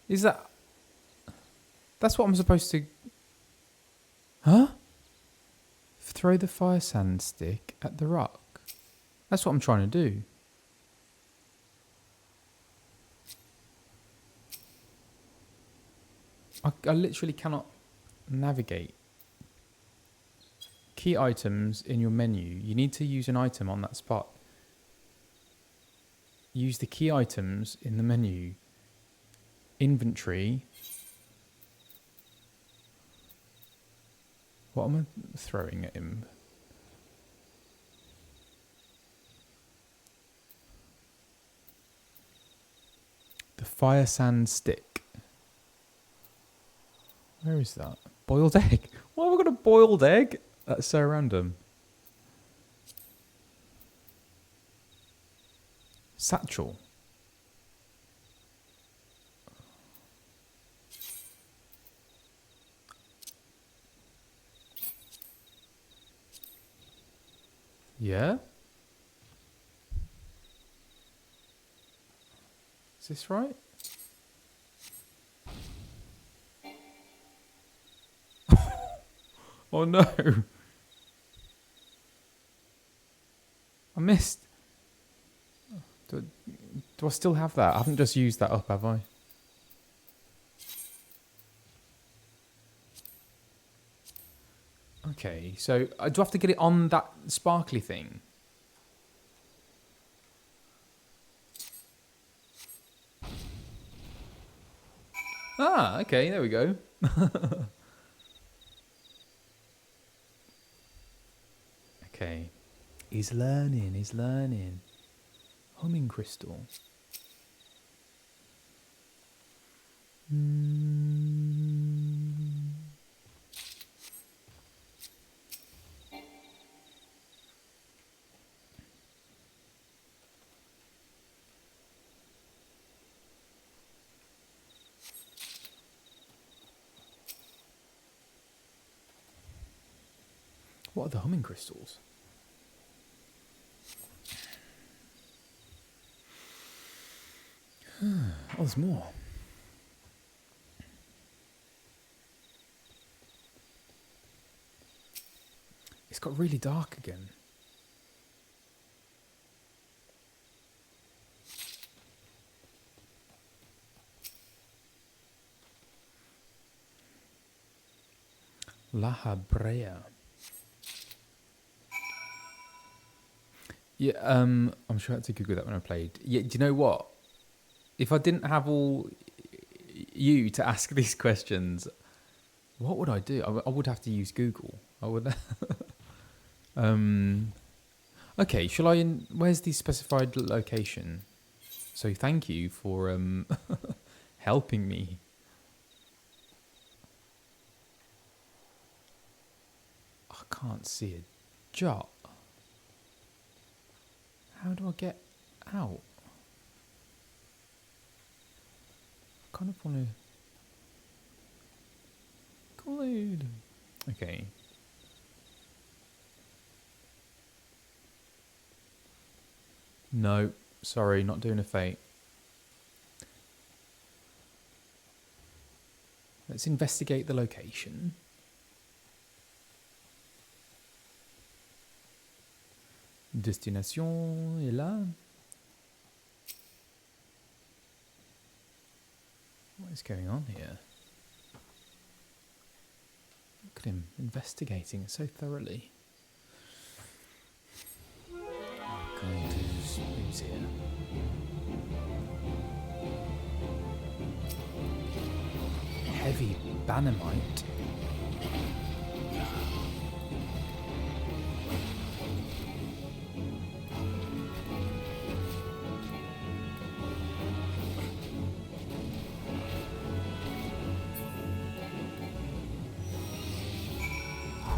Is that... That's what I'm supposed to... Huh? Throw the fire sand stick at the rock. That's what I'm trying to do. I literally cannot navigate. Key items in your menu. You need to use an item on that spot. Use the key items in the menu. Inventory. What am I throwing at him? The fire sand stick. Where is that? Boiled egg. Why have I got a boiled egg? That's so random. Satchel. Yeah? Is this right? Oh no! I missed. Do I still have that? I haven't just used that up, have I? Okay, so do I have to get it on that sparkly thing? Ah, okay, there we go. Okay. He's learning, he's learning. Homing crystal. What are the humming crystals? Oh, there's more. It's got really dark again. Lahabrea. Yeah, I'm sure I had to Google that when I played. Yeah, do you know what? If I didn't have all you to ask these questions, what would I do? I would have to use Google. I would. Okay, shall I? Where's the specified location? So thank you for helping me. I can't see a jot. How do I get out? I kind of want to. Collide. Okay. No, sorry, not doing a fate. Let's investigate the location. Destination est là. What is going on here? Look at him investigating so thoroughly. God, who's here? Heavy bannermite.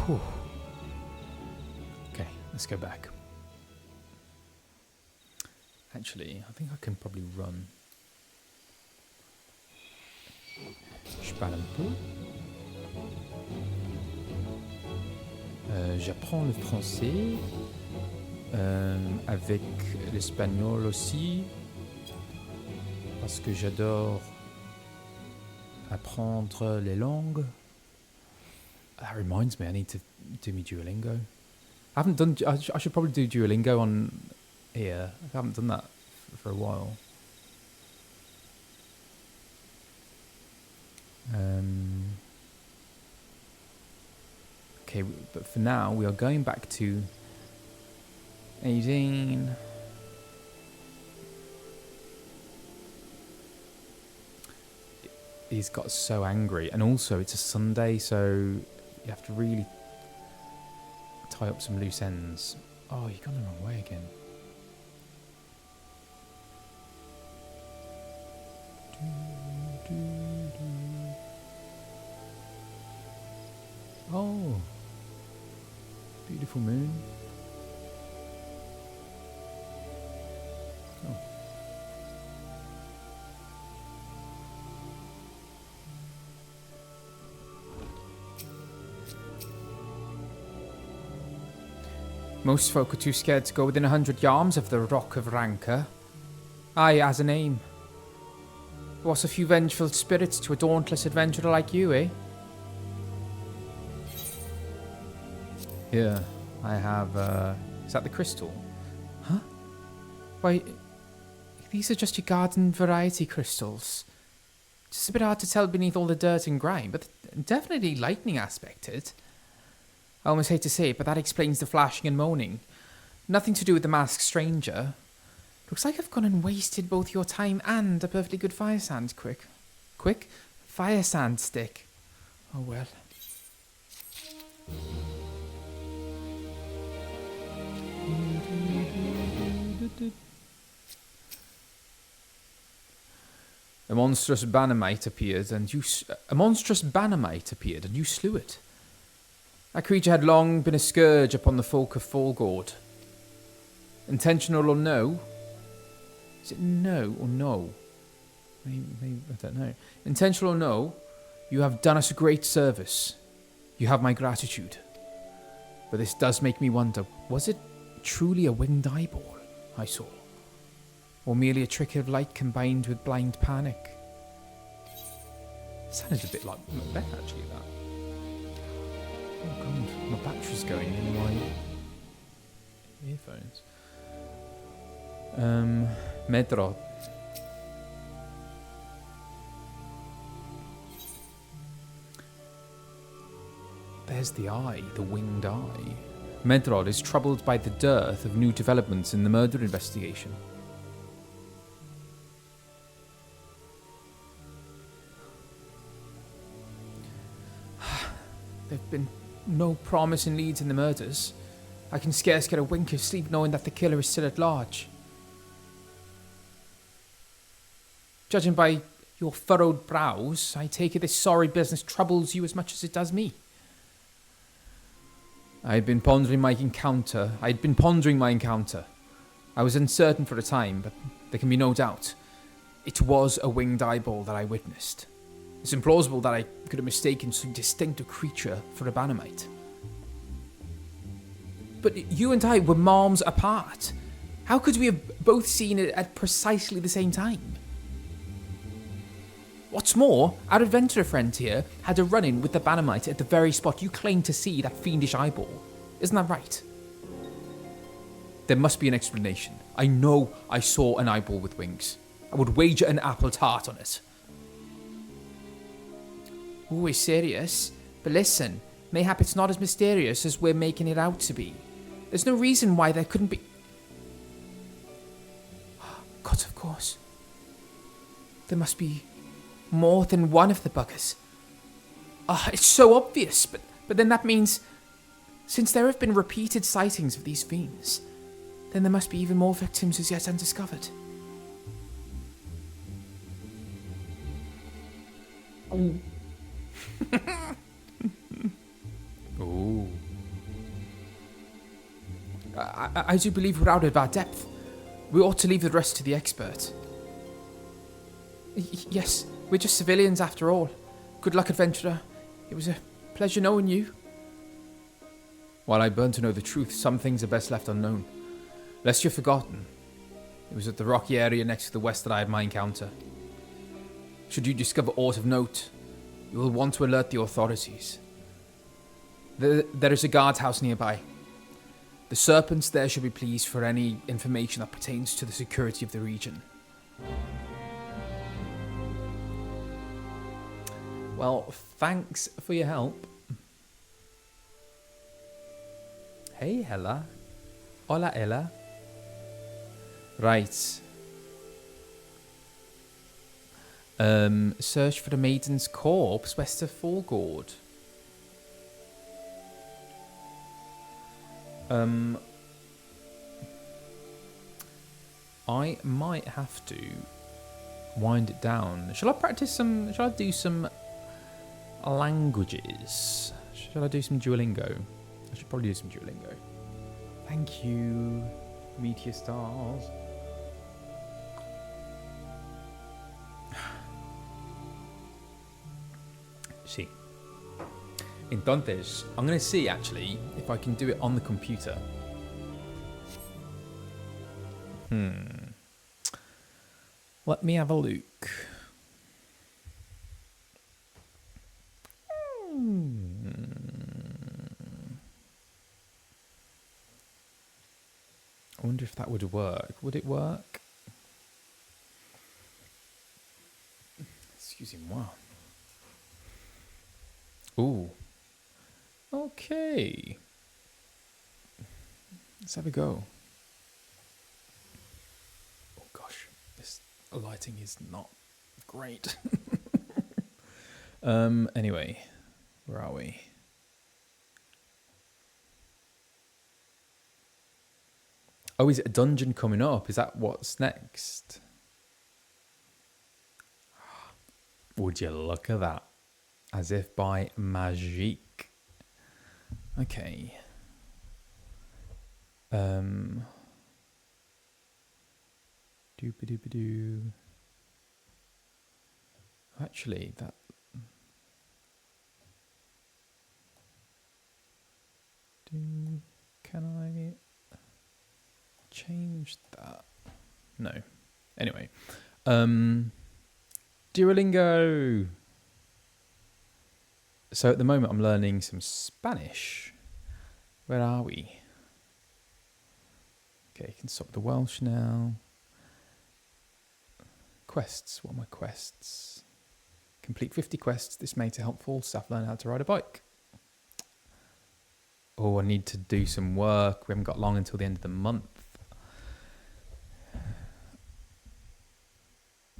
Whew. Okay, let's go back. Actually, I think I can probably run. Je parle un peu. J'apprends le français. Avec l'espagnol aussi. Parce que j'adore apprendre les langues. That reminds me, I need to do me Duolingo. I haven't done. I should probably do Duolingo on here. I haven't done that for a while. Okay, but for now we are going back to 18. He's got so angry, and also it's a Sunday, so you have to really tie up some loose ends. Oh, you've gone the wrong way again. Oh, beautiful moon. Oh.
Most folk are too scared to go within 100 yards of the Rock of Rancor. Aye, as a name. What's a few vengeful spirits to a dauntless adventurer like you, eh?
Here, I have, is that the crystal?
Huh? Why, these are just your garden variety crystals. Just a bit hard to tell beneath all the dirt and grime, but definitely lightning aspected. I almost hate to say it, but that explains the flashing and moaning. Nothing to do with the masked stranger. Looks like I've gone and wasted both your time and a perfectly good fire sand quick? Fire sand stick. Oh well.
A monstrous bannermite appeared, and you slew it.
That creature had long been a scourge upon the folk of Falgord. Intentional or no? Is it no or no?
Maybe I don't know.
Intentional or no, you have done us a great service. You have my gratitude. But this does make me wonder, was it truly a winged eyeball I saw? Or merely a trick of light combined with blind panic?
Sounded a bit like Macbeth, actually, that. Oh god, my battery's going in my earphones. Medrod.
There's the eye, the winged eye. Medrod is troubled by the dearth of new developments in the murder investigation. There've been no promising leads in the murders. I can scarce get a wink of sleep knowing that the killer is still at large. Judging by your furrowed brows, I take it this sorry business troubles you as much as it does me. I'd been pondering my encounter. I was uncertain for a time, but there can be no doubt. It was a winged eyeball that I witnessed. It's implausible that I could have mistaken so distinct a creature for a Bannermite. But you and I were miles apart. How could we have both seen it at precisely the same time? What's more, our adventurer friend here had a run-in with the Bannermite at the very spot you claimed to see that fiendish eyeball. Isn't that right? There must be an explanation. I know I saw an eyeball with wings. I would wager an apple tart on it. Always serious? But listen, mayhap it's not as mysterious as we're making it out to be. There's no reason why there couldn't be... God, of course. There must be more than one of the buggers. It's so obvious, but then that means... Since there have been repeated sightings of these fiends, then there must be even more victims as yet undiscovered.
Ooh.
I do believe we're out of our depth. We ought to leave the rest to the expert. Yes, we're just civilians after all. Good luck, adventurer. It was a pleasure knowing you.
While I burn to know the truth, some things are best left unknown. Lest you're forgotten, it was at the rocky area next to the west that I had my encounter. Should you discover aught of note, you will want to alert the authorities. There is a guardhouse nearby. The serpents there should be pleased for any information that pertains to the security of the region. Well, thanks for your help. Hey, Hella. Hola, Ella. Right. Search for the maiden's corpse west of Foregord. I might have to wind it down. Shall I do some languages? Shall I do some Duolingo? I should probably do some Duolingo. Thank you, Meteor Stars. See. Entonces, I'm going to see actually if I can do it on the computer. Let me have a look. I wonder if that would work. Would it work? Excuse me, wow. Ooh. Okay. Let's have a go. Oh gosh, this lighting is not great. Anyway, where are we? Oh, is it a dungeon coming up? Is that what's next? Would you look at that? As if by magique. Okay. Doop-a-doop-a-doo. Actually, that... Can I change that? No. Anyway. Duolingo! So at the moment I'm learning some Spanish. Where are we? Okay, can stop the Welsh now. Quests. What are my quests? Complete 50 quests. This may to help full staff learn how to ride a bike. Oh, I need to do some work. We haven't got long until the end of the month.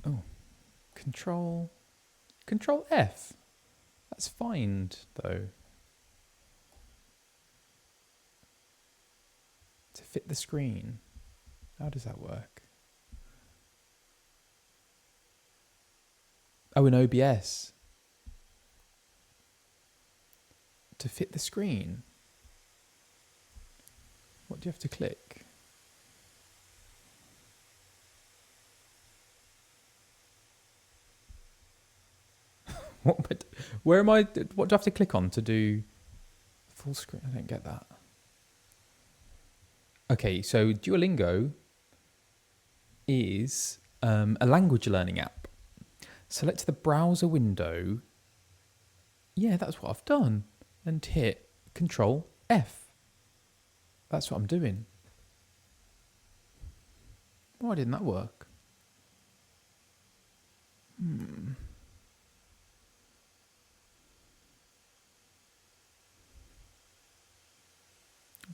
Oh, Control F. That's find though. To fit the screen. How does that work? Oh, in OBS. To fit the screen. What do you have to click? Where am I? What do I have to click on to do full screen? I don't get that. Okay, so Duolingo is a language learning app. Select the browser window. Yeah, that's what I've done. And hit Control F. That's what I'm doing. Why didn't that work? I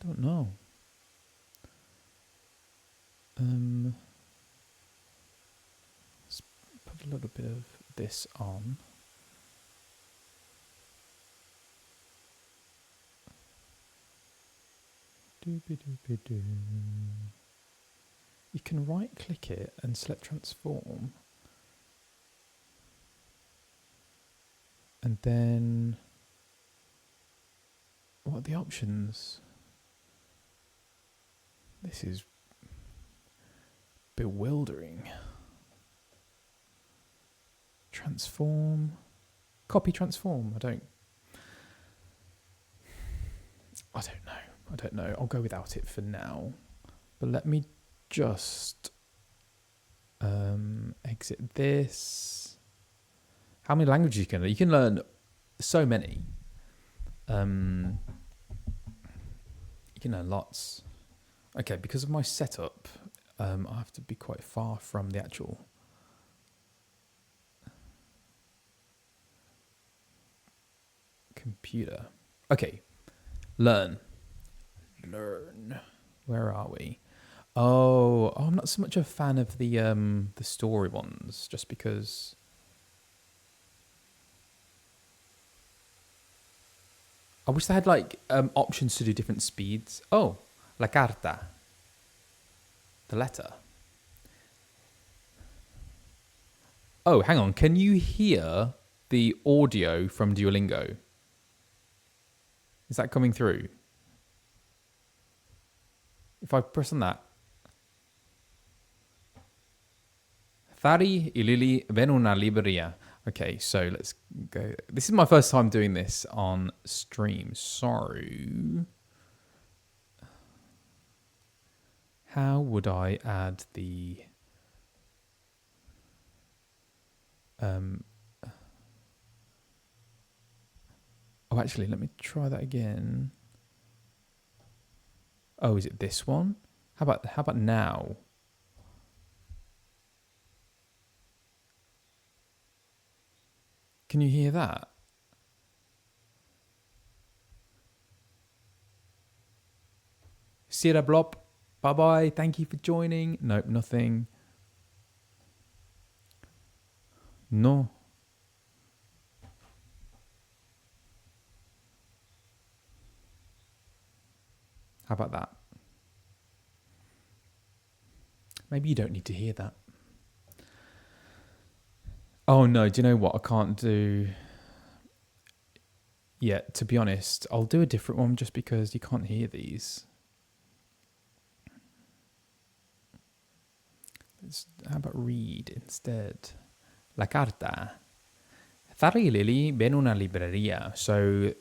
don't know. Let's put a little bit of this on. Doobie-doobie-doo. You can right click it and select transform. And then what are the options? This is bewildering. Transform. Copy transform. I don't know. I'll go without it for now. But let me just exit this. How many languages you can learn? You can learn so many. You can learn lots. Okay, because of my setup, I have to be quite far from the actual computer. Okay, learn. Where are we? Oh, I'm not so much a fan of the story ones, just because. I wish they had like options to do different speeds. Oh, la carta. The letter. Oh, hang on. Can you hear the audio from Duolingo? Is that coming through? If I press on that. Thari y Lily ven una libreria. Okay, so let's go. This is my first time doing this on stream. So, how would I add the oh, actually, let me try that again. Oh, is it this one? How about now? Can you hear that? Sierra Blop, bye-bye. Thank you for joining. Nope, nothing. No. How about that? Maybe you don't need to hear that. Oh no, do you know what I can't do? Yeah, to be honest, I'll do a different one just because you can't hear these. How about read instead? La carta. Thari y Lily ven una librería. So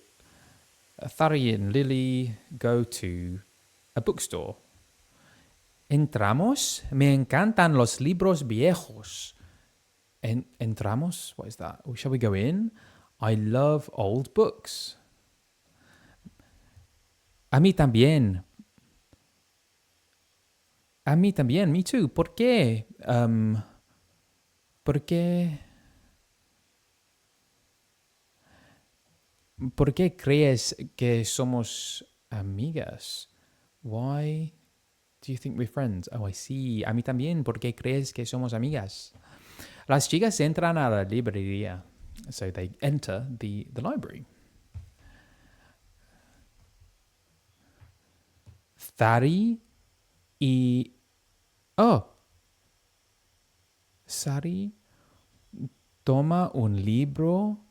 Thari and Lily go to a bookstore. Entramos. Me encantan los libros viejos. Entramos? What is that? Shall we go in? I love old books. A mí también. A mí también. Me too. ¿Por qué? ¿Por qué? ¿Por qué crees que somos Amigas. Why do you think we're friends? Oh, I see. A mí también. ¿Por qué crees que somos amigas? Las chicas entran a la librería. So they enter the library. Thari y... Oh. Sari toma un libro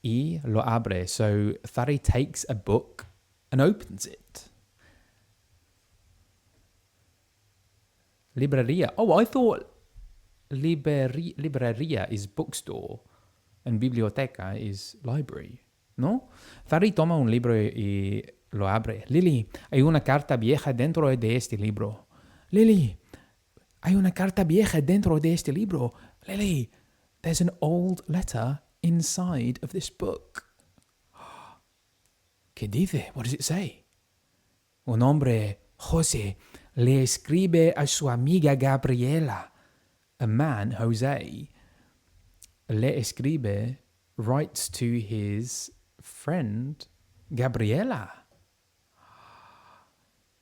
y lo abre. So Thari takes a book and opens it. Librería. Oh, I thought librería is bookstore and biblioteca is library. ¿No? Thari toma un libro y lo abre. Lily, hay una carta vieja dentro de este libro. Lily, hay una carta vieja dentro de este libro. Lily, there's an old letter inside of this book. ¿Qué dice? What does it say? Un hombre, José, le escribe a su amiga Gabriela. A man, Jose, le escribe, writes to his friend Gabriela.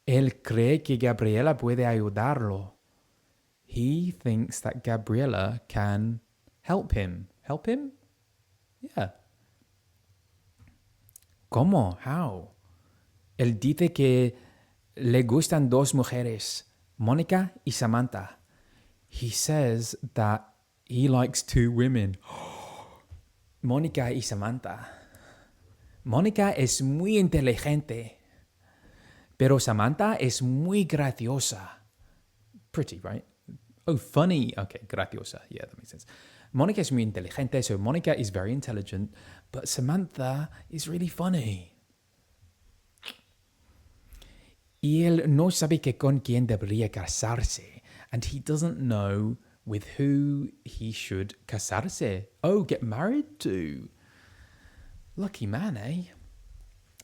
Él cree que Gabriela puede ayudarlo. He thinks that Gabriela can help him. Help him? Yeah. ¿Cómo? How? Él dice que le gustan dos mujeres, Mónica y Samantha. He says that he likes two women. Mónica y Samantha. Mónica es muy inteligente, pero Samantha es muy graciosa. Pretty, right? Oh, funny. Okay, graciosa. Yeah, that makes sense. Mónica es muy inteligente, so Mónica is very intelligent, but Samantha is really funny. Y él no sabe que con quién debería casarse, and he doesn't know with who he should casarse. Oh, get married to. Lucky man, eh?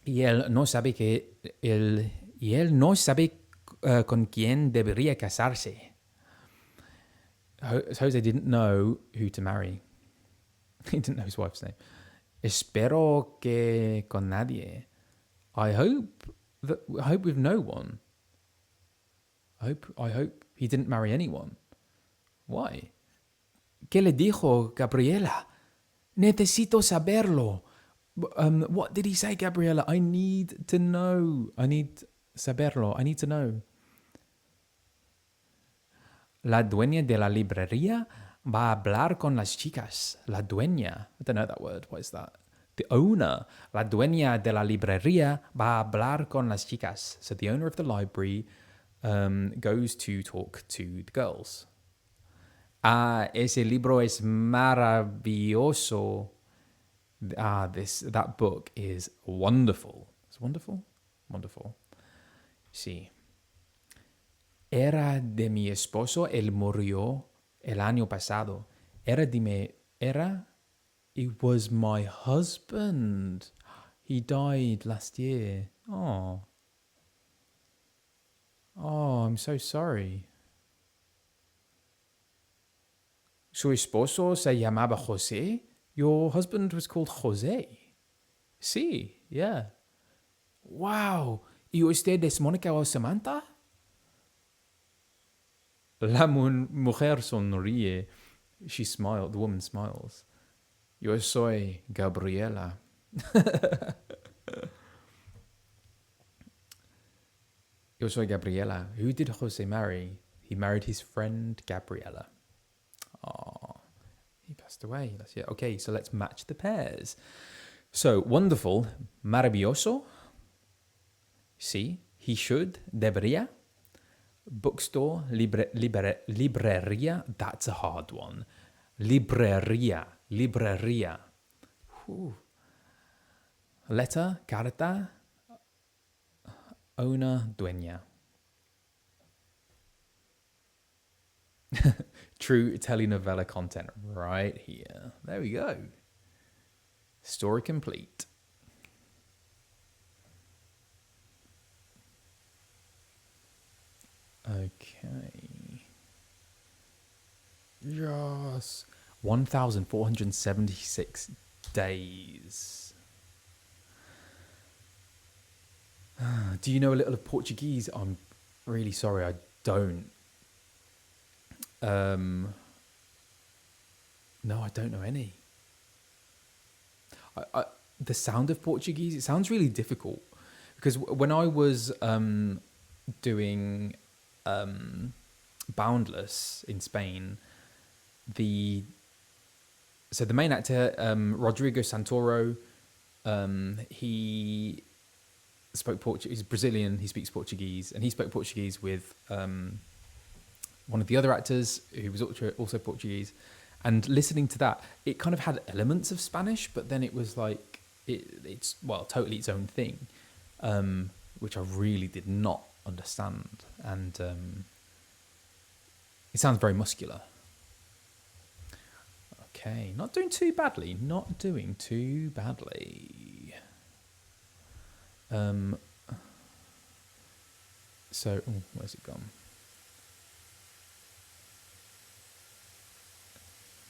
Y él no sabe con quién debería casarse. Jose didn't know who to marry. He didn't know his wife's name. Espero que con nadie. I hope with no one. I hope he didn't marry anyone. Why? ¿Qué le dijo Gabriela? Necesito saberlo. What did he say, Gabriela? I need to know. I need saberlo. I need to know. La dueña de la librería va a hablar con las chicas. La dueña. I don't know that word. What is that? The owner. La dueña de la librería va a hablar con las chicas. So the owner of the library goes to talk to the girls. Ese libro es maravilloso. That book is wonderful. It's wonderful? Wonderful. Sí. Era de mi esposo, él murió el año pasado. It was my husband. He died last year. Oh, I'm so sorry. Su esposo se llamaba José? Your husband was called José? Sí, yeah. Wow. ¿Y usted es Mónica o Samantha? La mujer sonríe. She smiled. The woman smiles. Yo soy Gabriela. Yo soy Gabriela. Who did Jose marry? He married his friend Gabriela. Oh, he passed away. That's it. Okay, so let's match the pairs. So, wonderful. Maravilloso. Sí. He should. Debería. Bookstore, librería, that's a hard one. Librería. Whew. Letter, carta, owner, dueña. True telenovela content right here. There we go. Story complete. Okay. Yes. 1,476 days. Do you know a little of Portuguese? I'm really sorry, I don't. No, I don't know any. The sound of Portuguese, it sounds really difficult because when I was doing Boundless in Spain, the main actor Rodrigo Santoro, he spoke Portuguese. He's Brazilian. He speaks Portuguese, and he spoke Portuguese with one of the other actors who was also Portuguese. And listening to that, it kind of had elements of Spanish, but then it was like it's totally its own thing, which I really did not understand. And it sounds very muscular. Okay, not doing too badly. Not doing too badly. So, where's it gone?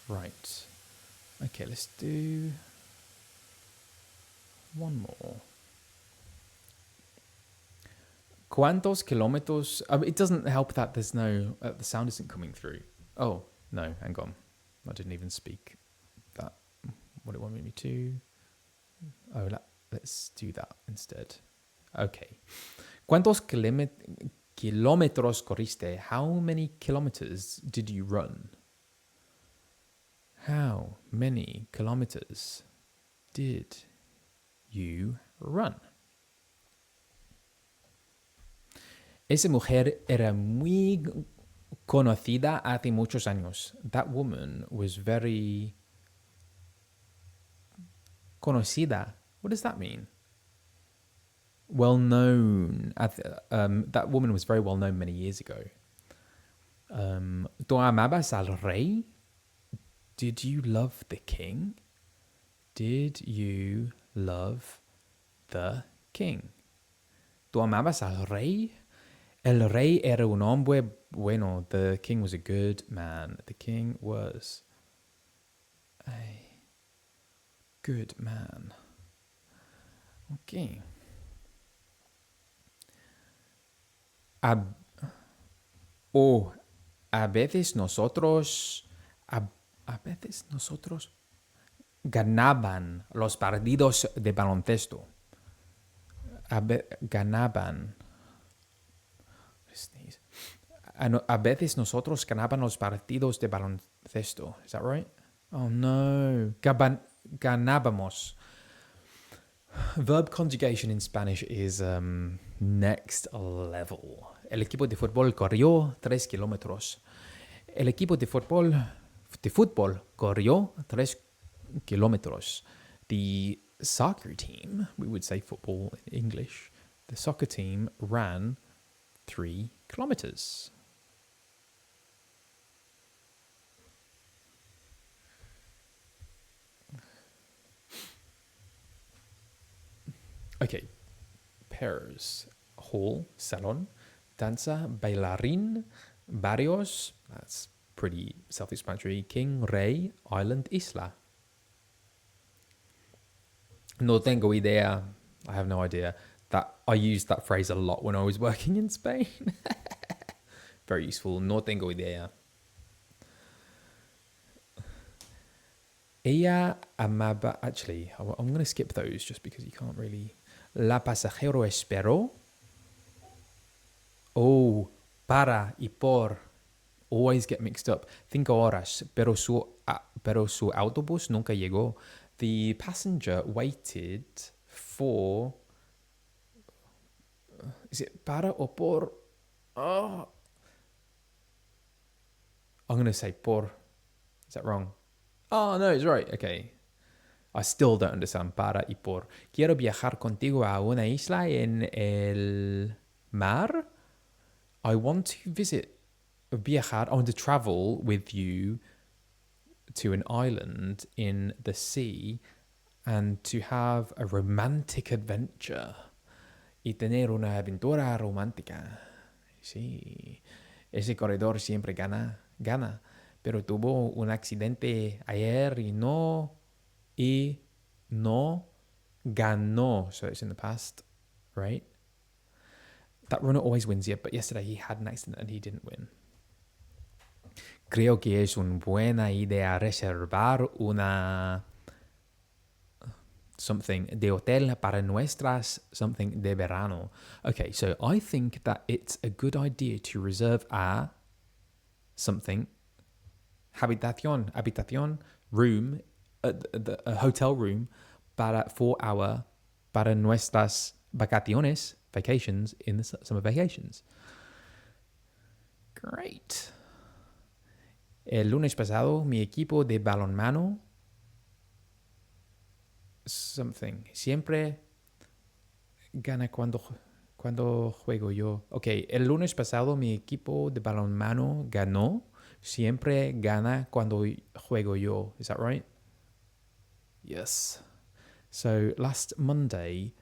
Right. Okay, let's do one more. ¿Cuántos kilómetros? It doesn't help that there's no, the sound isn't coming through. Oh, no, hang on. I didn't even speak that. What it wanted me to. Oh, let's do that instead. Okay. ¿Cuántos kilómetros corriste? How many kilometers did you run? How many kilometers did you run? Esa mujer era muy conocida hace muchos años. That woman was very conocida. What does that mean? Well known. That woman was very well known many years ago. ¿Tú amabas al rey? Did you love the king? Did you love the king? ¿Tú amabas al rey? El rey era un hombre bueno. The king was a good man. The king was a good man. Okay. A veces nosotros ganaban los partidos de baloncesto. Ganaban. A veces nosotros ganaban los partidos de baloncesto. Is that right? Oh no. Ganábamos. Verb conjugation in Spanish is next level. El equipo de fútbol corrió 3 kilómetros. El equipo de fútbol corrió 3 kilómetros. The soccer team, we would say football in English, the soccer team ran 3 kilometers. Okay, pairs, hall, salon, danza, bailarín, barrios, that's pretty self-explanatory, king, rey, island, isla. No tengo idea, I have no idea. That I used that phrase a lot when I was working in Spain. Very useful, no tengo idea. Ella amaba, actually, I'm going to skip those just because you can't really. La pasajero esperó. Oh, para y por. Always get mixed up. 5 horas, pero su autobús nunca llegó. The passenger waited for. Is it para or por? Oh. I'm going to say por. Is that wrong? Oh, no, it's right. Okay. I still don't understand para y por. Quiero viajar contigo a una isla en el mar. I want to viajar. I want to travel with you to an island in the sea and to have a romantic adventure. Y tener una aventura romántica. Sí. Ese corredor siempre gana. Pero tuvo un accidente ayer y no ganó. So it's in the past, right? That runner always wins, yeah, but yesterday he had an accident and he didn't win. Creo que es una buena idea reservar una something de hotel para nuestras something de verano. Okay, so I think that it's a good idea to reserve a something habitación room, a hotel room para nuestras vacations in the summer vacations. Great. El lunes pasado, mi equipo de balonmano something siempre gana cuando juego yo. Okay, el lunes pasado mi equipo de balonmano ganó. Siempre gana cuando juego yo. Is that right? Yes. So last Monday,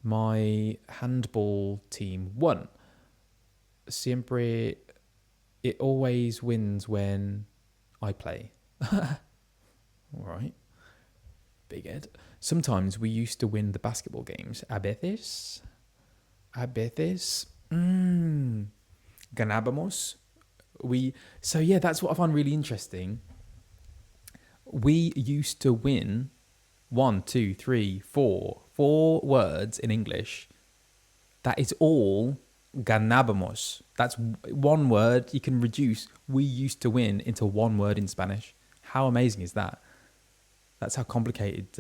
my handball team won. Siempre, it always wins when I play. All right. Big Ed. Sometimes we used to win the basketball games. A veces. Ganábamos. So yeah, that's what I find really interesting. We used to win 4 words in English. That is all ganábamos. That's one word you can reduce. We used to win into one word in Spanish. How amazing is that? That's how complicated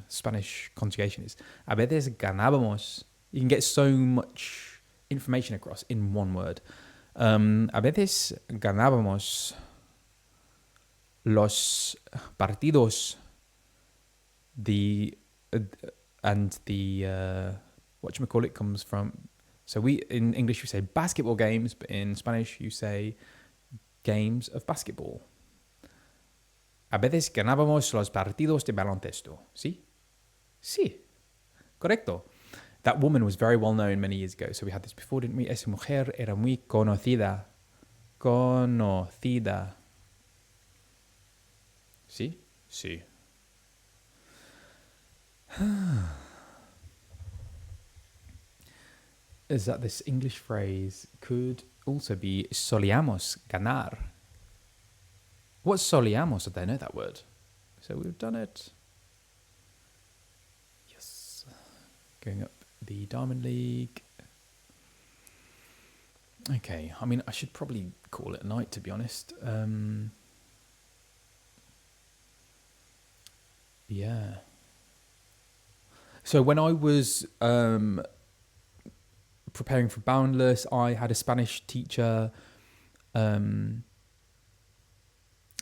Spanish conjugation is. A veces ganábamos. You can get so much information across in one word. A veces ganábamos los partidos whatchamacallit comes from. So we in English we say basketball games, but in Spanish you say games of basketball. A veces ganábamos los partidos de baloncesto. ¿Sí? Sí. Correcto. That woman was very well known many years ago. So we had this before, didn't we? Esa mujer era muy conocida. Conocida. ¿Sí? Sí. Is that this English phrase could also be solíamos ganar. What's solíamos? I don't know that word. So we've done it. Yes. Going up the Diamond League. Okay, I mean, I should probably call it a night, to be honest. Yeah. So when I was preparing for Boundless, I had a Spanish teacher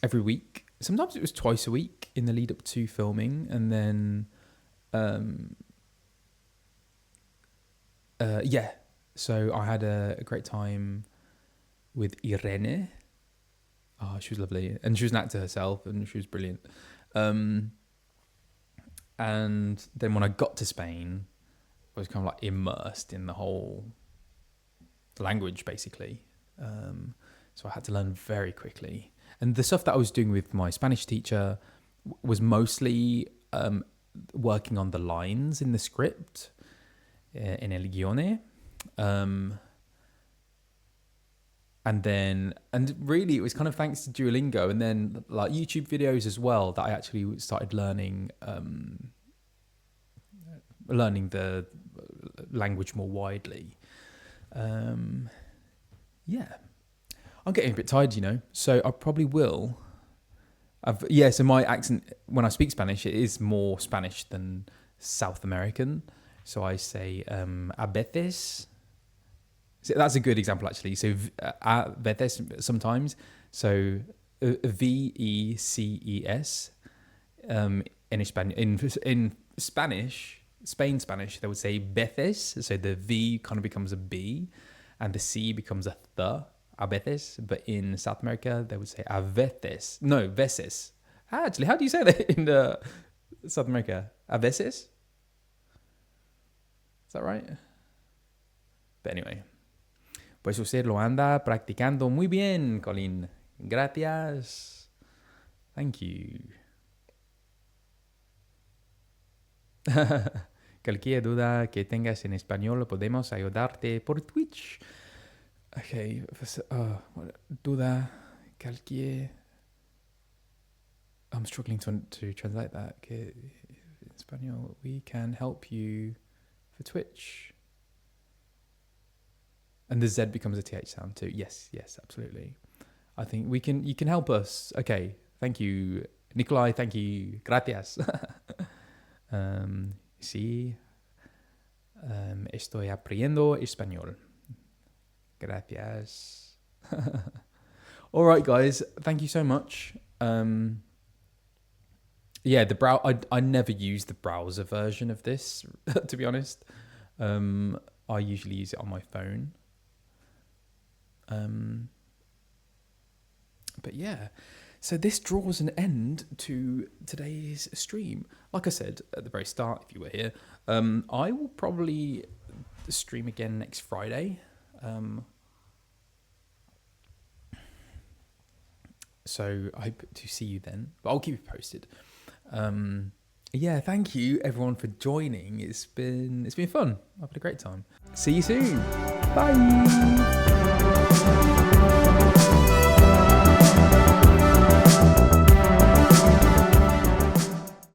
every week. Sometimes it was twice a week in the lead up to filming, and then yeah. So I had a great time with Irene. Oh, she was lovely, and she was an actor herself, and she was brilliant. And then when I got to Spain, I was kind of like immersed in the whole language, basically. So I had to learn very quickly. And the stuff that I was doing with my Spanish teacher was mostly working on the lines in the script, in el guione. And really it was kind of thanks to Duolingo and then like YouTube videos as well that I actually started learning the language more widely. Yeah, I'm getting a bit tired, so I probably will. So my accent when I speak Spanish, it is more Spanish than South American. So I say a veces. So that's a good example, actually. So a veces sometimes. So VECES. In Spanish, Spain Spanish, they would say veces. So the V kind of becomes a B, and the C becomes a th. A veces. But in South America, they would say a veces. No, veces. Actually, how do you say that in South America? A veces? Is that right? But anyway. Pues usted lo anda practicando muy bien, Colin. Gracias. Thank you. Cualquier duda que tengas en español podemos ayudarte por Twitch. Okay, duda, cualquier... I'm struggling to translate that. Que in español, we can help you for Twitch. And the Z becomes a TH sound too. Yes, absolutely. I think you can help us. Okay, thank you, Nikolai. Thank you, gracias. Sí, estoy aprendiendo español. Gracias. All right, guys. Thank you so much. Yeah, I never use the browser version of this, to be honest. I usually use it on my phone. But yeah, so this draws an end to today's stream. Like I said at the very start, if you were here, I will probably stream again next Friday. So I hope to see you then, but I'll keep you posted. Yeah, thank you everyone for joining. It's been fun. I've had a great time. See you soon. Bye.